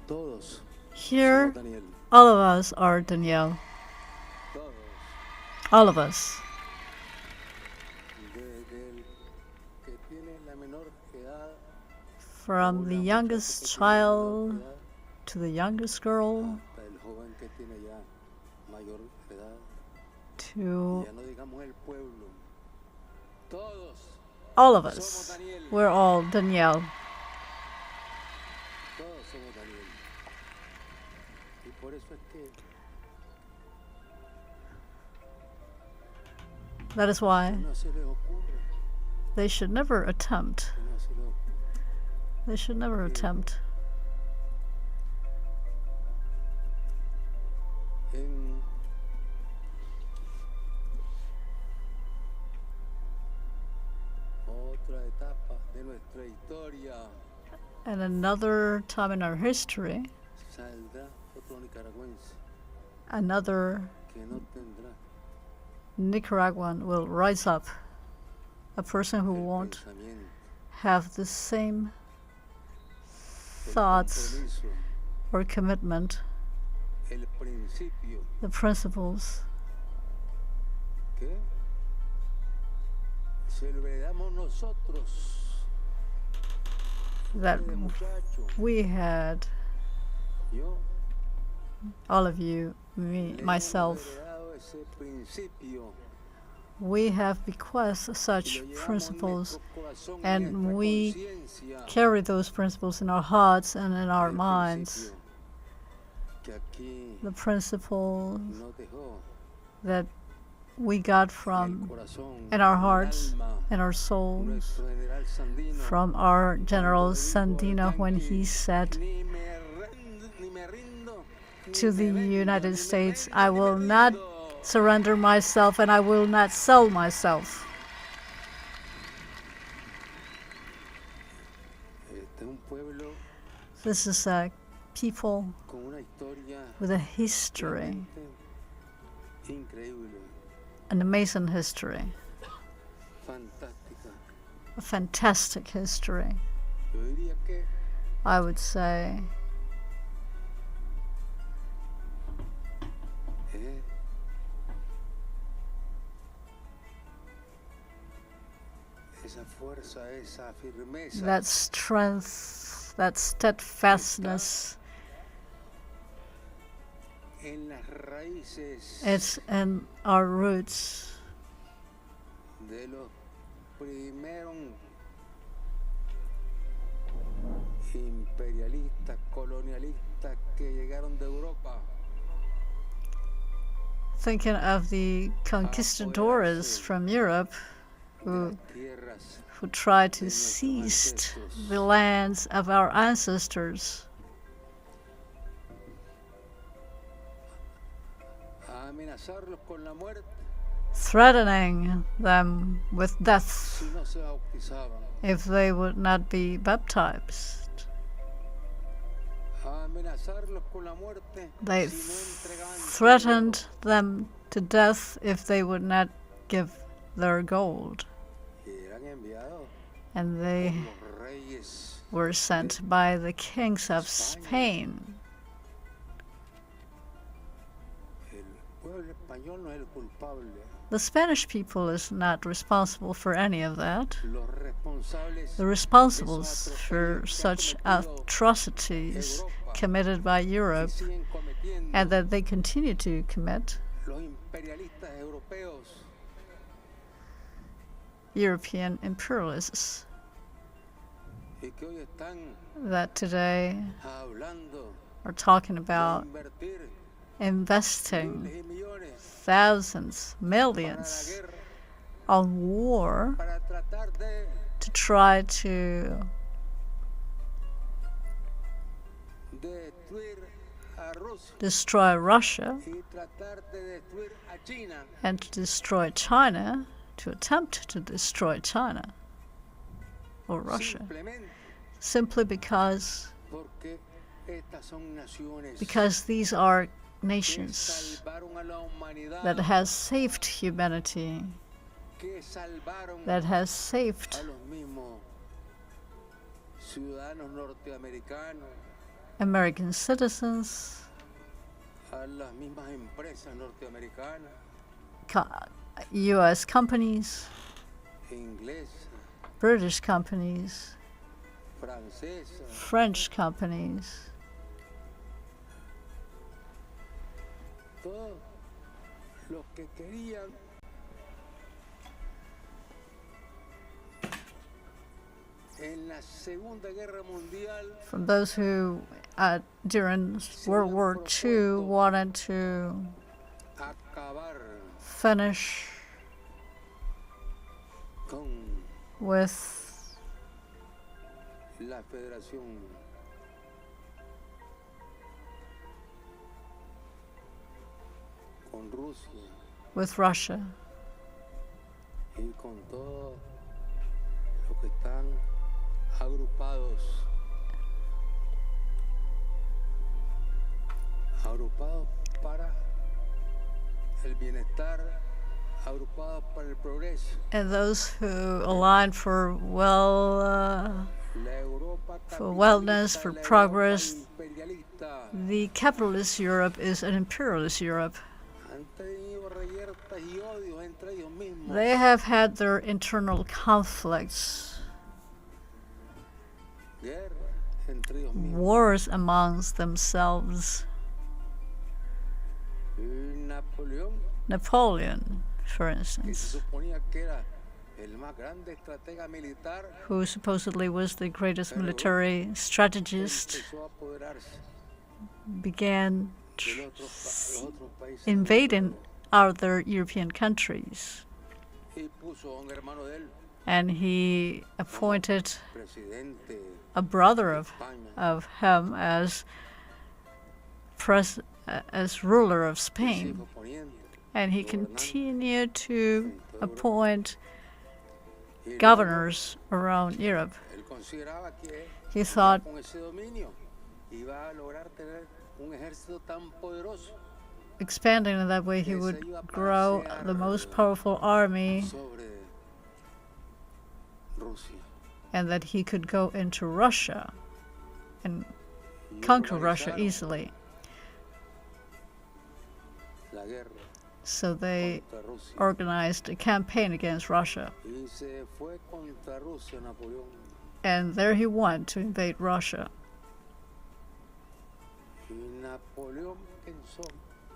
Todos. Here, all of us are Daniel. All of us. From the youngest child to the youngest girl to all of us. We're all Daniel. That is why they should never attempt. They should never attempt. And another time in our history, another Nicaraguan will rise up, a person who won't have the same thoughts or commitment, the principles that we had, all of you, me, myself, we have bequeathed such principles, and we carry those principles in our hearts and in our minds. The principles that we got from in our hearts and our souls from our General Sandino when he said to the United States, "I will not surrender myself and I will not sell myself." This is a people with a history, an amazing history, a fantastic history. I would say that strength, that steadfastness, it's in our roots. Thinking of the conquistadores from Europe who tried to seize the lands of our ancestors, threatening them with death if they would not be baptized. They threatened them to death if they would not give their gold. And they were sent by the kings of Spain. The Spanish people is not responsible for any of that. The responsibles for such atrocities committed by Europe, and that they continue to commit, European imperialists, that today are talking about investing thousands, millions on war to try to destroy Russia and to destroy China, to attempt to destroy China or Russia, simply because these are nations that has saved humanity, that has saved American citizens, U.S. companies, British companies, French companies. From those who, during World War II, wanted to finish with la Federación con Rusia with Russia y con todos los que están agrupados para el bienestar, agrupados para el progreso. and those who align for wellness, for progress. The capitalist Europe is an imperialist Europe. They have had their internal conflicts, wars amongst themselves. Napoleon, for instance, who supposedly was the greatest military strategist, began invading other European countries. And he appointed a brother of him as ruler of Spain. And he continued to appoint governors around Europe. He thought expanding in that way he would grow the most powerful army and that he could go into Russia and conquer Russia easily. So they organized a campaign against Russia. And there he went to invade Russia.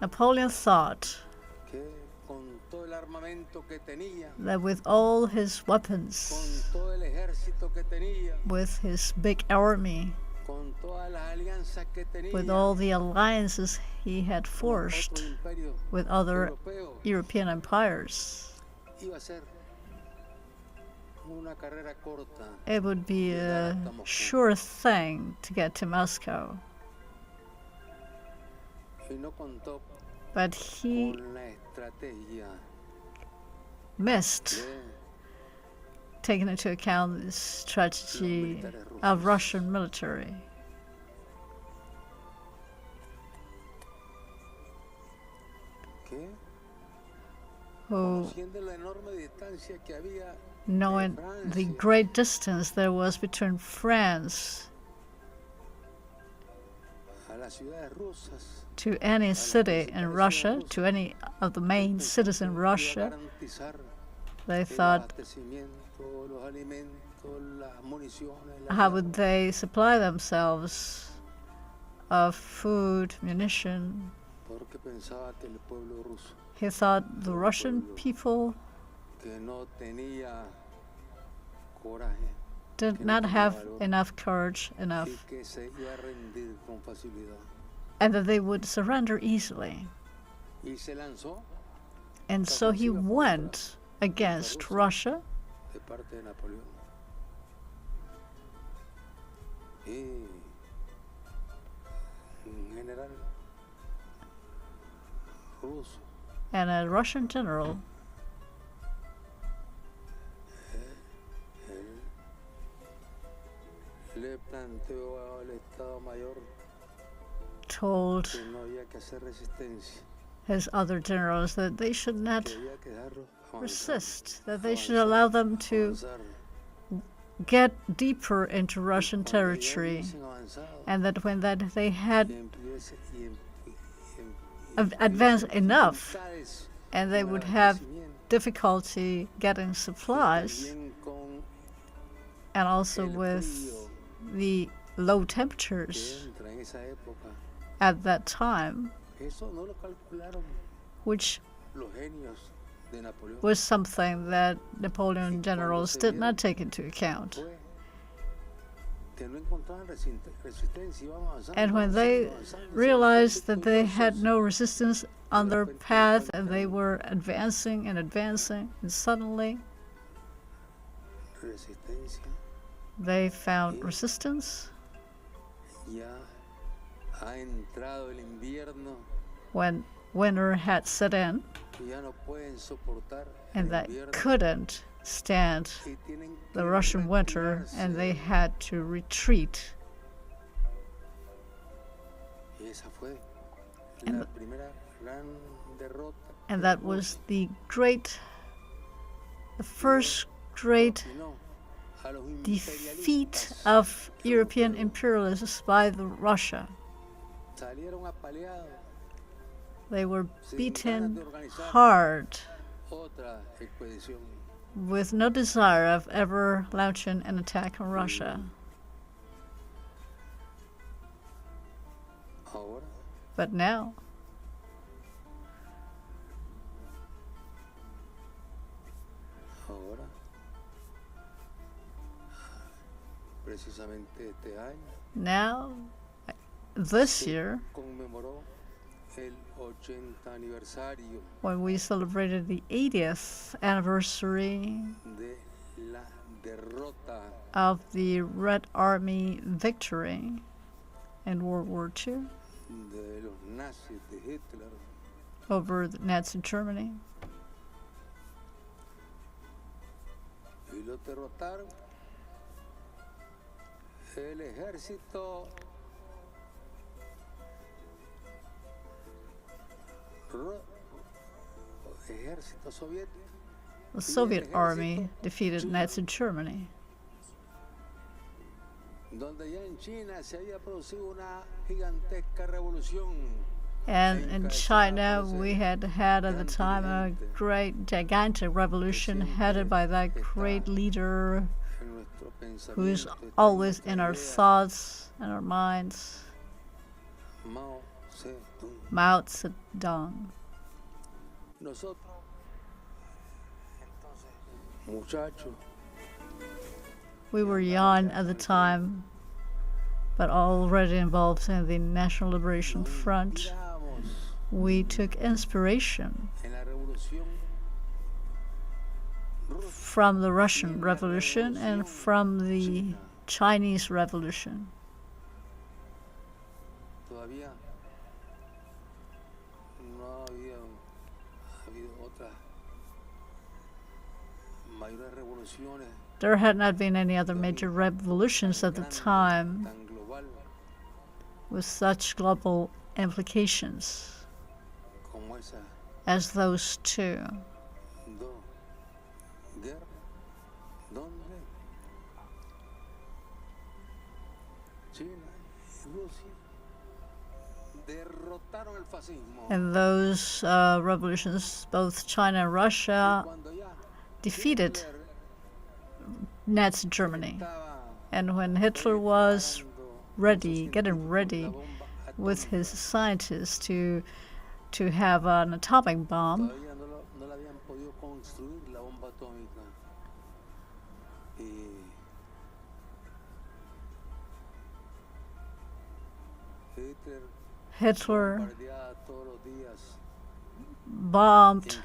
Napoleon thought that with all his weapons, with his big army, with all the alliances he had forged with other European empires, it would be a sure thing to get to Moscow. But he missed taking into account the strategy of Russian military. Who, knowing the great distance there was between France to any city in Russia, to any of the main cities in Russia, they thought, how would they supply themselves of food, munition? He thought the Russian people did not have enough courage, and that they would surrender easily. And so he went against Russia. And a Russian general told his other generals that they should not resist, that they should allow them to get deeper into Russian territory, and that when they had advanced enough and they would have difficulty getting supplies, and also with the low temperatures at that time, which was something that Napoleon generals did not take into account. And when they realized that they had no resistance on their path and they were advancing and advancing, and suddenly They found resistance. When winter had set in, and they couldn't stand the Russian winter, and they had to retreat. And that was the first great defeat of European imperialists by Russia. They were beaten hard, with no desire of ever launching an attack on Russia. But now, this year, when we celebrated the 80th anniversary of the Red Army victory in World War II over the Nazi Germany. The Soviet army defeated Nazi Germany. And in China, we had at the time a great, gigantic revolution headed by that great leader who is always in our thoughts and our minds, Mao Zedong. We were young at the time, but already involved in the National Liberation Front. We took inspiration from the Russian Revolution and from the Chinese Revolution. There had not been any other major revolutions at the time with such global implications as those two. In those revolutions, both China and Russia defeated Nazi Germany. And when Hitler was getting ready with his scientists to have an atomic bomb, Hitler bombed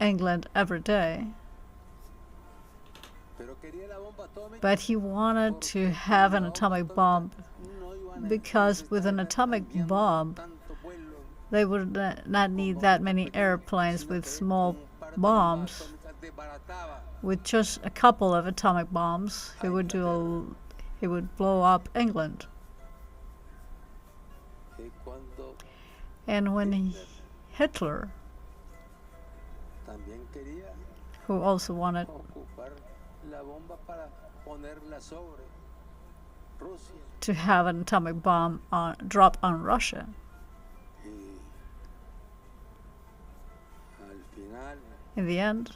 England every day. But he wanted to have an atomic bomb because with an atomic bomb, they would not need that many airplanes with small bombs. With just a couple of atomic bombs, he would blow up England. And when Hitler, who also wanted to have an atomic bomb drop on Russia, in the end,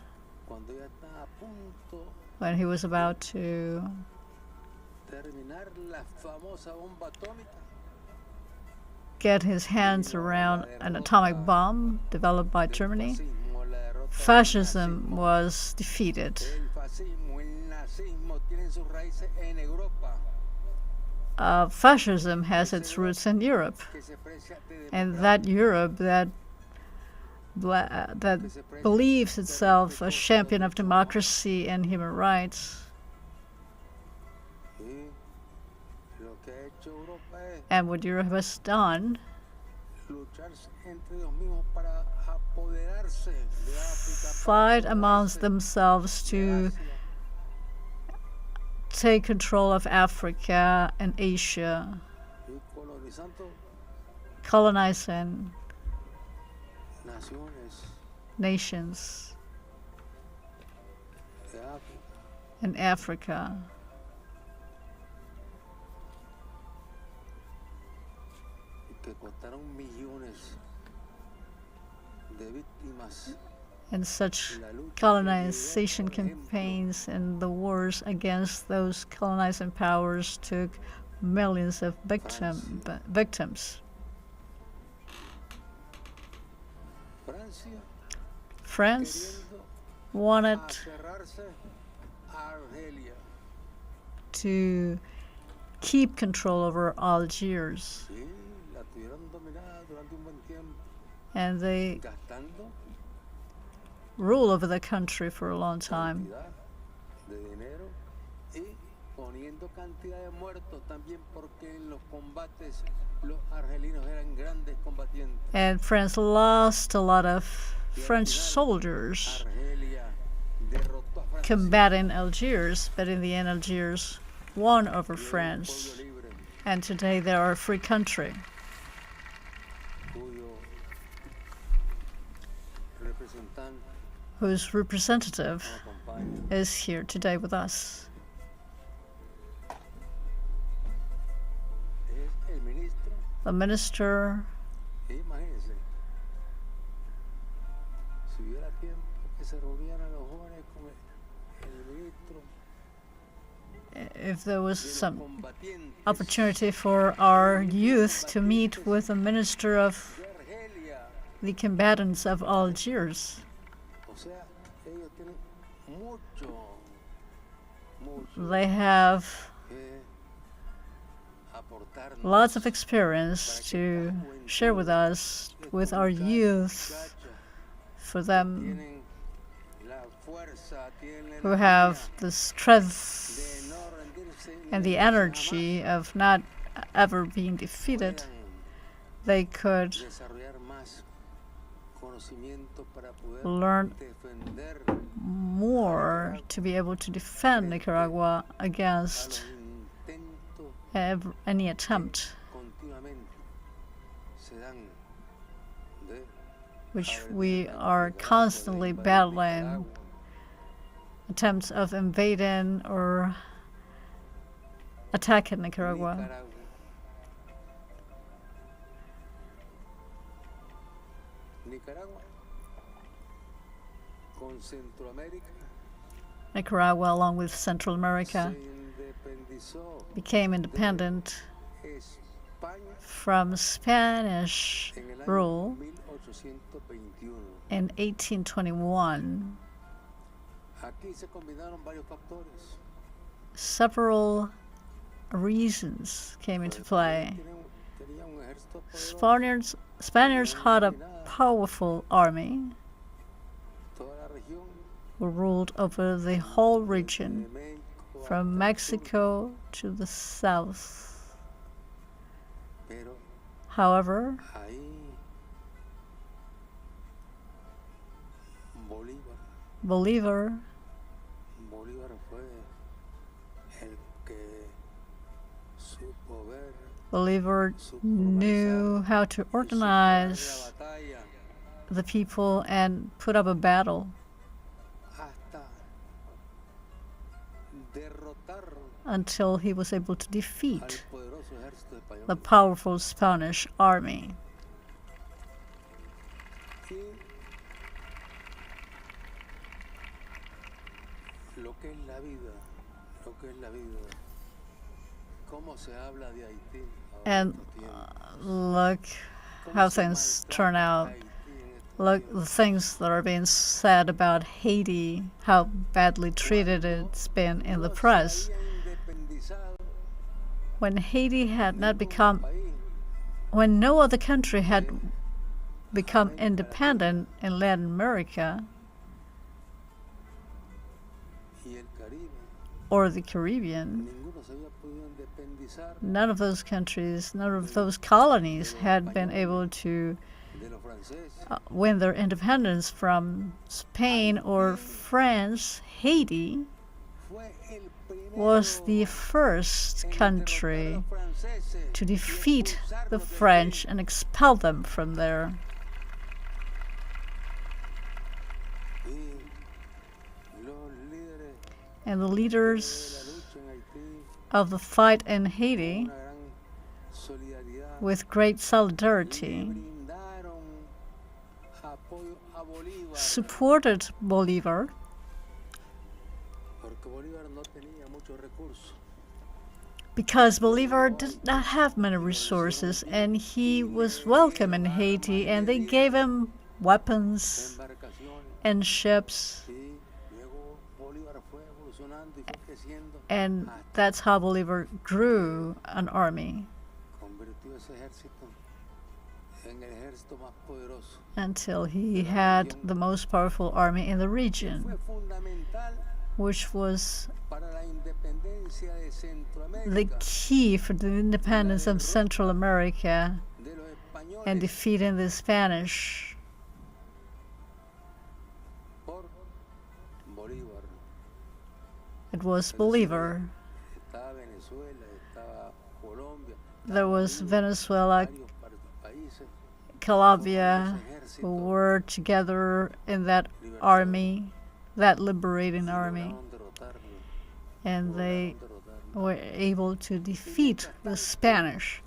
when he was about to get his hands around an atomic bomb developed by Germany, fascism was defeated. Fascism has its roots in Europe, and that Europe that believes itself a champion of democracy and human rights And what Europe has done, fight amongst themselves to take control of Africa and Asia, colonizing nations in Africa. And such colonization campaigns and the wars against those colonizing powers took millions of victims. France wanted to keep control over Algiers, and they rule over the country for a long time. And France lost a lot of French soldiers combating Algiers, but in the end Algiers won over France, and today they are a free country whose representative is here today with us. The minister if there was some opportunity for our youth to meet with the minister of the combatants of Algiers, they have lots of experience to share with us, with our youth, for them who have the strength and the energy of not ever being defeated. They could learn more to be able to defend Nicaragua against any attempt which we are constantly battling, attempts of invading or attacking Nicaragua. Nicaragua, along with Central America, became independent from Spanish rule in 1821. Several reasons came into play. Spaniards had a powerful army who ruled over the whole region from Mexico to the south. However, Bolívar knew how to organize the people and put up a battle until he was able to defeat the powerful Spanish army. And look how things turn out. Look, the things that are being said about Haiti, how badly treated it's been in the press. When Haiti had not become, when no other country had become independent in Latin America or the Caribbean, none of those countries, none of those colonies had been able to win their independence from Spain or France. Haiti was the first country to defeat the French and expel them from there. And the leaders of the fight in Haiti, with great solidarity, supported Bolivar because Bolivar did not have many resources, and he was welcome in Haiti, and they gave him weapons and ships, and that's how Bolivar grew an army until he had the most powerful army in the region, which was the key for the independence of Central America and defeating the Spanish. It was Bolivar. There was Venezuela, Colombia, who were together in that army, that liberating army, and they were able to defeat the Spanish.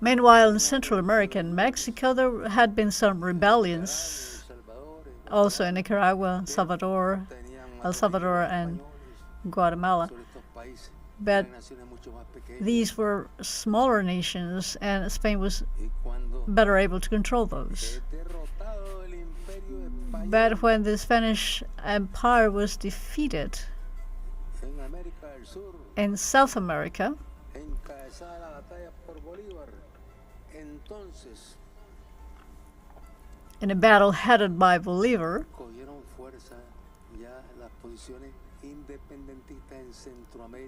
Meanwhile, in Central America and Mexico, there had been some rebellions, also in Nicaragua, El Salvador, and Guatemala. But these were smaller nations, and Spain was better able to control those. But when the Spanish Empire was defeated in South America, in a battle headed by Bolivar,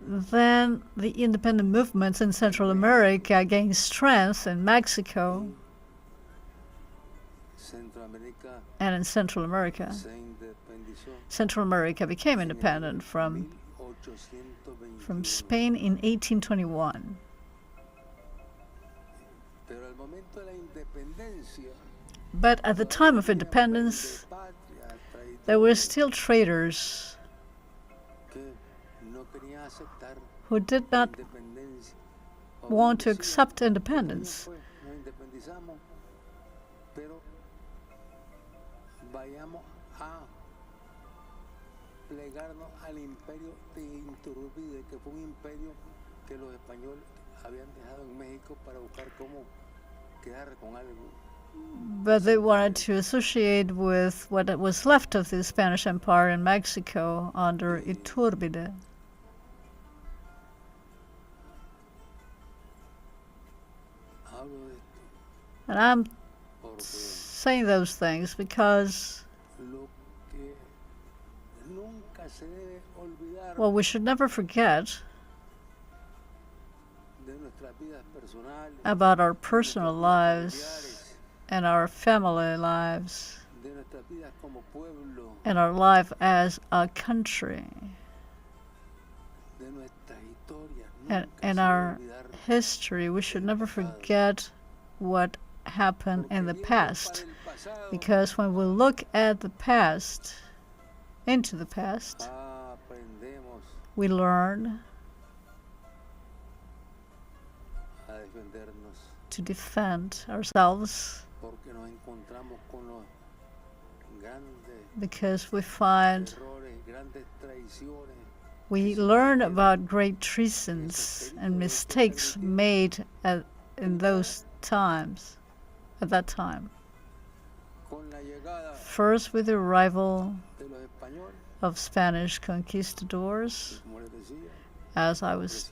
then the independent movements in Central America gained strength in Mexico and in Central America. Central America became independent from Spain in 1821. But at the time of independence, there were still traitors who did not want to accept independence. But they wanted to associate with what was left of the Spanish Empire in Mexico under Iturbide. And I'm saying those things because, well, we should never forget about our personal lives and our family lives and our life as a country and our history. We should never forget what happened in the past, because when we look at the past, into the past, we learn to defend ourselves, because we learn about great treasons and mistakes made at that time. First, with the arrival of Spanish conquistadors, as I was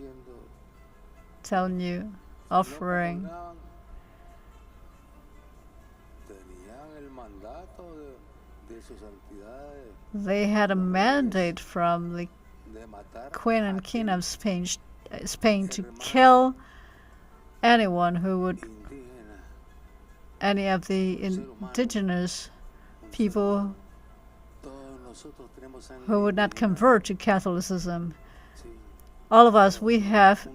telling you, offering They had a mandate from the Queen and King of Spain to kill anyone who would, any of the indigenous people who would not convert to Catholicism. All of us, we have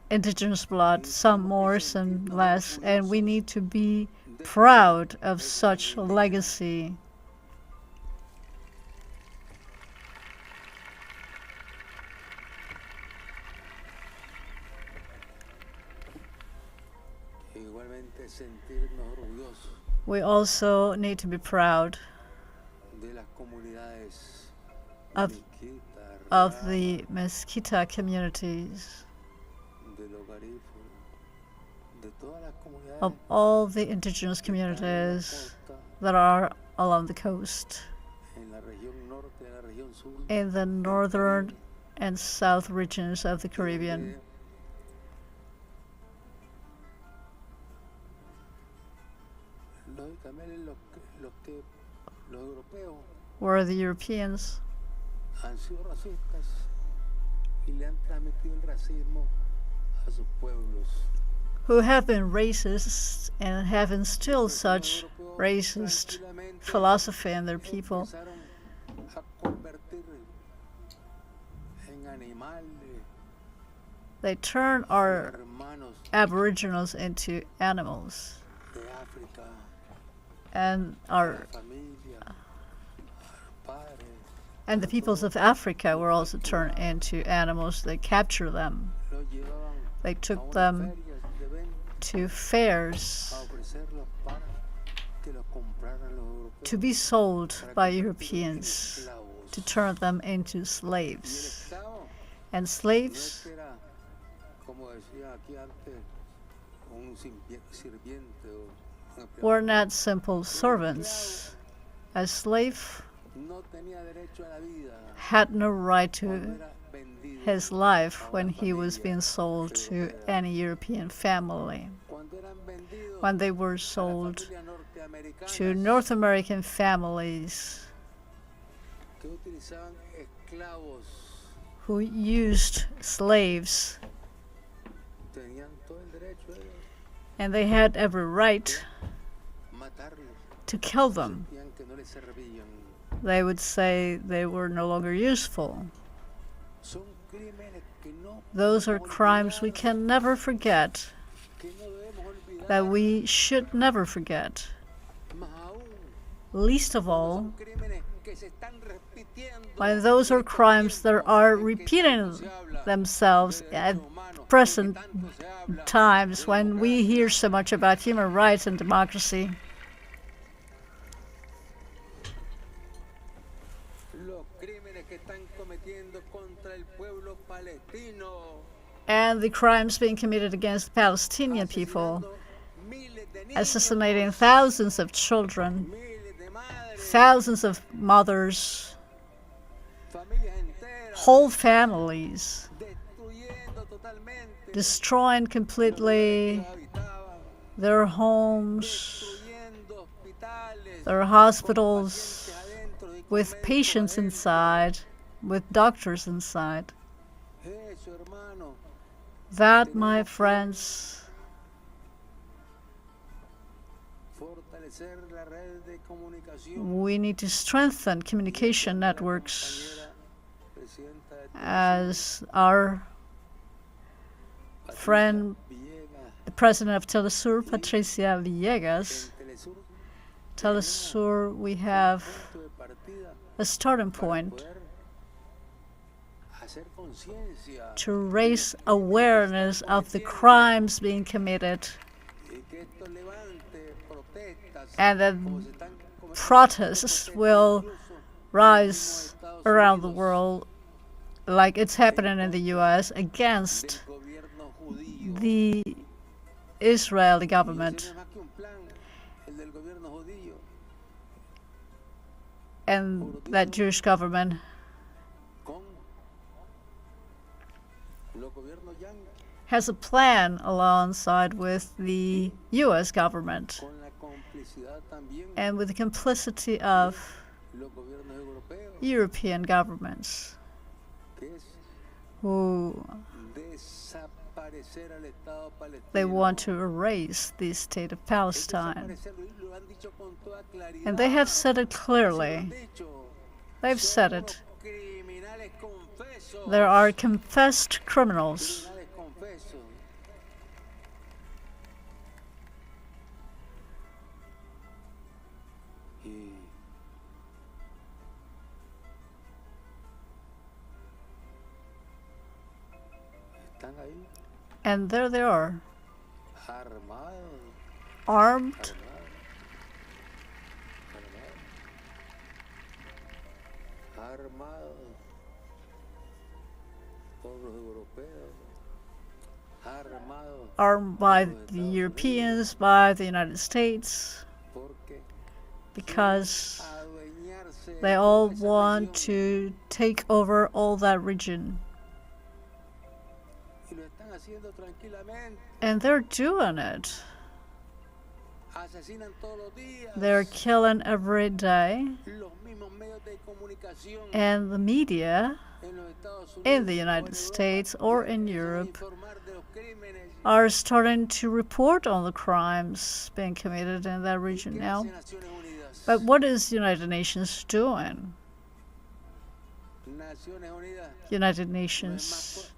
indigenous blood, some more, some less, and we need to be proud of such legacy. We also need to be proud of the Mezquita communities, of all the indigenous communities that are along the coast, in the northern and south regions of the Caribbean. Where the Europeans who have been racist and have instilled such racist philosophy in their people. They turn our aboriginals into animals, and the peoples of Africa were also turned into animals. They captured them. They took them to fairs to be sold by Europeans, to turn them into slaves. And slaves were not simple servants. A slave had no right to his life when he was being sold to any European family. When they were sold to North American families who used slaves, and they had every right to kill them. They would say they were no longer useful. Those are crimes we can never forget, that we should never forget. Least of all, when those are crimes that are repeating themselves at present times, when we hear so much about human rights and democracy. And the crimes being committed against the Palestinian people, assassinating thousands of children, thousands of mothers, whole families, destroying completely their homes, their hospitals, with patients inside, with doctors inside. That, my friends, we need to strengthen communication networks, as our friend, the president of teleSUR, Patricia Villegas. teleSUR, we have a starting point to raise awareness of the crimes being committed, and that protests will rise around the world, like it's happening in the US, against the Israeli government and that Jewish government has a plan alongside with the US government, and with the complicity of European governments who they want to erase the state of Palestine. And they have said it clearly. They've said it. There are confessed criminals. And there they are, armed, armed by the Europeans, by the United States, because they all want to take over all that region. And they're doing it. They're killing every day. And the media in the United States or in Europe are starting to report on the crimes being committed in that region now. But what is the United Nations doing? United Nations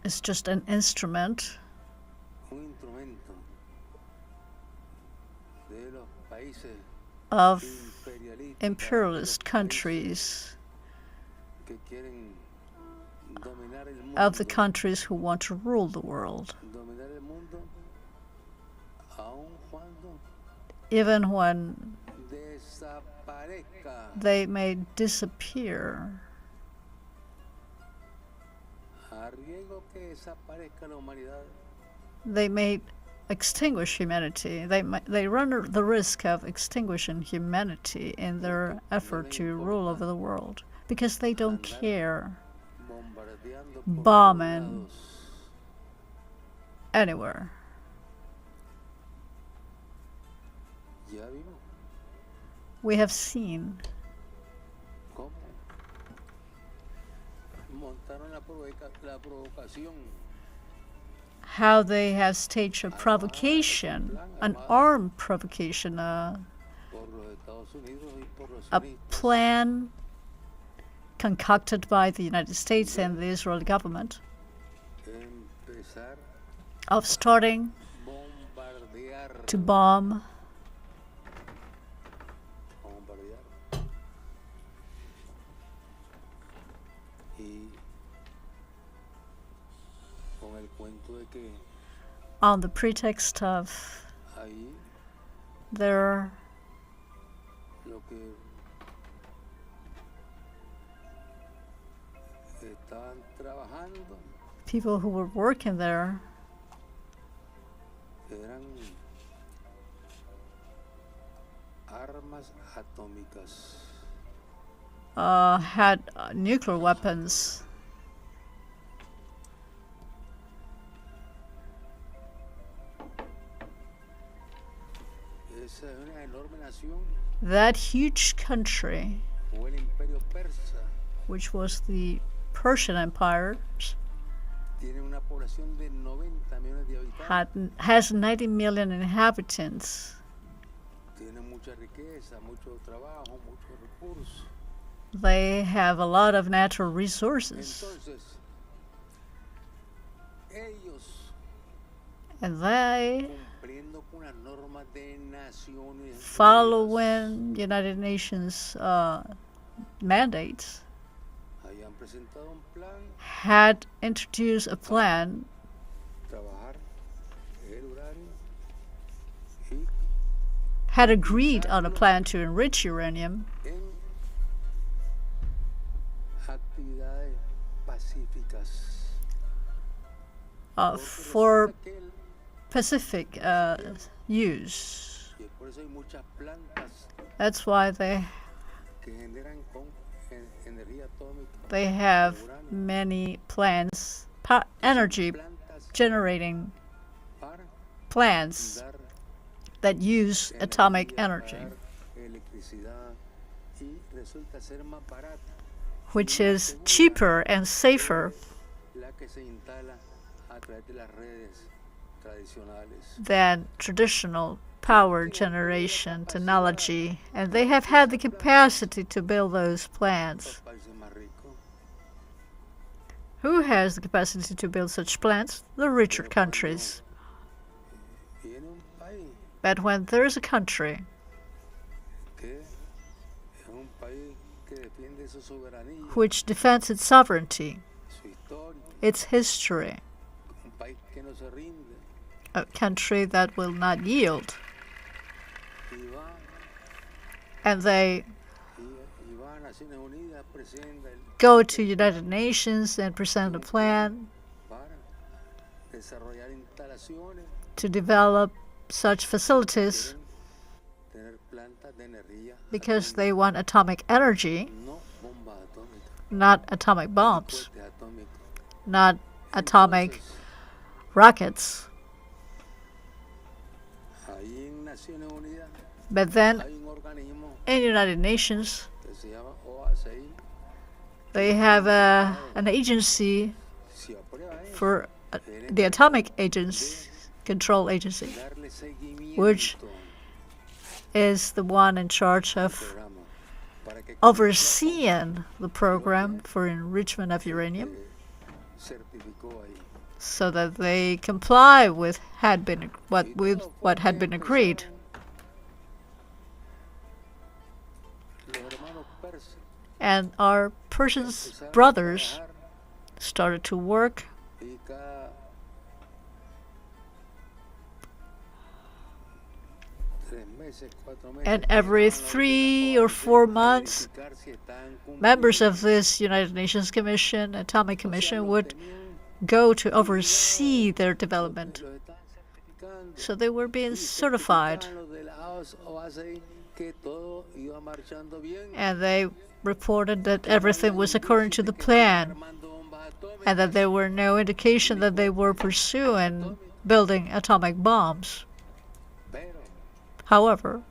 is just an instrument of imperialist countries, of the countries who want to rule the world, even when they may disappear. They may extinguish humanity. They run the risk of extinguishing humanity in their effort to rule over the world because they don't care. Bombing anywhere. We have seen how they have staged a provocation, an armed provocation, a plan concocted by the United States and the Israeli government of starting to bomb on the pretext of their people who were working there had nuclear weapons. That huge country, which was the Persian Empire, has 90 million inhabitants. They have a lot of natural resources. And they, following United Nations mandates, had introduced a plan had agreed on a plan to enrich uranium for Pacific use. That's why they have many plants, energy generating plants that use atomic energy, which is cheaper and safer than traditional power generation technology, and they have had the capacity to build those plants. Who has the capacity to build such plants? The richer countries. But when there is a country which defends its sovereignty, its history, a country that will not yield, and they go to United Nations and present a plan to develop such facilities because they want atomic energy, not atomic bombs, not atomic rockets. But then in United Nations, they have an agency for the atomic control agency, which is the one in charge of overseeing the program for enrichment of uranium, so that they comply with what had been agreed. And our Persian brothers started to work, and every 3 or 4 months, members of this United Nations Commission, Atomic Commission, would go to oversee their development. So they were being certified, and they reported that everything was according to the plan, and that there were no indication that they were pursuing building atomic bombs. However,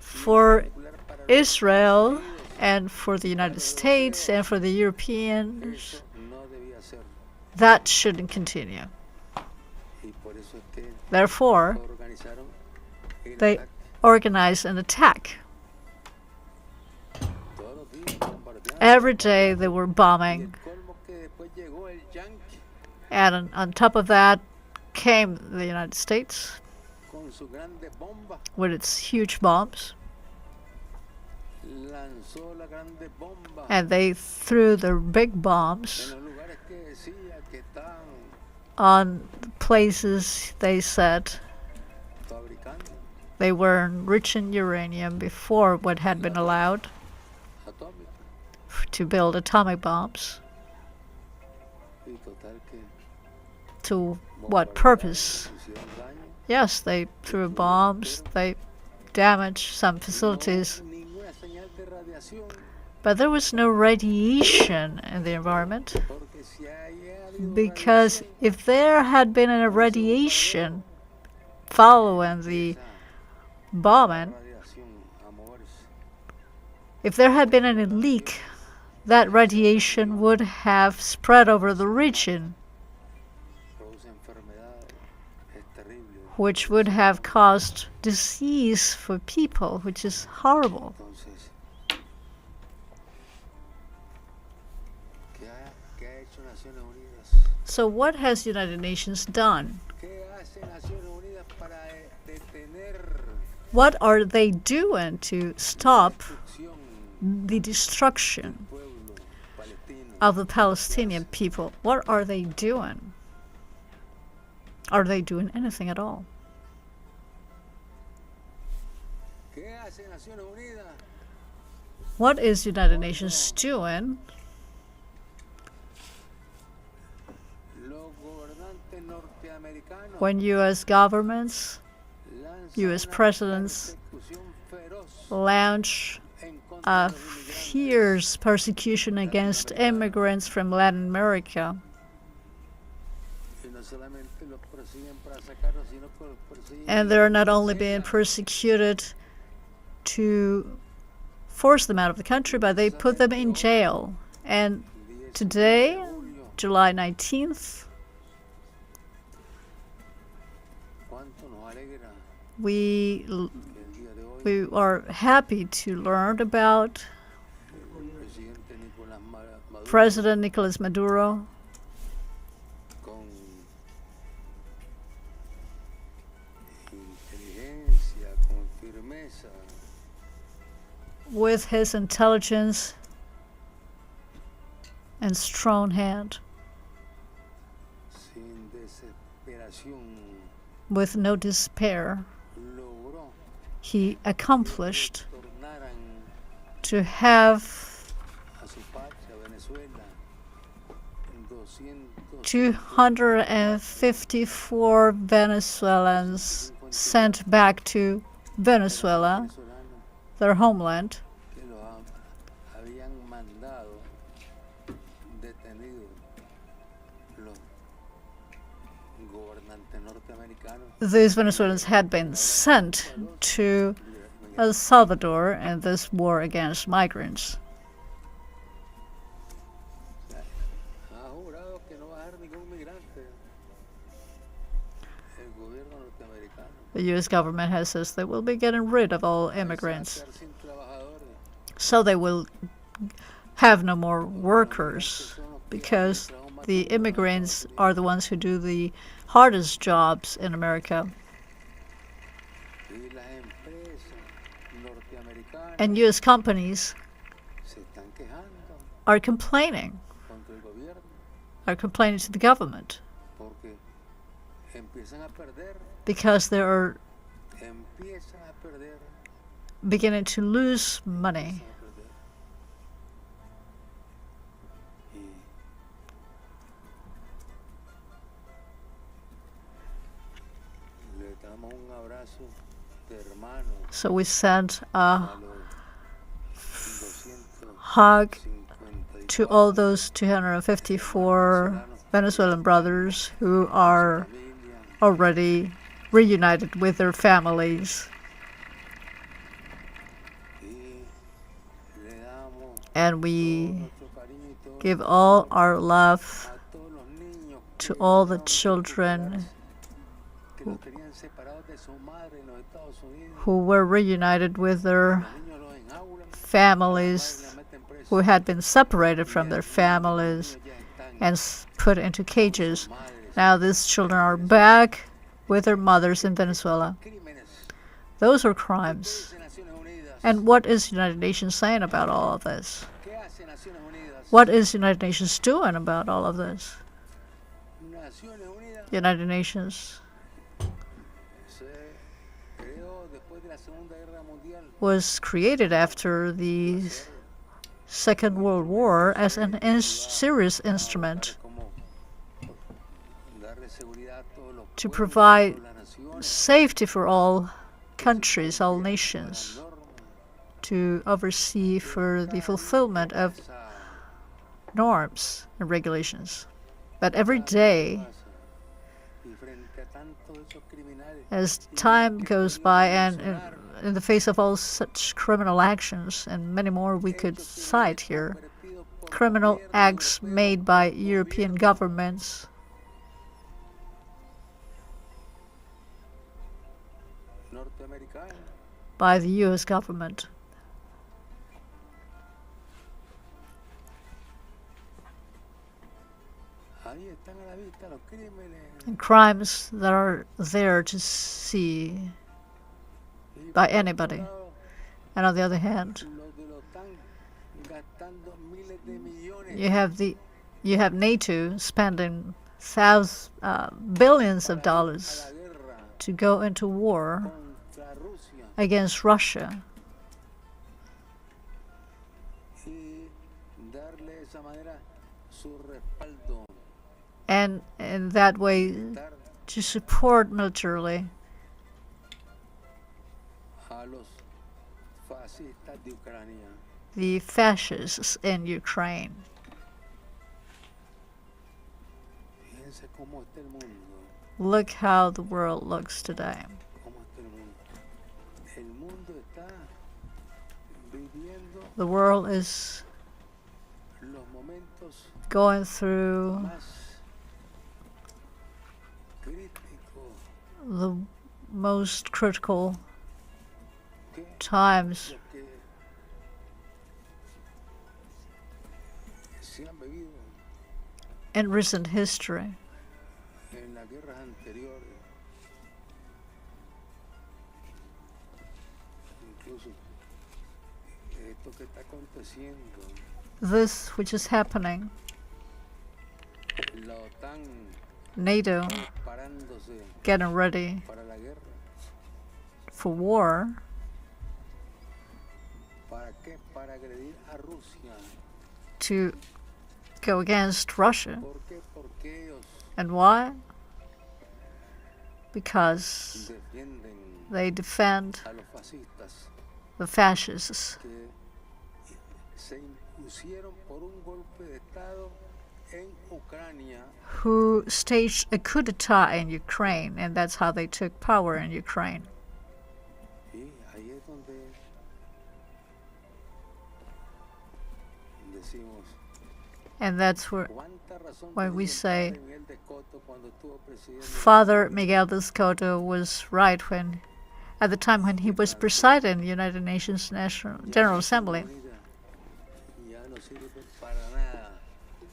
for Israel and for the United States and for the Europeans, that shouldn't continue. Therefore, they organized an attack. Every day they were bombing, and on top of that came the United States with its huge bombs, and they threw their big bombs on places they said they were enriching uranium before what had been allowed to build atomic bombs. To what purpose? Yes, they threw bombs, they damaged some facilities, but there was no radiation in the environment, because if there had been a radiation following the bombing, if there had been any leak, that radiation would have spread over the region, which would have caused disease for people, which is horrible. So what has the United Nations done? What are they doing to stop the destruction of the Palestinian people? What are they doing? Are they doing anything at all? What is United Nations doing when U.S. governments, U.S. presidents launch fierce persecution against immigrants from Latin America. And they're not only being persecuted to force them out of the country, but they put them in jail. And today, July 19th, we are happy to learn about President Nicolas Maduro with his intelligence and strong hand, with no despair, he accomplished to have 254 Venezuelans sent back to Venezuela, their homeland, these Venezuelans had been sent to El Salvador in this war against migrants. The U.S. government has said they will be getting rid of all immigrants, so they will have no more workers, because the immigrants are the ones who do the hardest jobs in America. And U.S. companies are complaining to the government because they are beginning to lose money. So we send a hug to all those 254 Venezuelan brothers who are already reunited with their families. And we give all our love to all the children who were reunited with their families, who had been separated from their families and put into cages. Now these children are back with their mothers in Venezuela. Those are crimes. And what is the United Nations saying about all of this? What is the United Nations doing about all of this? The United Nations was created after the Second World War as a serious instrument to provide safety for all countries, all nations, to oversee for the fulfillment of norms and regulations. But every day, as time goes by, and in the face of all such criminal actions, and many more we could cite here, criminal acts made by European governments, by the U.S. government, and crimes that are there to see by anybody. And on the other hand, you have NATO spending billions of dollars to go into war against Russia, and in that way to support militarily the fascists in Ukraine. Look how the world looks today. The world is going through the most critical times in recent history. This which is happening, NATO getting ready for war, to go against Russia. And why? Because they defend the fascists who staged a coup d'etat in Ukraine, and that's how they took power in Ukraine. And that's where, when we say Father Miguel de Escoto was right when, at the time when he was presiding the United Nations General Assembly.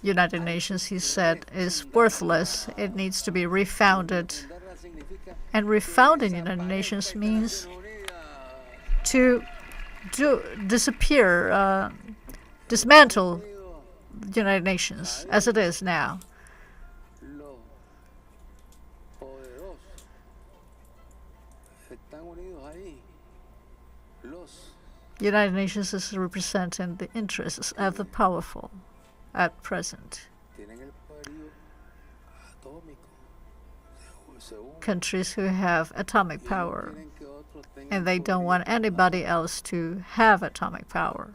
United Nations, he said, is worthless. It needs to be refounded. And refounding United Nations means to disappear, dismantle the United Nations as it is now. The United Nations is representing the interests of the powerful at present. Countries who have atomic power, and they don't want anybody else to have atomic power.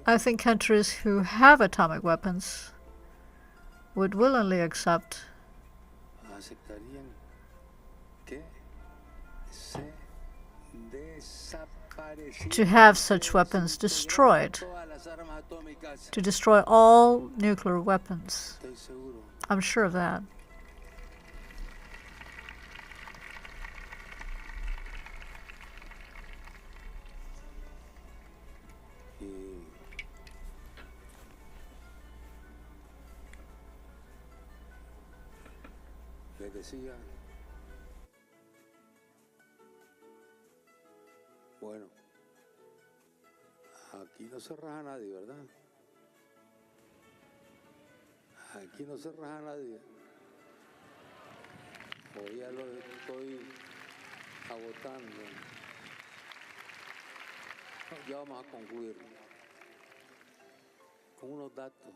I think countries who have atomic weapons would willingly accept to have such weapons destroyed, to destroy all nuclear weapons. I'm sure of that. Bueno, aquí no se raja nadie, ¿verdad? Aquí no se raja nadie. Hoy ya lo estoy agotando. Ya vamos a concluir con unos datos.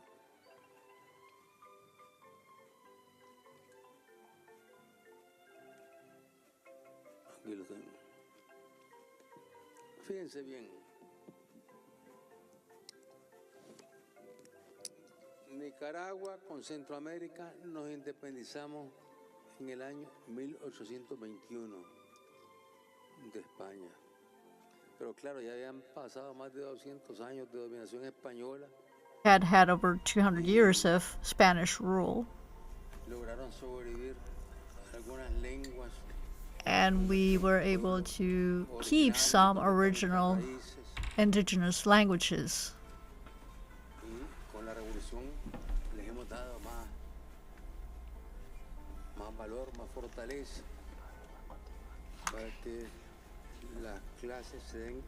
Aquí lo tengo. Fíjense bien. Nicaragua con Centroamérica nos independizamos en el año 1821 de España. Pero claro, ya habían pasado más de 200 años de dominación española. Had over 200 years of Spanish rule. Lograron sobrevivir algunas lenguas. And we were able to keep some original indigenous languages. Con la revolución les hemos dado más valor, más fortaleza para que las clases se den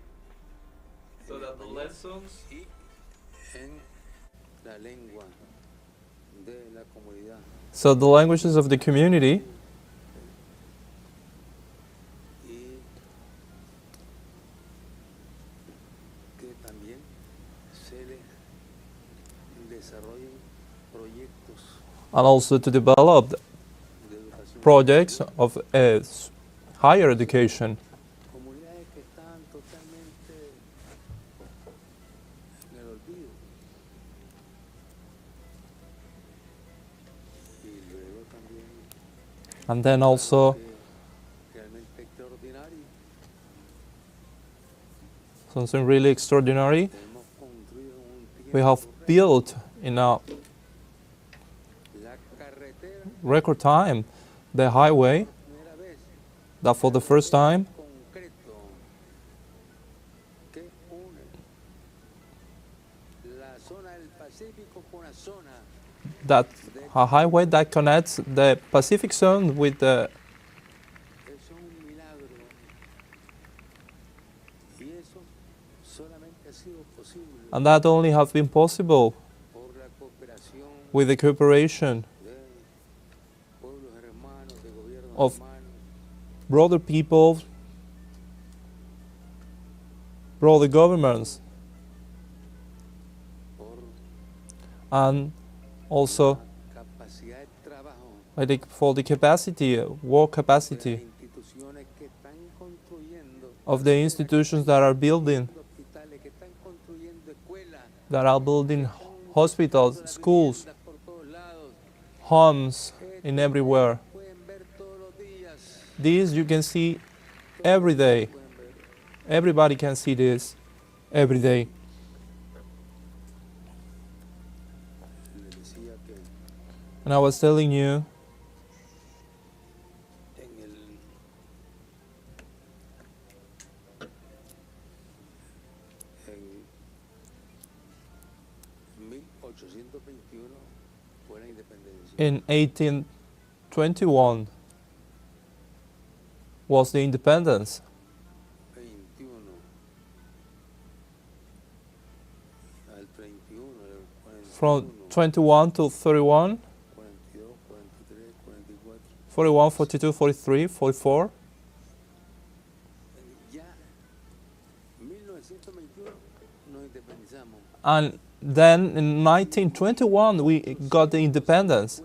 y en la lengua de la comunidad. So the languages of the community and also to develop projects of higher education. And then also something really extraordinary, we have built in a record time the highway that for the first time that a highway that connects the Pacific zone with the and that only have been possible with the cooperation of brother people, brother governments, and also I think for the capacity, work capacity of the institutions that are building hospitals, schools, homes in everywhere. These you can see every day. Everybody can see this every day. And I was telling you in 1821 was the independence. From 21 to 31, 41, 42, 43, 44. And then in 1921 we got the independence.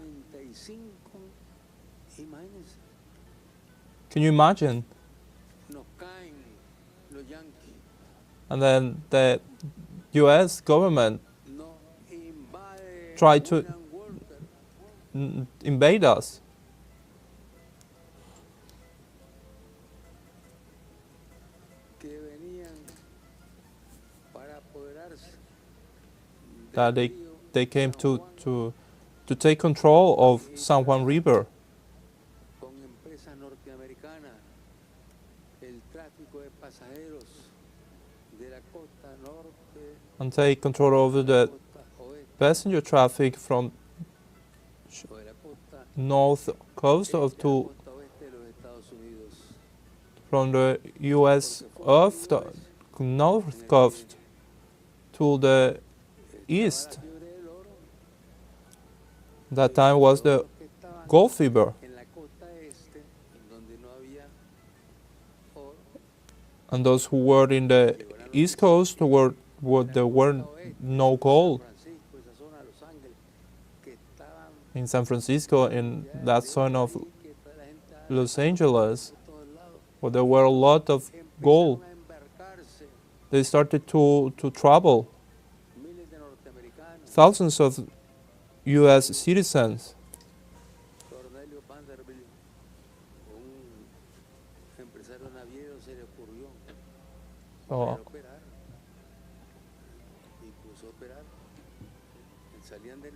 Can you imagine? And then the US government tried to invade us. That they came to take control of San Juan River. And take control over the passenger traffic from north coast from the US of the north coast to the east. That time was the gold fever. And those who were in the east coast there were no gold. In San Francisco, in that zone of Los Angeles, where there were a lot of gold, they started to travel. Thousands of US citizens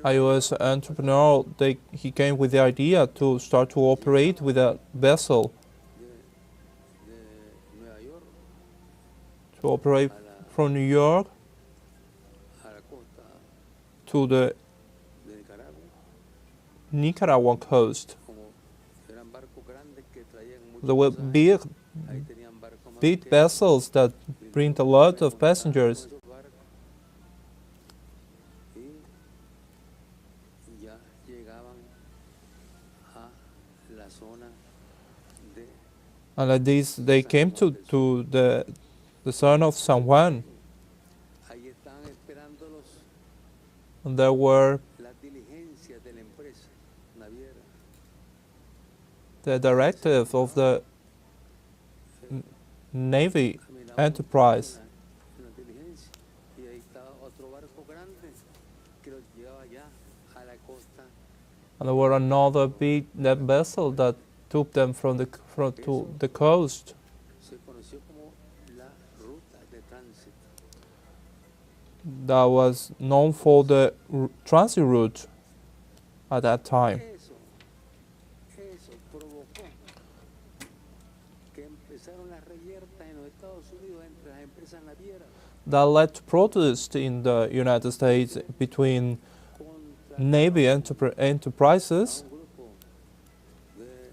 a US entrepreneur, he came with the idea to start to operate with a vessel, to operate from New York to the Nicaraguan coast. There were big vessels that bring a lot of passengers. And like this, they came to the zone of San Juan. there were las diligencias de la empresa naviera. the directive of the Navy enterprise. En la diligencia. Y ahí estaba otro barco grande que los llevaba ya a la costa. And there were another big vessel that took them from to the coast. Se conoció como la ruta de tránsito. That was known for the transit route at that time. Eso provocó que empezaron las reyertas en los Estados Unidos entre las empresas navieras. That led to protests in the United States between Navy enterprises De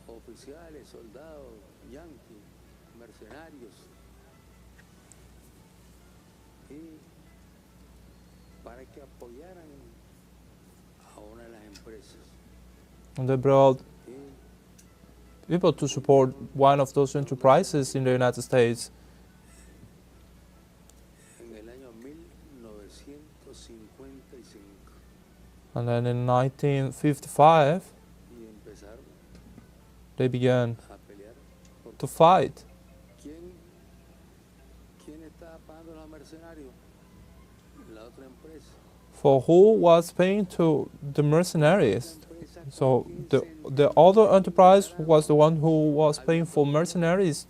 oficiales, soldados, yanquis, mercenarios. Y para que apoyaran a una de las empresas. and they brought people to support one of those enterprises in the United States. En el año 1955. And then in 1955, Y empezaron they began a pelear. to fight. ¿Quién estaba pagando a los mercenarios? La otra empresa. For who was paying to the mercenaries? So the other enterprise was the one who was paying for mercenaries.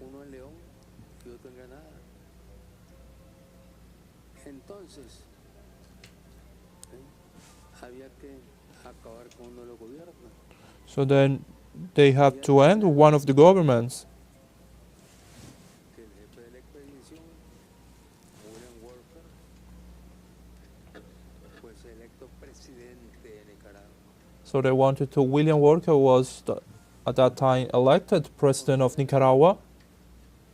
Uno en León y otro en Granada. Entonces, había que acabar con uno de los gobiernos. So then they have to end one of the governments. Que el jefe de la expedición, William Walker, fue electo presidente de Nicaragua. So they wanted to. William Walker was at that time elected president of Nicaragua.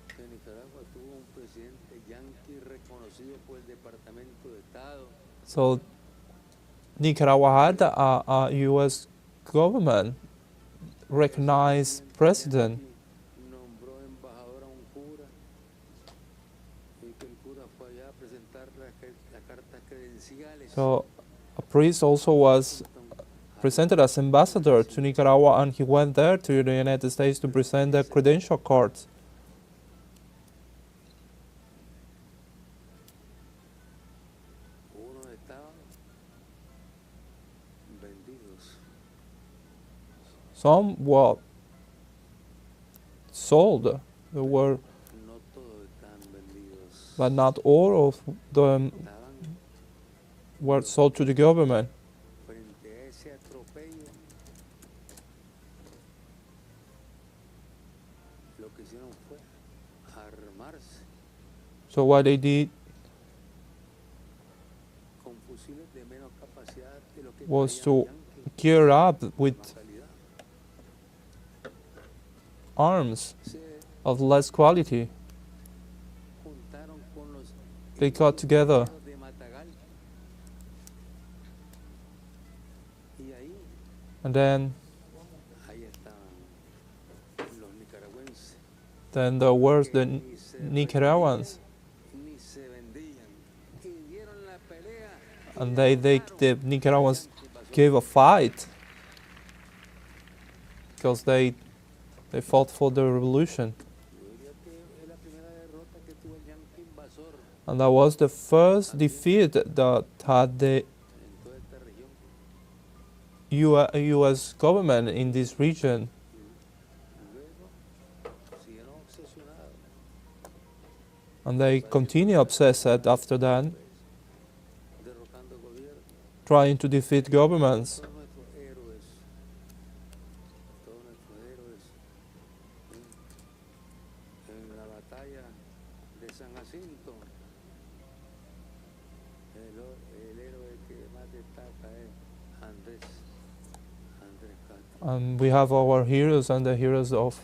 Que Nicaragua tuvo un presidente yanqui reconocido por el Departamento de Estado. So Nicaragua had a U.S. government recognized president. Nombró embajador a un cura y que el cura fue allá a presentar las cartas credenciales. So a priest also was presented as ambassador to Nicaragua, and he went there to the United States to present the credential cards. Unos estaban vendidos. Some were sold, they were, No todos estaban vendidos. but not all of them were sold to the government. Frente a ese atropello, lo que hicieron fue armarse So what they did con fusiles de menos capacidad de lo que was traían to los yanquis. gear up with Calidad. arms Se of less quality. juntaron con los They got together, de Matagal. Y ahí and then estaban los nicaragüenses. then there were the Nicaraguans, Ni se vendían. Y dieron la pelea. and the Nicaraguans gave a fight because they fought for the revolution. Yo diría que es la primera derrota que tuvo el yanqui invasor And that was the first defeat that had the en toda esta región. U.S. government in this region. Luego siguieron obsesionados. And they continue obsessed after that, Derrocando gobiernos. trying to defeat governments. Todos nuestros héroes. Todos nuestros héroes. En la batalla de San Jacinto. El héroe que más destaca es Andrés Castro. And we have our heroes and the heroes of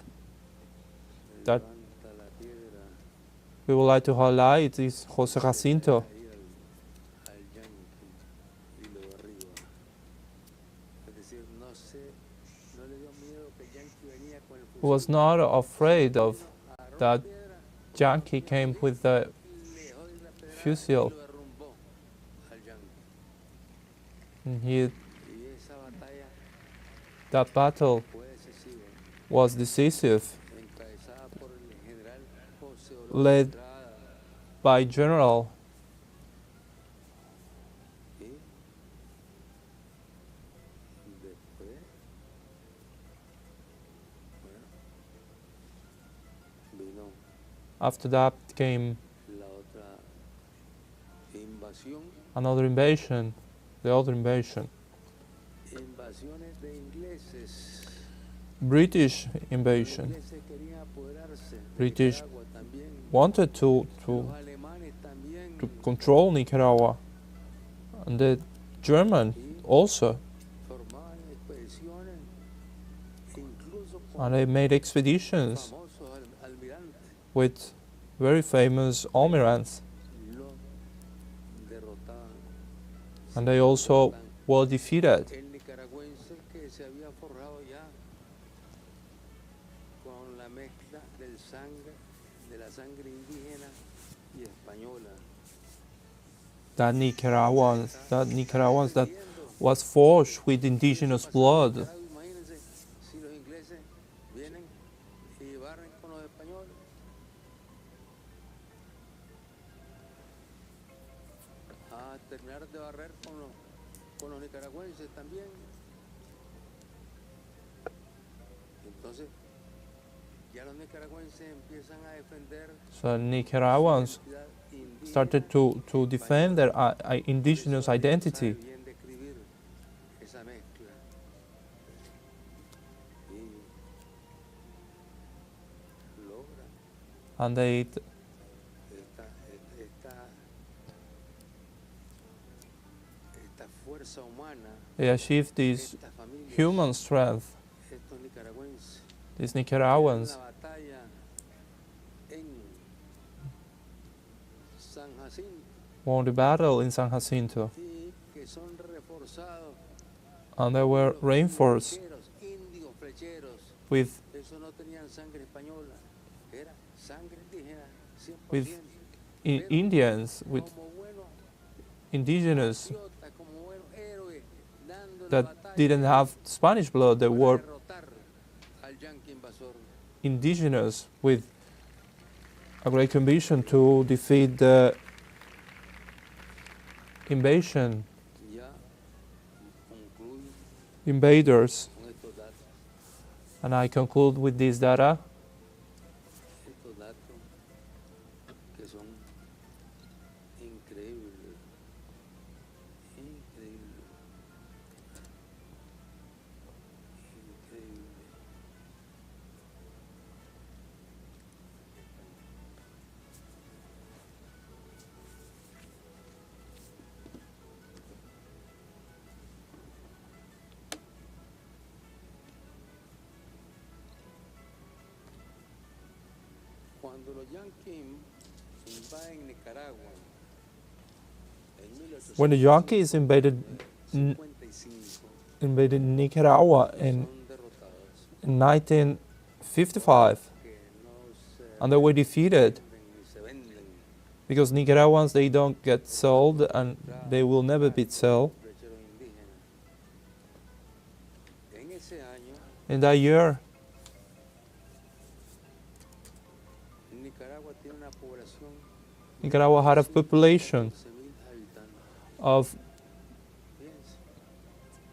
that Levanta la piedra we would like to highlight is José Jacinto. ahí al yanqui y lo derriba. Es decir, no le dio miedo que el yanqui venía con el Who was not afraid of that Yankee came with the fusil. fusil And that battle was decisive, led by General After that came another invasion, the other invasion. British invasion. British wanted to control Nicaragua, and the German also. And they made expeditions with very famous almirants. And they also were defeated. That Nicaraguans that was forged with indigenous blood. So Nicaraguans started to defend their indigenous identity. And they achieved this human strength. These Nicaraguans won the battle in San Jacinto, and they were reinforced with Indians, with indigenous that didn't have Spanish blood. They were indigenous with a great ambition to defeat the invaders. And I conclude with this data. When the Yankees invaded Nicaragua in 1955, and they were defeated because Nicaraguans, they don't get sold and they will never be sold. In that year, Nicaragua had a population of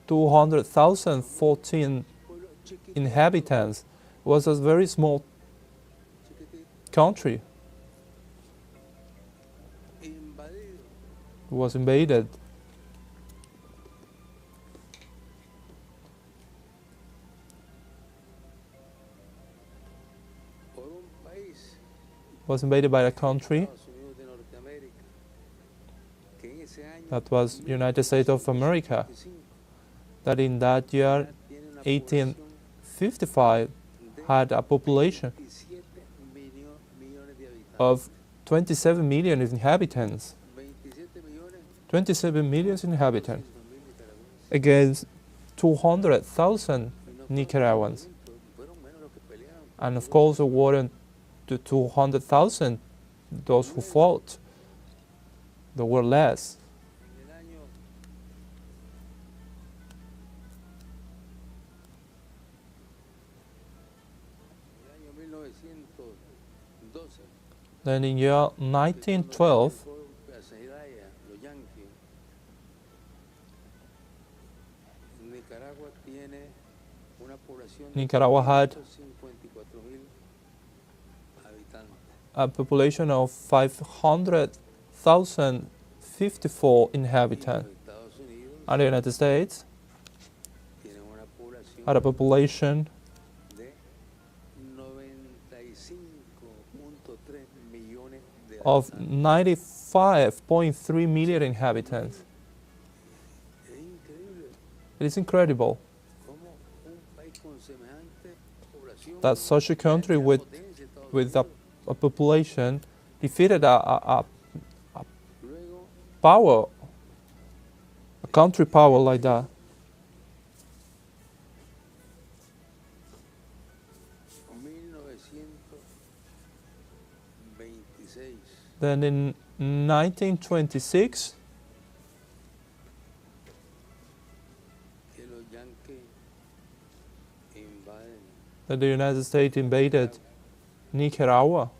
200,000, 14 inhabitants. It was a very small country. It was invaded. It was invaded by a country that was United States of America, that in that year, 1855, had a population of 27 million inhabitants. 27 million inhabitants against 200,000 Nicaraguans. And of course, there weren't the 200,000 those who fought. There were less. Then in year 1912, Nicaragua had a population of 500,054 inhabitants. And the United States had a population of 95.3 million inhabitants. It is incredible that such a country with a population defeated a power, a country power like that. Then in 1926, that the United States invaded Nicaragua.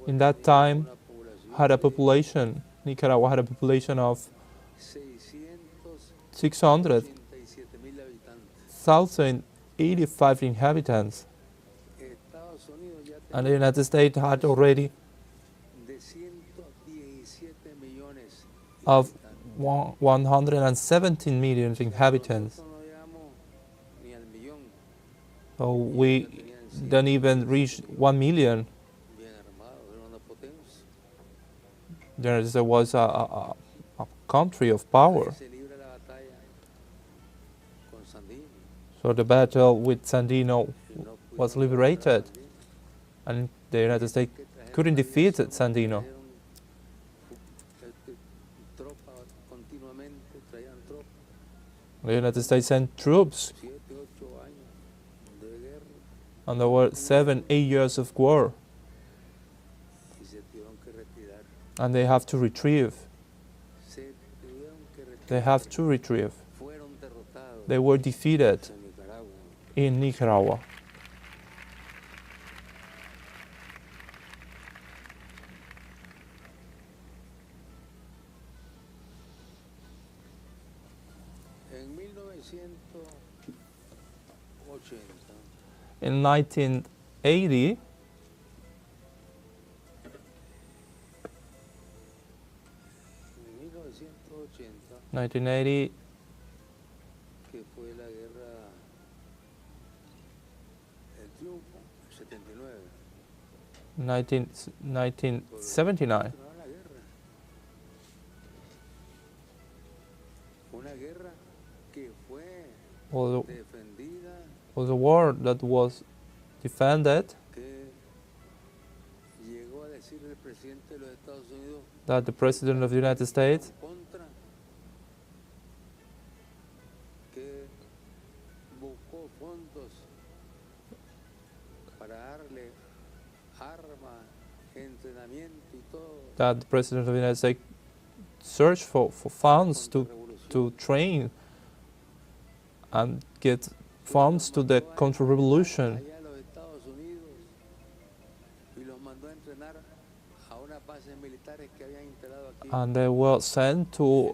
In that time, Nicaragua had a population of 600,085 inhabitants. And the United States had already of 117 million inhabitants. So we don't even reach 1 million. There was a country of power. So the battle with Sandino was liberated, and the United States couldn't defeat Sandino. The United States sent troops, and there were 7-8 years of war, and they have to retrieve. They have to retrieve. They were defeated in Nicaragua. In 1980, que fue la guerra, el triunfo, 1979. Una guerra que fue defendida, was a war that was defended, que llegó a decir el presidente de los Estados Unidos that the President of the United States que buscó fondos para darle armas, entrenamiento y todo. That the President of the United States searched for funds to train and get funds to the counter-revolution. And they were sent to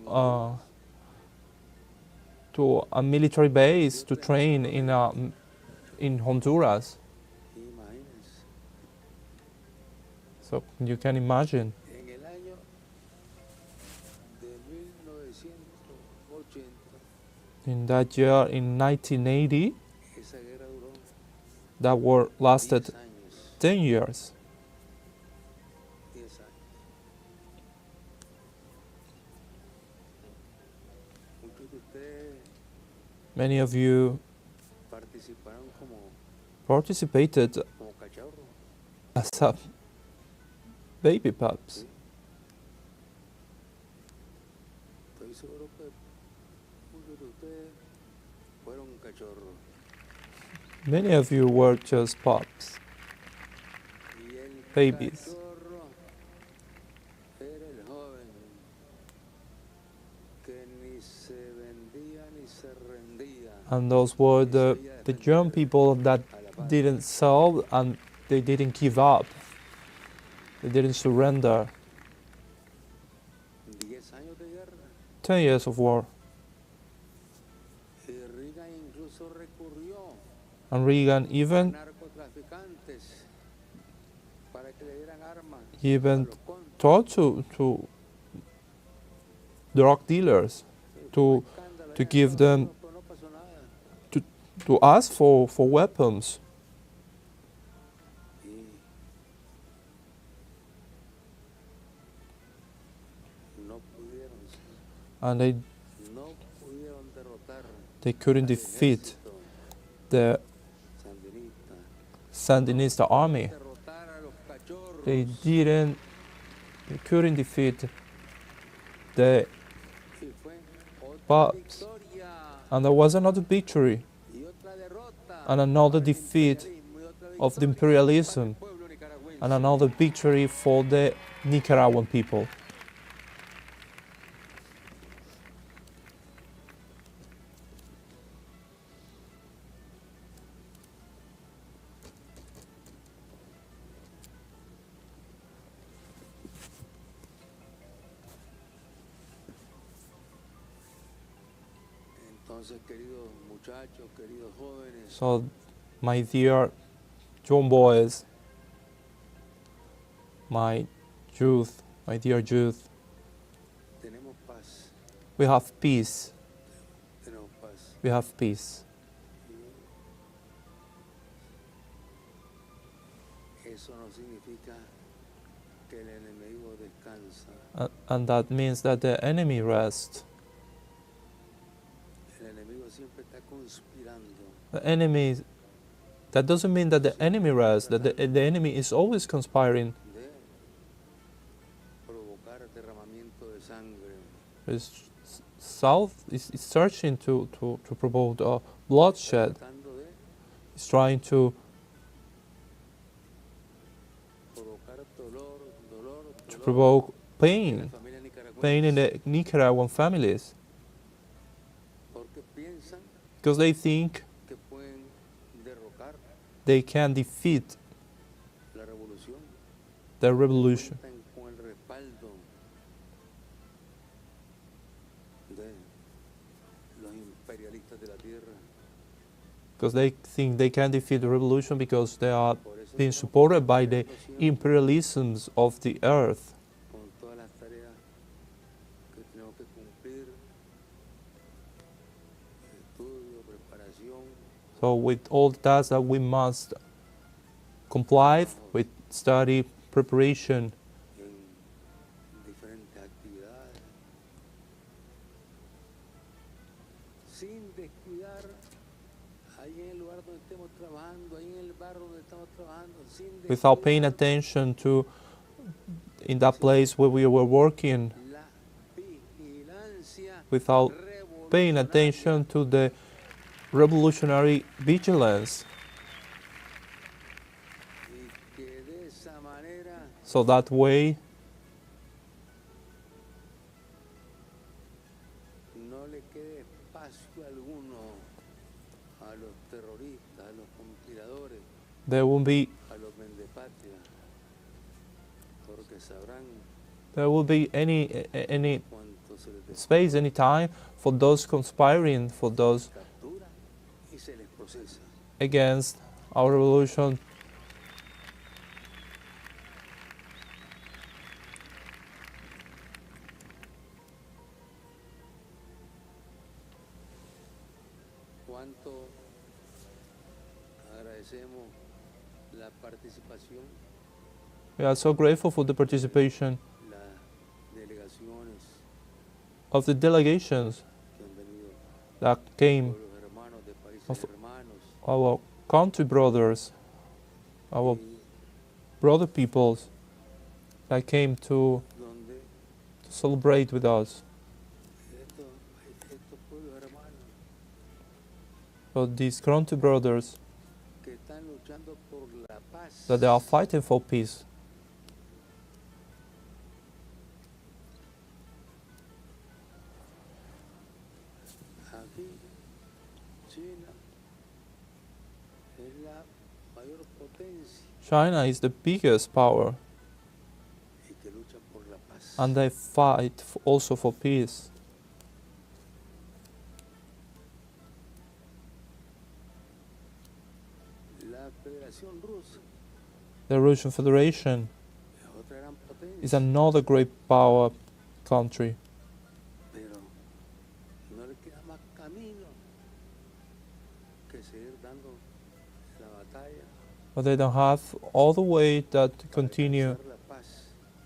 a military base to train in Honduras. So you can imagine. In that year, in 1980, that war lasted 10 years. Many of you participated as a baby pups. Many of you were just pups, babies. And those were the young people that didn't sell and they didn't give up. They didn't surrender. 10 years of war. And Reagan even talked to drug dealers to give them to ask for weapons. And they couldn't defeat the Sandinista army. They couldn't defeat the pups. And there was another victory and another defeat of the imperialism and another victory for the Nicaraguan people. So, my dear young boys, my dear youth, we have peace. We have peace. And that means that the enemy rests. The enemy, that doesn't mean that the enemy rests, that the enemy is always conspiring. It's searching to provoke bloodshed. It's trying to provoke pain in the Nicaraguan families. Because they think they can defeat the revolution. Because they think they can defeat the revolution because they are being supported by the imperialisms of the earth. So with all the tasks that we must comply with, study, preparation, without paying attention to in that place where we were working, without paying attention to the revolutionary vigilance. So that way there won't be any space, any time for those conspiring, for those against our revolution. We are so grateful for the participation of the delegations that came, of our country brothers, our brother peoples that came to celebrate with us. So these country brothers that they are fighting for peace. China is the biggest power, and they fight also for peace. The Russian Federation is another great power country. But they don't have all the way that continue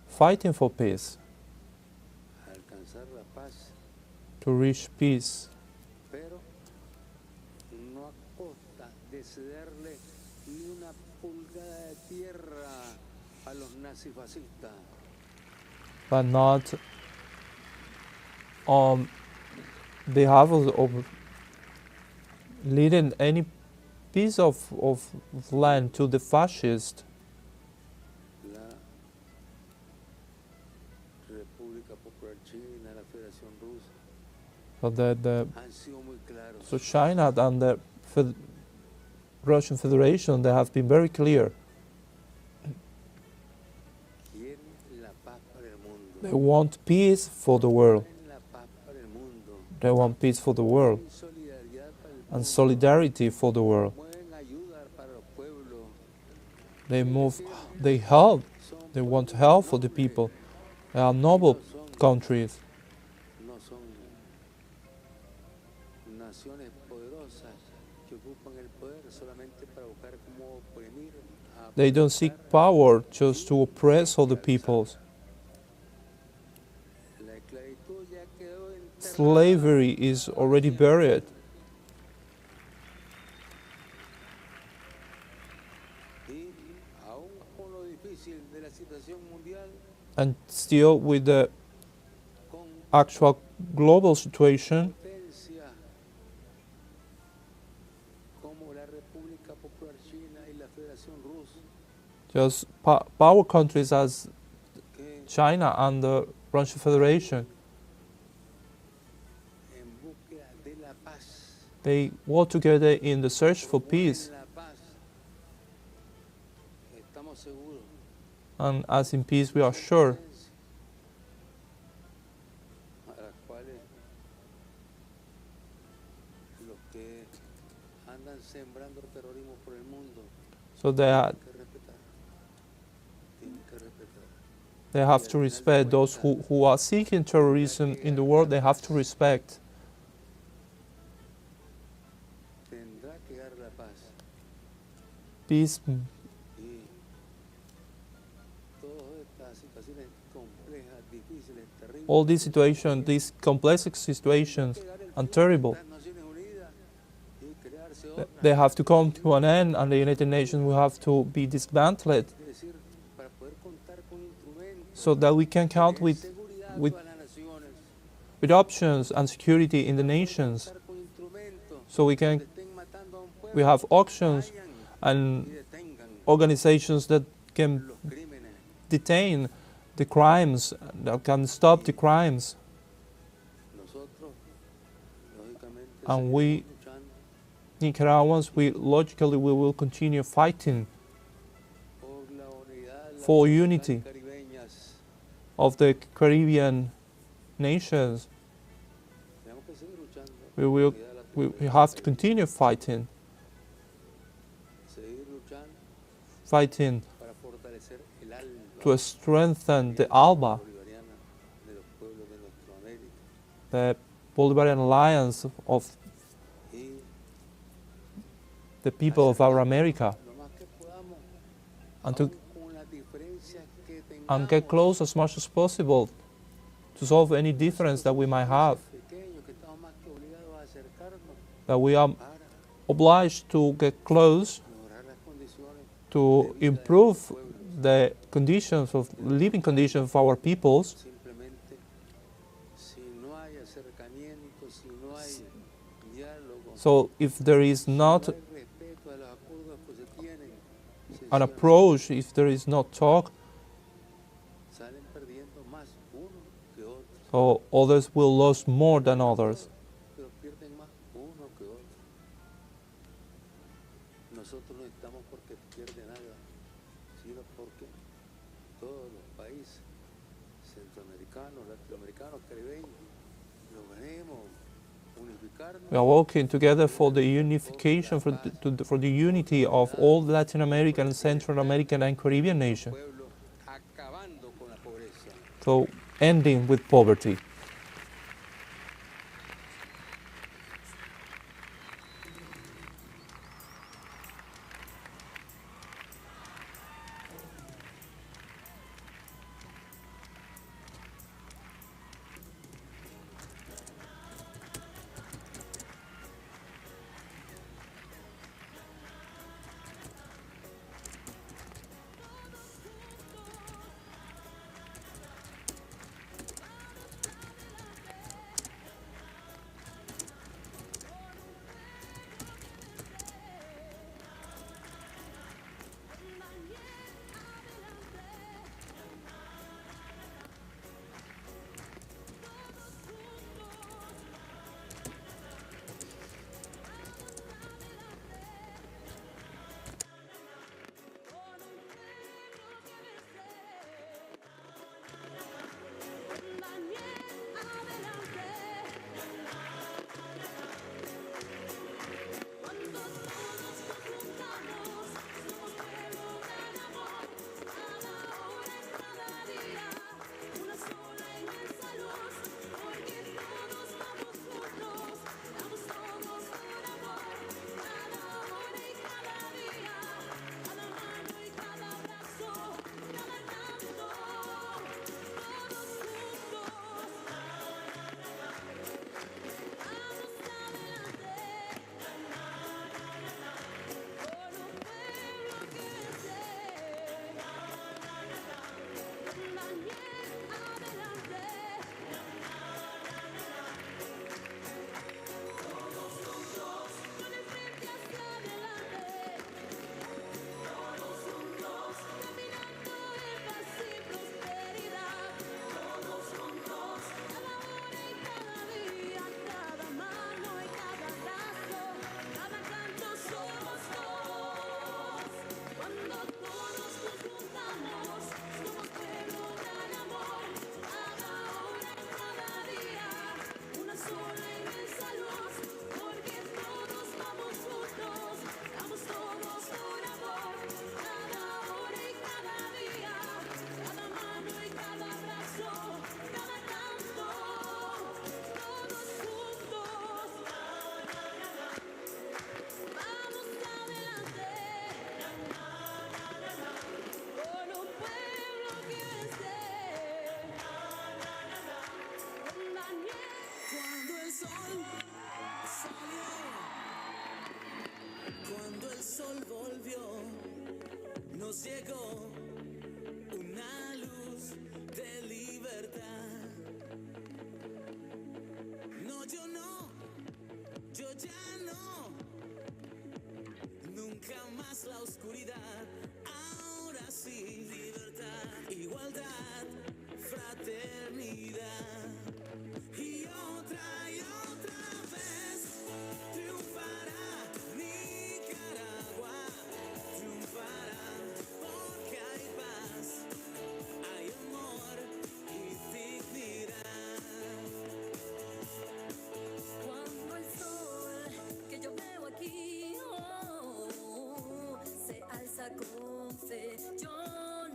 fighting for peace, to reach peace. But not on behalf of leading any piece of land to the fascist. So China and the Russian Federation, they have been very clear. They want peace for the world. They want peace for the world and solidarity for the world. They help. They want help for the people. They are noble countries. They don't seek power just to oppress other peoples. Slavery is already buried. And still, with the actual global situation, just power countries as China and the Russian Federation, they work together in the search for peace. And as in peace, we are sure so they have to respect those who are seeking terrorism in the world. They have to respect. Peace. All these situations, these complex situations, and terrible, they have to come to an end, and the United Nations will have to be dismantled, so that we can count with options and security in the nations. So we have auctions and organizations that can detain the crimes, that can stop the crimes. And we, Nicaraguans, we will continue fighting for unity of the Caribbean nations. We have to continue fighting to strengthen the ALBA, the Bolivarian Alliance of the people of our America, and get close as much as possible to solve any difference that we might have, that we are obliged to get close to improve the conditions of living conditions of our peoples. So if there is not an approach, if there is not talk, so others will lose more than others. nosotros no estamos porque pierde nada, sino porque todos los países centroamericanos, latinoamericanos, caribeños, logremos unificarnos. We are working together for the unification, for the unity of all Latin American, Central American, and Caribbean nations. So, ending with poverty. nos llegó una luz de libertad. No, yo ya no, nunca más la oscuridad. Ahora sí, libertad, igualdad, fraternidad. Y otra vez triunfará Nicaragua, triunfará porque hay paz, hay amor y dignidad. Cuando el sol que yo veo aquí se alza con fe, yo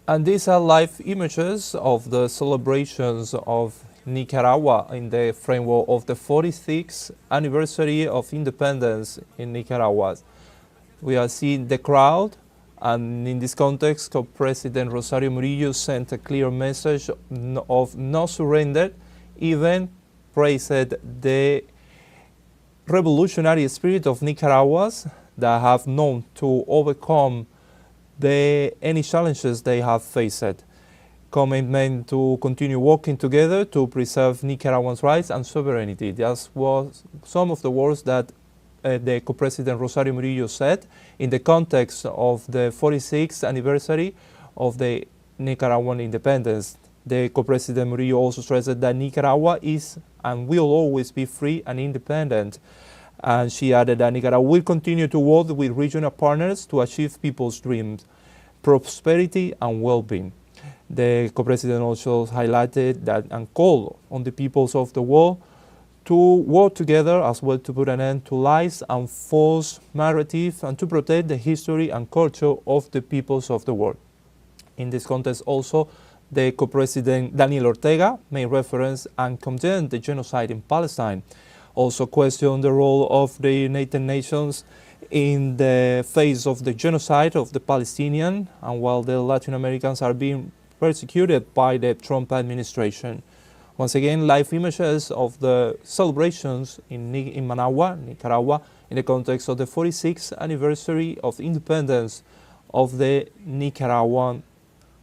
And these are live images of the celebrations of Nicaragua in the framework of the 46th anniversary of independence in Nicaragua. We are seeing the crowd, and in this context, President Rosario Murillo sent a clear message of no surrender, even praised the revolutionary spirit of Nicaraguans that have known to overcome any challenges they have faced. Commitment to continue working together to preserve Nicaraguans' rights and sovereignty. That was some of the words that the co-president Rosario Murillo said in the context of the 46th anniversary of the Nicaraguan independence. The co-president Murillo also stressed that Nicaragua is and will always be free and independent. And she added that Nicaragua will continue to work with regional partners to achieve people's dreams, prosperity and well-being. The co-president also highlighted that and called on the peoples of the world to work together as well to put an end to lies and false narrative and to protect the history and culture of the peoples of the world. In this context also, the co-president Daniel Ortega made reference and condemned the genocide in Palestine. Also questioned the role of the United Nations in the face of the genocide of the Palestinians and while the Latin Americans are being persecuted by the Trump administration. Once again, live images of the celebrations in Managua, Nicaragua, in the context of the 46th anniversary of independence of the Nicaraguan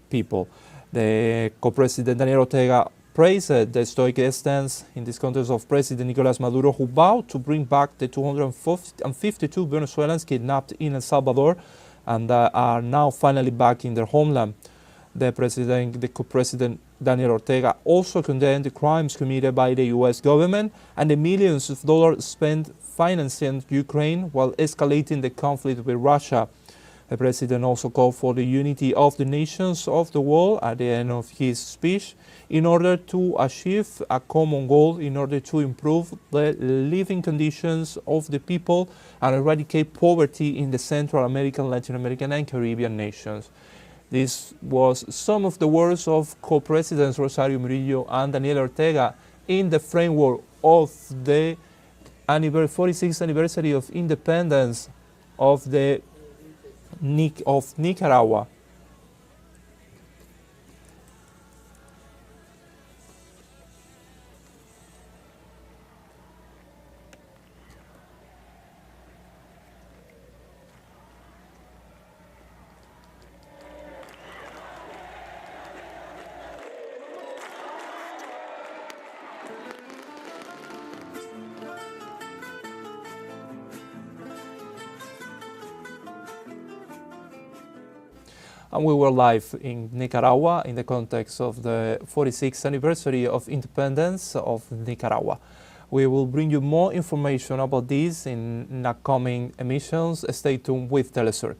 people. The co-president Daniel Ortega praised the stoic stance in this context of President Nicolás Maduro, who vowed to bring back the 252 Venezuelans kidnapped in El Salvador and are now finally back in their homeland. The co-president Daniel Ortega also condemned the crimes committed by the U.S. government and the millions of dollars spent financing Ukraine while escalating the conflict with Russia. The president also called for the unity of the nations of the world at the end of his speech in order to achieve a common goal in order to improve the living conditions of the people and eradicate poverty in the Central American, Latin American and Caribbean nations. This was some of the words of co-presidents Rosario Murillo and Daniel Ortega in the framework of the 46th anniversary of independence of Nicaragua. And we were live in Nicaragua in the context of the 46th anniversary of independence of Nicaragua. We will bring you more information about this in upcoming emissions. Stay tuned with teleSUR.